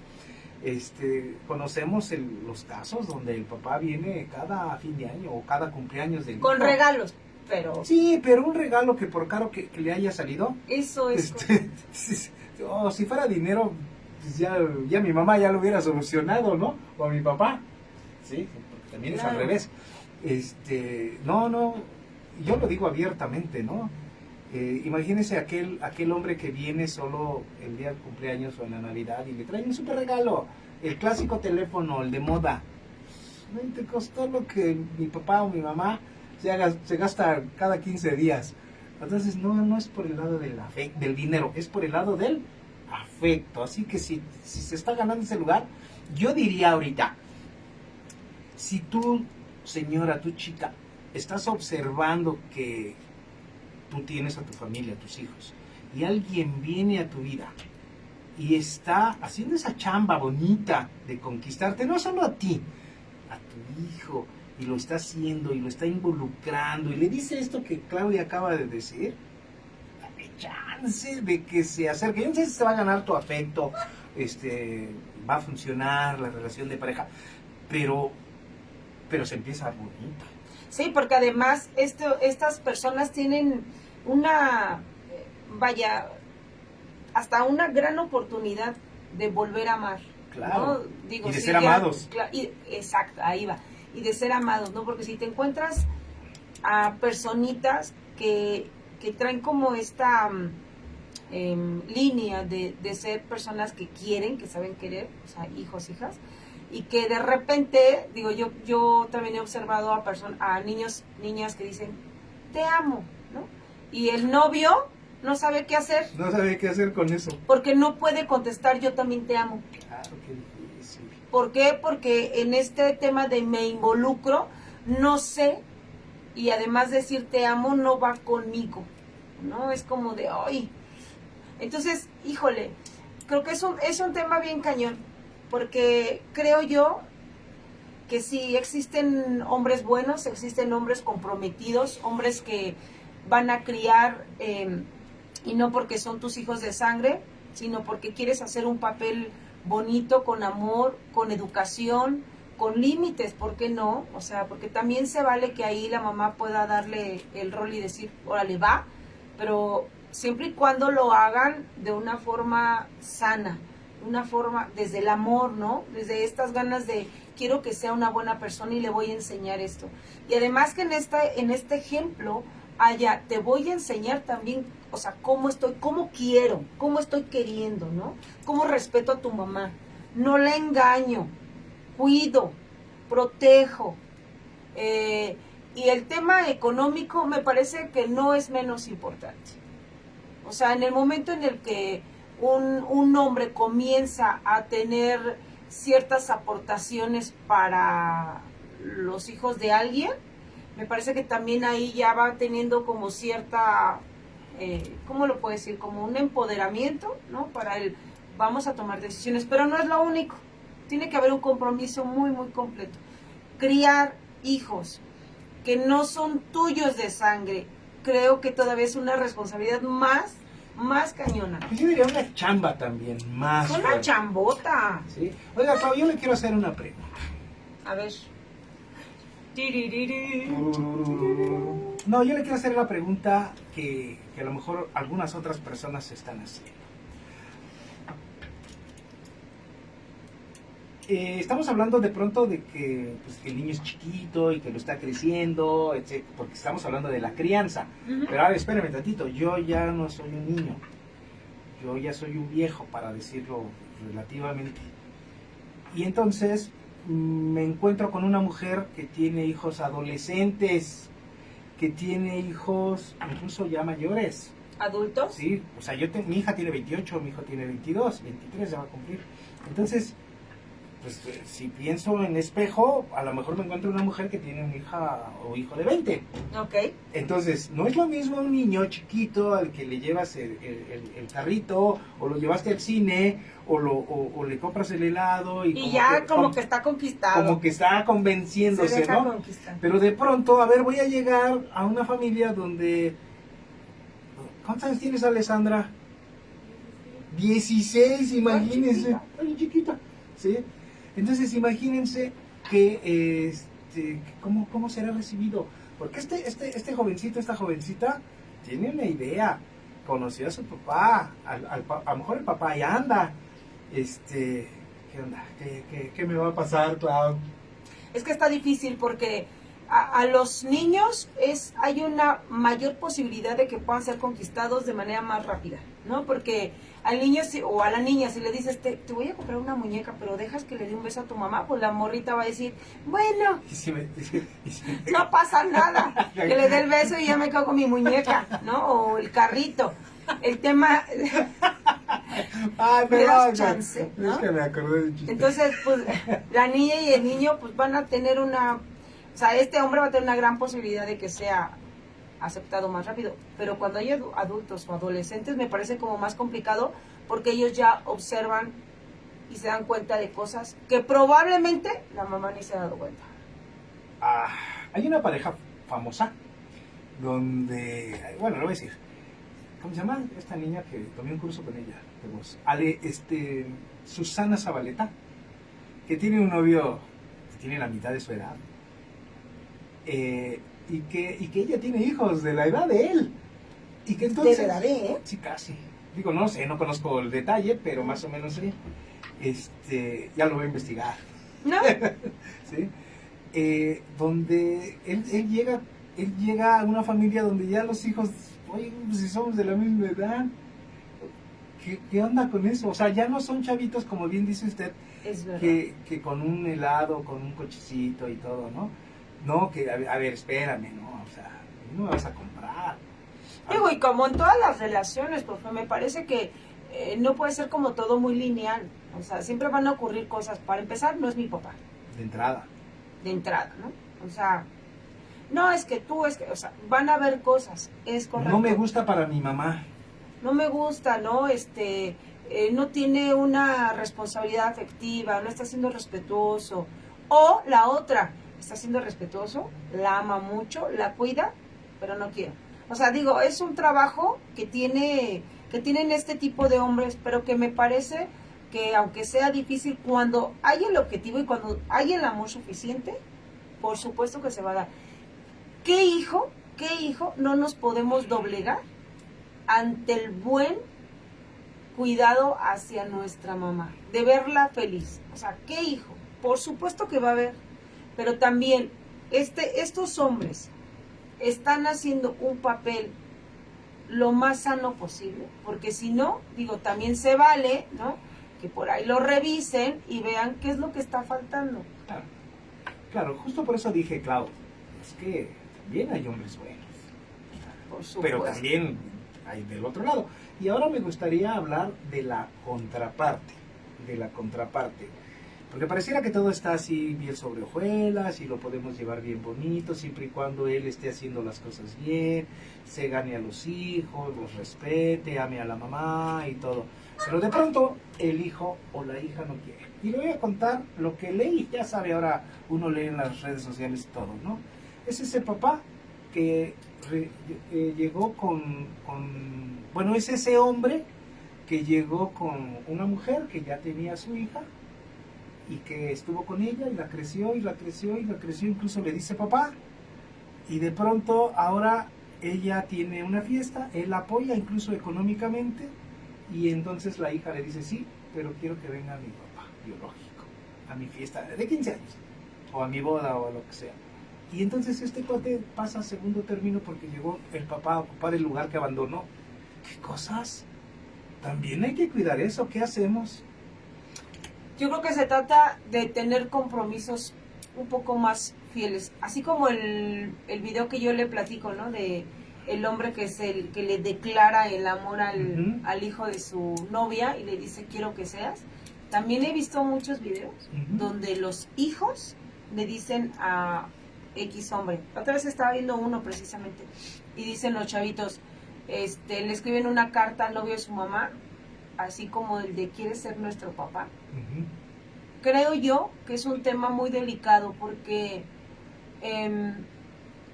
Conocemos los casos donde el papá viene cada fin de año o cada cumpleaños del hijo. Con regalos, pero... Sí, pero un regalo que por caro que le haya salido... Eso es... si fuera dinero, pues ya mi mamá ya lo hubiera solucionado, ¿no? O mi papá. Sí, porque también claro, es al revés. No, yo lo digo abiertamente, ¿no? Imagínese aquel hombre que viene solo el día del cumpleaños o en la Navidad y le trae un super regalo, el clásico teléfono, el de moda. No te costó lo que mi papá o mi mamá se gasta cada 15 días. Entonces no es por el lado del dinero, es por el lado del afecto. Así que si se está ganando ese lugar, yo diría ahorita, si tú, señora, tú chica, estás observando que tú tienes a tu familia, a tus hijos, y alguien viene a tu vida y está haciendo esa chamba bonita de conquistarte, no solo a ti, a tu hijo, y lo está haciendo y lo está involucrando, y le dice esto que Claudia acaba de decir, dale chance de que se acerque. Yo no sé si se va a ganar tu afecto, va a funcionar la relación de pareja, pero se empieza bonito. Sí, porque además estas personas tienen hasta una gran oportunidad de volver a amar. Claro, ¿no? Digo, y de ser amados. Exacto, ahí va. Y de ser amados, ¿no? Porque si te encuentras a personitas que traen como esta línea de ser personas que quieren, que saben querer, o sea, hijos, hijas, y que de repente, digo, yo también he observado a niños, niñas que dicen, te amo, ¿no? Y el novio no sabe qué hacer. No sabe qué hacer con eso. Porque no puede contestar, yo también te amo. Claro, qué difícil. ¿Por qué? Porque en este tema de me involucro, no sé, y además decir te amo no va conmigo, ¿no? Es como de, ¡ay! Entonces, híjole, creo que es un tema bien cañón. porque creo yo que sí existen hombres buenos, existen hombres comprometidos, hombres que van a criar, y no porque son tus hijos de sangre, sino porque quieres hacer un papel bonito, con amor, con educación, con límites, ¿por qué no? O sea, porque también se vale que ahí la mamá pueda darle el rol y decir, órale, va, pero siempre y cuando lo hagan de una forma sana, una forma desde el amor, ¿no? Desde estas ganas de quiero que sea una buena persona y le voy a enseñar esto. Y además que en este ejemplo haya, te voy a enseñar también, o sea, cómo estoy, cómo quiero, cómo estoy queriendo, ¿no? Cómo respeto a tu mamá. No la engaño, cuido, protejo. Y el tema económico me parece que no es menos importante. O sea, en el momento en el que un hombre comienza a tener ciertas aportaciones para los hijos de alguien, me parece que también ahí ya va teniendo como cierta, ¿cómo lo puedo decir? Como un empoderamiento, ¿no? Para el, vamos a tomar decisiones, pero no es lo único. Tiene que haber un compromiso muy, muy completo. Criar hijos que no son tuyos de sangre, creo que todavía es una responsabilidad más cañona. Pues yo diría una chamba también, más. Es una chambota. ¿Sí? Oiga, Clau, yo le quiero hacer una pregunta. A ver. No, yo le quiero hacer la pregunta que a lo mejor algunas otras personas están haciendo. Estamos hablando de pronto de que pues, el niño es chiquito y que lo está creciendo, etc., porque estamos hablando de la crianza. Pero a ver, espérame tantito, yo ya no soy un niño, yo ya soy un viejo, para decirlo relativamente. Y entonces me encuentro con una mujer que tiene hijos adolescentes, que tiene hijos incluso ya mayores. ¿Adultos? Sí, o sea, mi hija tiene 28, mi hijo tiene 22, 23 ya va a cumplir. Entonces, pues si pienso en espejo, a lo mejor me encuentro una mujer que tiene una hija o hijo de 20. Ok. Entonces, no es lo mismo un niño chiquito al que le llevas el carrito, o lo llevaste al cine, o le compras el helado. Y ya como que está conquistado. Como que está convenciéndose, se deja ¿no? conquistar. Pero de pronto, a ver, voy a llegar a una familia donde... ¿Cuántos años tienes, Alessandra? 16, imagínense. Ay, chiquita. ¿Sí? Entonces imagínense que cómo será recibido, porque este jovencito, esta jovencita tiene una idea, conoció a su papá, a lo mejor el papá ahí anda, ¿qué onda? ¿Qué me va a pasar, Clau? Es que está difícil porque a los niños hay una mayor posibilidad de que puedan ser conquistados de manera más rápida, ¿no? Porque al niño o a la niña, si le dices, te voy a comprar una muñeca, pero dejas que le dé un beso a tu mamá, pues la morrita va a decir, bueno, no pasa nada, que le dé el beso y ya me cago con mi muñeca, ¿no? O el carrito. El tema... Ay, me das chance, ¿no? Es que me acordé de chiste. Entonces, pues, la niña y el niño, pues, van a tener una... O sea, este hombre va a tener una gran posibilidad de que sea aceptado más rápido, pero cuando hay adultos o adolescentes me parece como más complicado porque ellos ya observan y se dan cuenta de cosas que probablemente la mamá ni se ha dado cuenta. Hay una pareja famosa donde, bueno, lo voy a decir, ¿cómo se llama esta niña que tomé un curso con ella de voz? Susana Zabaleta, que tiene un novio que tiene la mitad de su edad. Y que ella tiene hijos de la edad de él. Y que entonces, ¿de la edad de él? Sí, casi. Digo, no sé, no conozco el detalle, pero más o menos sí. Ya lo voy a investigar. ¿No? ¿Sí? Donde él llega a una familia donde ya los hijos, oye, pues si somos de la misma edad, ¿qué onda con eso? O sea, ya no son chavitos, como bien dice usted, es verdad. que con un helado, con un cochecito y todo, ¿no? No, que a ver, espérame, ¿no? O sea, no me vas a comprar. Digo, y como en todas las relaciones, porque me parece que no puede ser como todo muy lineal. O sea, siempre van a ocurrir cosas. Para empezar, no es mi papá. De entrada. De entrada, ¿no? O sea, no es que tú, es que, o sea, van a haber cosas, es correcto. No me gusta para mi mamá. No me gusta, ¿no? no tiene una responsabilidad afectiva, no está siendo respetuoso. O la otra, está siendo respetuoso, la ama mucho, la cuida, pero no quiere. O sea, digo, es un trabajo que tienen este tipo de hombres, pero que me parece que aunque sea difícil, cuando hay el objetivo y cuando hay el amor suficiente, por supuesto que se va a dar. ¿Qué hijo no nos podemos doblegar ante el buen cuidado hacia nuestra mamá, de verla feliz? O sea, ¿qué hijo? Por supuesto que va a haber, pero también estos hombres están haciendo un papel lo más sano posible, porque si no, digo, también se vale, ¿no?, que por ahí lo revisen y vean qué es lo que está faltando. Claro, claro, justo por eso dije, Clau, es que también hay hombres buenos, Por supuesto. pero también hay del otro lado. Y ahora me gustaría hablar de la contraparte, porque pareciera que todo está así bien sobre hojuelas y lo podemos llevar bien bonito, siempre y cuando él esté haciendo las cosas bien, se gane a los hijos, los respete, ame a la mamá y todo. Pero de pronto el hijo o la hija no quiere. Y le voy a contar lo que leí, ya sabe, ahora uno lee en las redes sociales todo, ¿no? Es ese papá que llegó bueno, es ese hombre que llegó con una mujer que ya tenía a su hija y que estuvo con ella y la creció y la creció y la creció, incluso le dice papá, y de pronto ahora ella tiene una fiesta, él la apoya incluso económicamente, y entonces la hija le dice sí, pero quiero que venga mi papá biológico a mi fiesta de 15 años o a mi boda o a lo que sea. Y entonces este cuate pasa a segundo término porque llegó el papá a ocupar el lugar que abandonó. ¿Qué cosas? También hay que cuidar eso. ¿Qué hacemos? Yo creo que se trata de tener compromisos un poco más fieles. Así como el video que yo le platico, ¿no? De el hombre que es el que le declara el amor al hijo de su novia y le dice quiero que seas. También he visto muchos videos donde los hijos le dicen a X hombre. Otra vez estaba viendo uno precisamente y dicen los chavitos, le escriben una carta al novio de su mamá, así como el de ¿quieres ser nuestro papá? Creo yo que es un tema muy delicado porque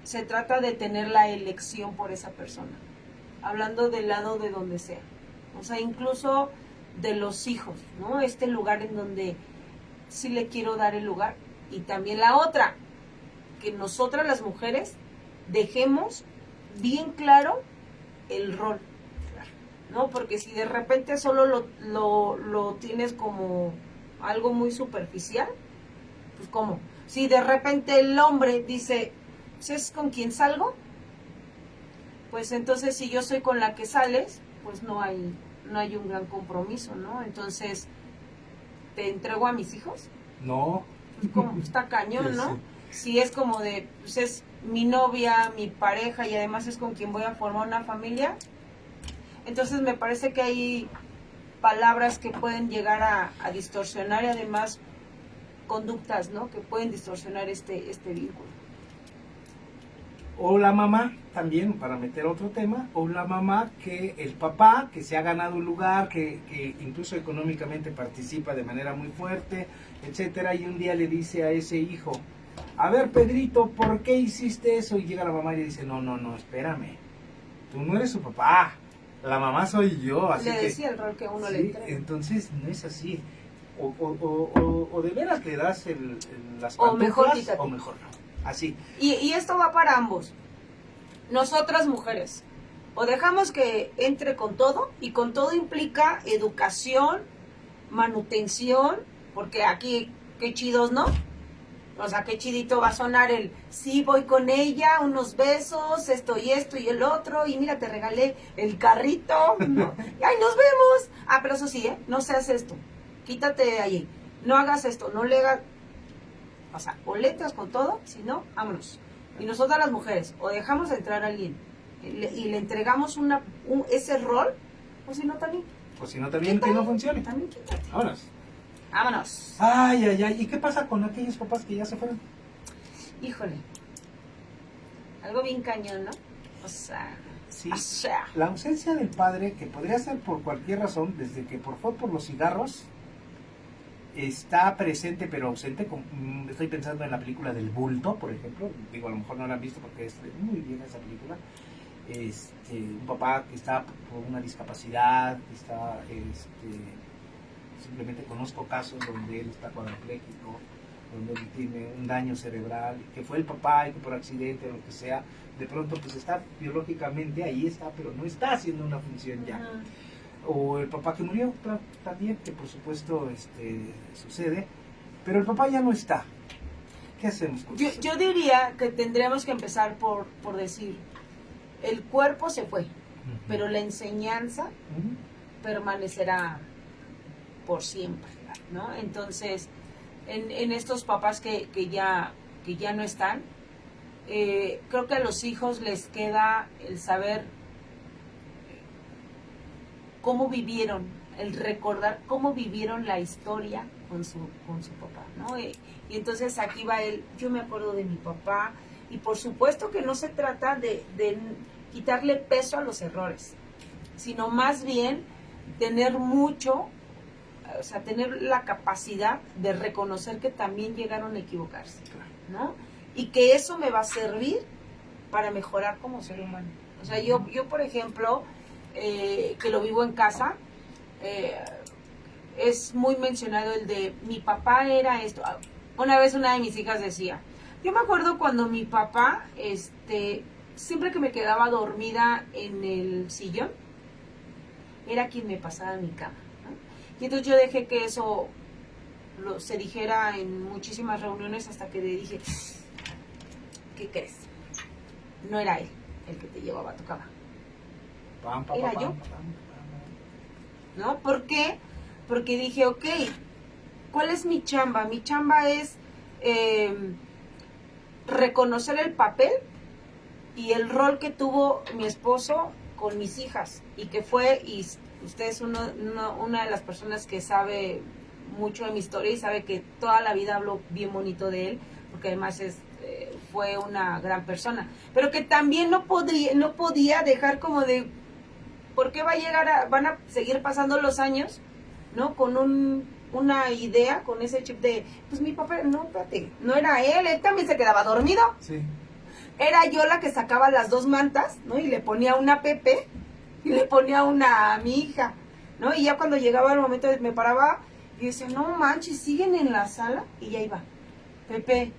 se trata de tener la elección por esa persona, hablando del lado de donde sea, o sea, incluso de los hijos, ¿no? Este lugar en donde sí le quiero dar el lugar. Y también la otra, que nosotras las mujeres dejemos bien claro el rol, ¿no? Porque si de repente solo lo tienes como algo muy superficial, pues ¿cómo? Si de repente el hombre dice, pues es con quien salgo, pues entonces si yo soy con la que sales, pues no hay un gran compromiso, ¿no? Entonces, ¿te entrego a mis hijos? No. Como está cañón, ¿no? Si es como de, pues es mi novia, mi pareja y además es con quien voy a formar una familia, entonces me parece que hay palabras que pueden llegar a distorsionar y además conductas, ¿no? Que pueden distorsionar este vínculo. O la mamá, también, para meter otro tema, o la mamá que el papá, que se ha ganado un lugar, que incluso económicamente participa de manera muy fuerte, etcétera, y un día le dice a ese hijo, a ver, Pedrito, ¿por qué hiciste eso? Y llega la mamá y le dice, no, espérame, tú no eres su papá, la mamá soy yo. Así le decía el rol que uno le entrega. Entonces, no es así. O de veras le das las pantuflas, o mejor quítate. O mejor no. Así. Y esto va para ambos. Nosotras mujeres, o dejamos que entre con todo, y con todo implica educación, manutención, porque aquí, qué chidos, ¿no? O sea, qué chidito va a sonar el, sí, voy con ella, unos besos, esto y el otro, y mira, te regalé el carrito, ¿no? Y ¡ay, nos vemos! Ah, pero eso sí, no seas esto, quítate de allí, no hagas esto, no le hagas... O sea, o le entras con todo, si no, vámonos. Y nosotras las mujeres, o dejamos entrar a alguien y le entregamos ese rol, o si no también. O si no también que no funcione. También quítate. Vámonos. Vámonos. Ay. ¿Y qué pasa con aquellos papás que ya se fueron? Híjole. Algo bien cañón, ¿no? O sea, Sí, O sea, la ausencia del padre, que podría ser por cualquier razón, desde que fue por los cigarros, está presente pero ausente. Estoy pensando en la película del bulto, por ejemplo. Digo, a lo mejor no la han visto porque es muy bien esa película. Un papá que está por una discapacidad, que está, simplemente conozco casos donde él está cuadrapléjico, donde él tiene un daño cerebral, que fue el papá y que por accidente o lo que sea, de pronto pues está biológicamente ahí está, pero no está haciendo una función ya. O el papá que murió también, que por supuesto sucede, pero el papá ya no está. ¿Qué hacemos con eso? yo diría que tendríamos que empezar por decir, el cuerpo se fue, pero la enseñanza permanecerá por siempre, ¿no? Entonces, en estos papás que ya no están, creo que a los hijos les queda el saber cómo vivieron, el recordar cómo vivieron la historia con su papá, ¿no? Y entonces aquí va yo me acuerdo de mi papá, y por supuesto que no se trata de quitarle peso a los errores, sino más bien tener mucho, o sea, tener la capacidad de reconocer que también llegaron a equivocarse, ¿no? Y que eso me va a servir para mejorar como ser humano. O sea, yo por ejemplo, que lo vivo en casa, es muy mencionado el de mi papá era esto. Una vez una de mis hijas decía, yo me acuerdo cuando mi papá, siempre que me quedaba dormida en el sillón, era quien me pasaba en mi cama, ¿no? Y entonces yo dejé que eso se dijera en muchísimas reuniones hasta que le dije, ¿qué crees? No era él el que te llevaba a tu cama. Era yo. ¿No? ¿Por qué? Porque dije, ok, ¿cuál es mi chamba? Mi chamba es reconocer el papel y el rol que tuvo mi esposo con mis hijas, y que fue, y usted es una de las personas que sabe mucho de mi historia y sabe que toda la vida hablo bien bonito de él, porque además fue una gran persona, pero que también no podía dejar como de, ¿por qué van a seguir pasando los años, ¿no? Con una idea, con ese chip de, pues mi papá, no, espérate, no era él también se quedaba dormido. Sí. Era yo la que sacaba las dos mantas, ¿no? Y le ponía una a Pepe y le ponía una a mi hija, ¿no? Y ya cuando llegaba el momento me paraba y decía, no manches, siguen en la sala, y ya iba, Pepe,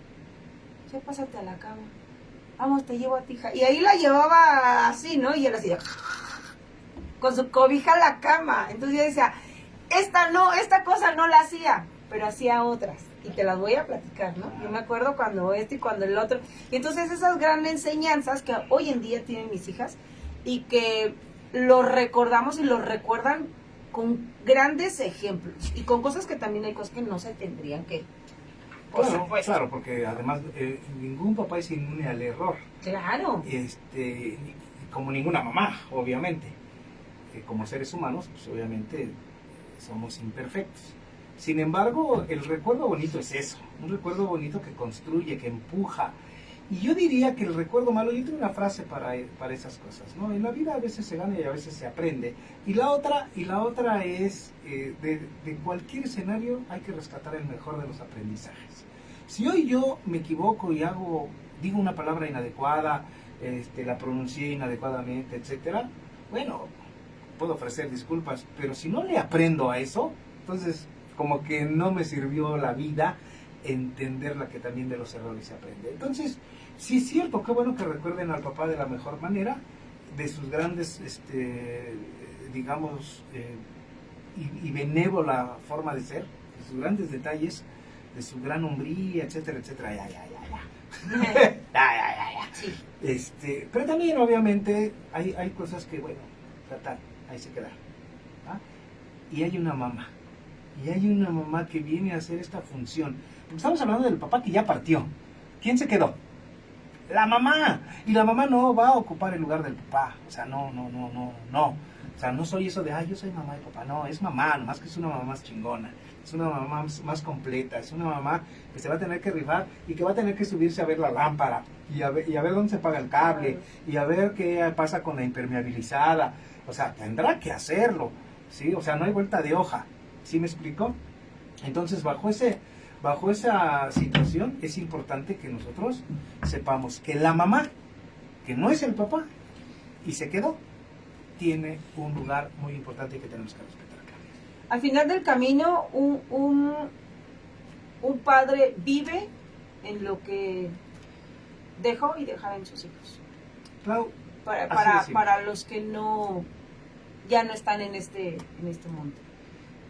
ya pásate a la cama, vamos, te llevo a ti, hija. Y ahí la llevaba así, ¿no? Y él así, con su cobija a la cama. Entonces yo decía, esta cosa no la hacía, pero hacía otras, y te las voy a platicar, ¿no? Yo me acuerdo cuando y cuando el otro, y entonces esas grandes enseñanzas que hoy en día tienen mis hijas, y que lo recordamos y lo recuerdan con grandes ejemplos, y con cosas que también hay cosas que no se tendrían que... Claro, porque además ningún papá es inmune al error. Claro. Como ninguna mamá, obviamente. Como seres humanos, pues obviamente somos imperfectos. Sin embargo, el recuerdo bonito es eso, un recuerdo bonito que construye, que empuja. Y yo diría que el recuerdo malo, yo tengo una frase para esas cosas, ¿no? En la vida a veces se gana y a veces se aprende. Y la otra es, de cualquier escenario hay que rescatar el mejor de los aprendizajes. Si hoy yo me equivoco y digo una palabra inadecuada, la pronuncié inadecuadamente, etcétera, bueno, puedo ofrecer disculpas, pero si no le aprendo a eso, entonces como que no me sirvió la vida entenderla, que también de los errores se aprende. Entonces, sí es cierto, qué bueno que recuerden al papá de la mejor manera, de sus grandes, digamos, y benévola forma de ser, de sus grandes detalles, de su gran hombría, etcétera, etcétera, Sí. Pero también, obviamente, hay cosas que, bueno, tratar, ahí se quedan. ¿Ah? Y hay una mamá que viene a hacer esta función. Porque estamos hablando del papá que ya partió. ¿Quién se quedó? La mamá. Y la mamá no va a ocupar el lugar del papá. O sea, no. O sea, no soy eso de, yo soy mamá y papá. No, es mamá, nomás que es una mamá más chingona. Es una mamá más completa. Es una mamá que se va a tener que rifar y que va a tener que subirse a ver la lámpara. Y a ver dónde se paga el cable. Y a ver qué pasa con la impermeabilizada. O sea, tendrá que hacerlo. ¿Sí? O sea, no hay vuelta de hoja. ¿Sí me explico? Entonces, bajo esa situación, es importante que nosotros sepamos que la mamá, que no es el papá, y se quedó, tiene un lugar muy importante que tenemos que respetar. Al final del camino, un padre vive en lo que dejó y dejará en sus hijos. Clau, para los que ya no están en este mundo.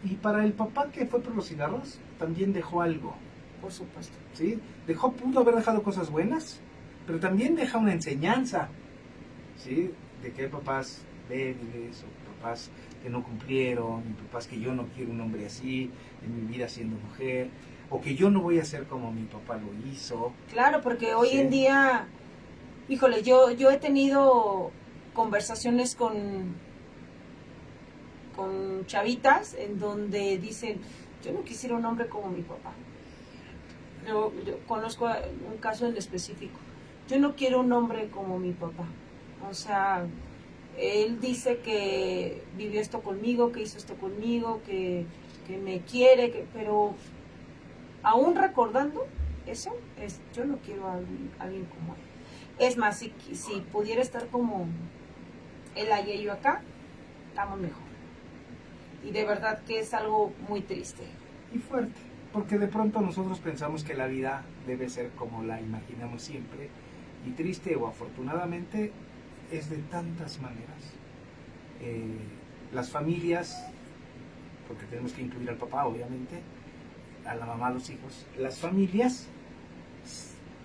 Y para el papá que fue por los cigarros, también dejó algo. Por supuesto. ¿Sí? Pudo haber dejado cosas buenas, pero también deja una enseñanza. ¿Sí? De que hay papás débiles o papás que no cumplieron, papás que yo no quiero un hombre así en mi vida siendo mujer, o que yo no voy a ser como mi papá lo hizo. Claro, porque hoy en día, híjole, yo he tenido conversaciones con chavitas en donde dicen, yo no quisiera un hombre como mi papá. Yo conozco un caso en específico. Yo no quiero un hombre como mi papá. O sea, él dice que vivió esto conmigo, que hizo esto conmigo, que me quiere, pero aún recordando eso, yo no quiero a alguien como él. Es más, si pudiera estar como él allá y yo acá, estamos mejor. Y de verdad que es algo muy triste. Y fuerte, porque de pronto nosotros pensamos que la vida debe ser como la imaginamos siempre, y triste o afortunadamente es de tantas maneras. Las familias, porque tenemos que incluir al papá obviamente, a la mamá, a los hijos, las familias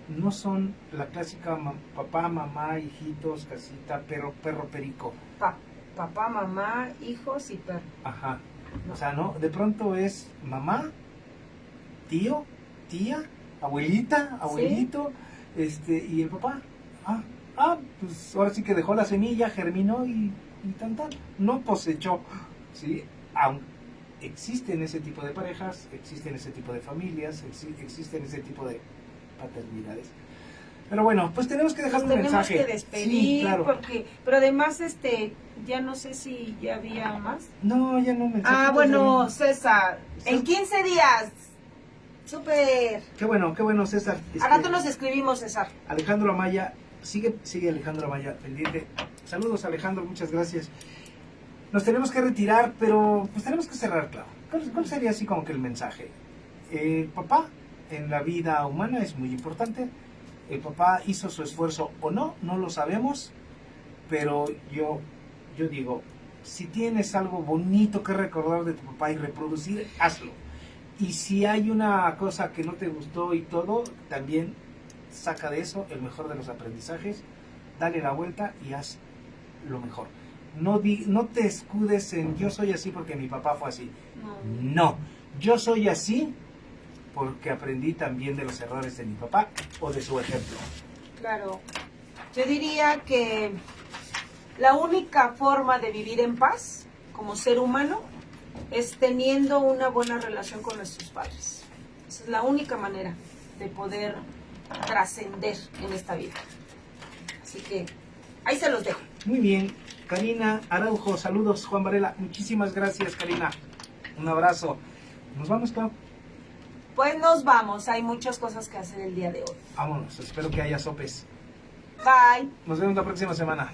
no son la clásica papá, mamá, hijitos, casita, perro, perico. Papá, mamá, hijos y perro. Ajá. O sea, ¿no? De pronto es mamá, tío, tía, abuelita, abuelito, ¿sí? Y el papá. Pues ahora sí que dejó la semilla, germinó y tan. No cosechó, ¿sí? Aunque existen ese tipo de parejas, existen ese tipo de familias, existen ese tipo de paternidades. Pero bueno, pues tenemos que dejar un mensaje. Tenemos que despedir, sí, claro. Pero además, ya no sé si ya había más. No, ya no mensaje. Bueno, César, en 15 días. Súper. Qué bueno, César. A rato nos escribimos, César. Alejandro Amaya, sigue Alejandro Amaya pendiente. Saludos, Alejandro, muchas gracias. Nos tenemos que retirar, pero pues tenemos que cerrar, claro. ¿Cuál sería así como que el mensaje? El papá en la vida humana es muy importante. El papá hizo su esfuerzo o no lo sabemos, pero yo digo, si tienes algo bonito que recordar de tu papá y reproducir, hazlo. Y si hay una cosa que no te gustó y todo, también saca de eso el mejor de los aprendizajes, dale la vuelta y haz lo mejor. No te escudes en yo soy así porque mi papá fue así. No, yo soy así porque aprendí también de los errores de mi papá o de su ejemplo. Claro, yo diría que la única forma de vivir en paz como ser humano es teniendo una buena relación con nuestros padres. Esa es la única manera de poder trascender en esta vida. Así que ahí se los dejo. Muy bien, Karina Araujo, saludos. Juan Varela, muchísimas gracias, Karina. Un abrazo. ¿Nos vamos, Clau? Pues nos vamos, hay muchas cosas que hacer el día de hoy. Vámonos, espero que haya sopes. Bye. Nos vemos la próxima semana.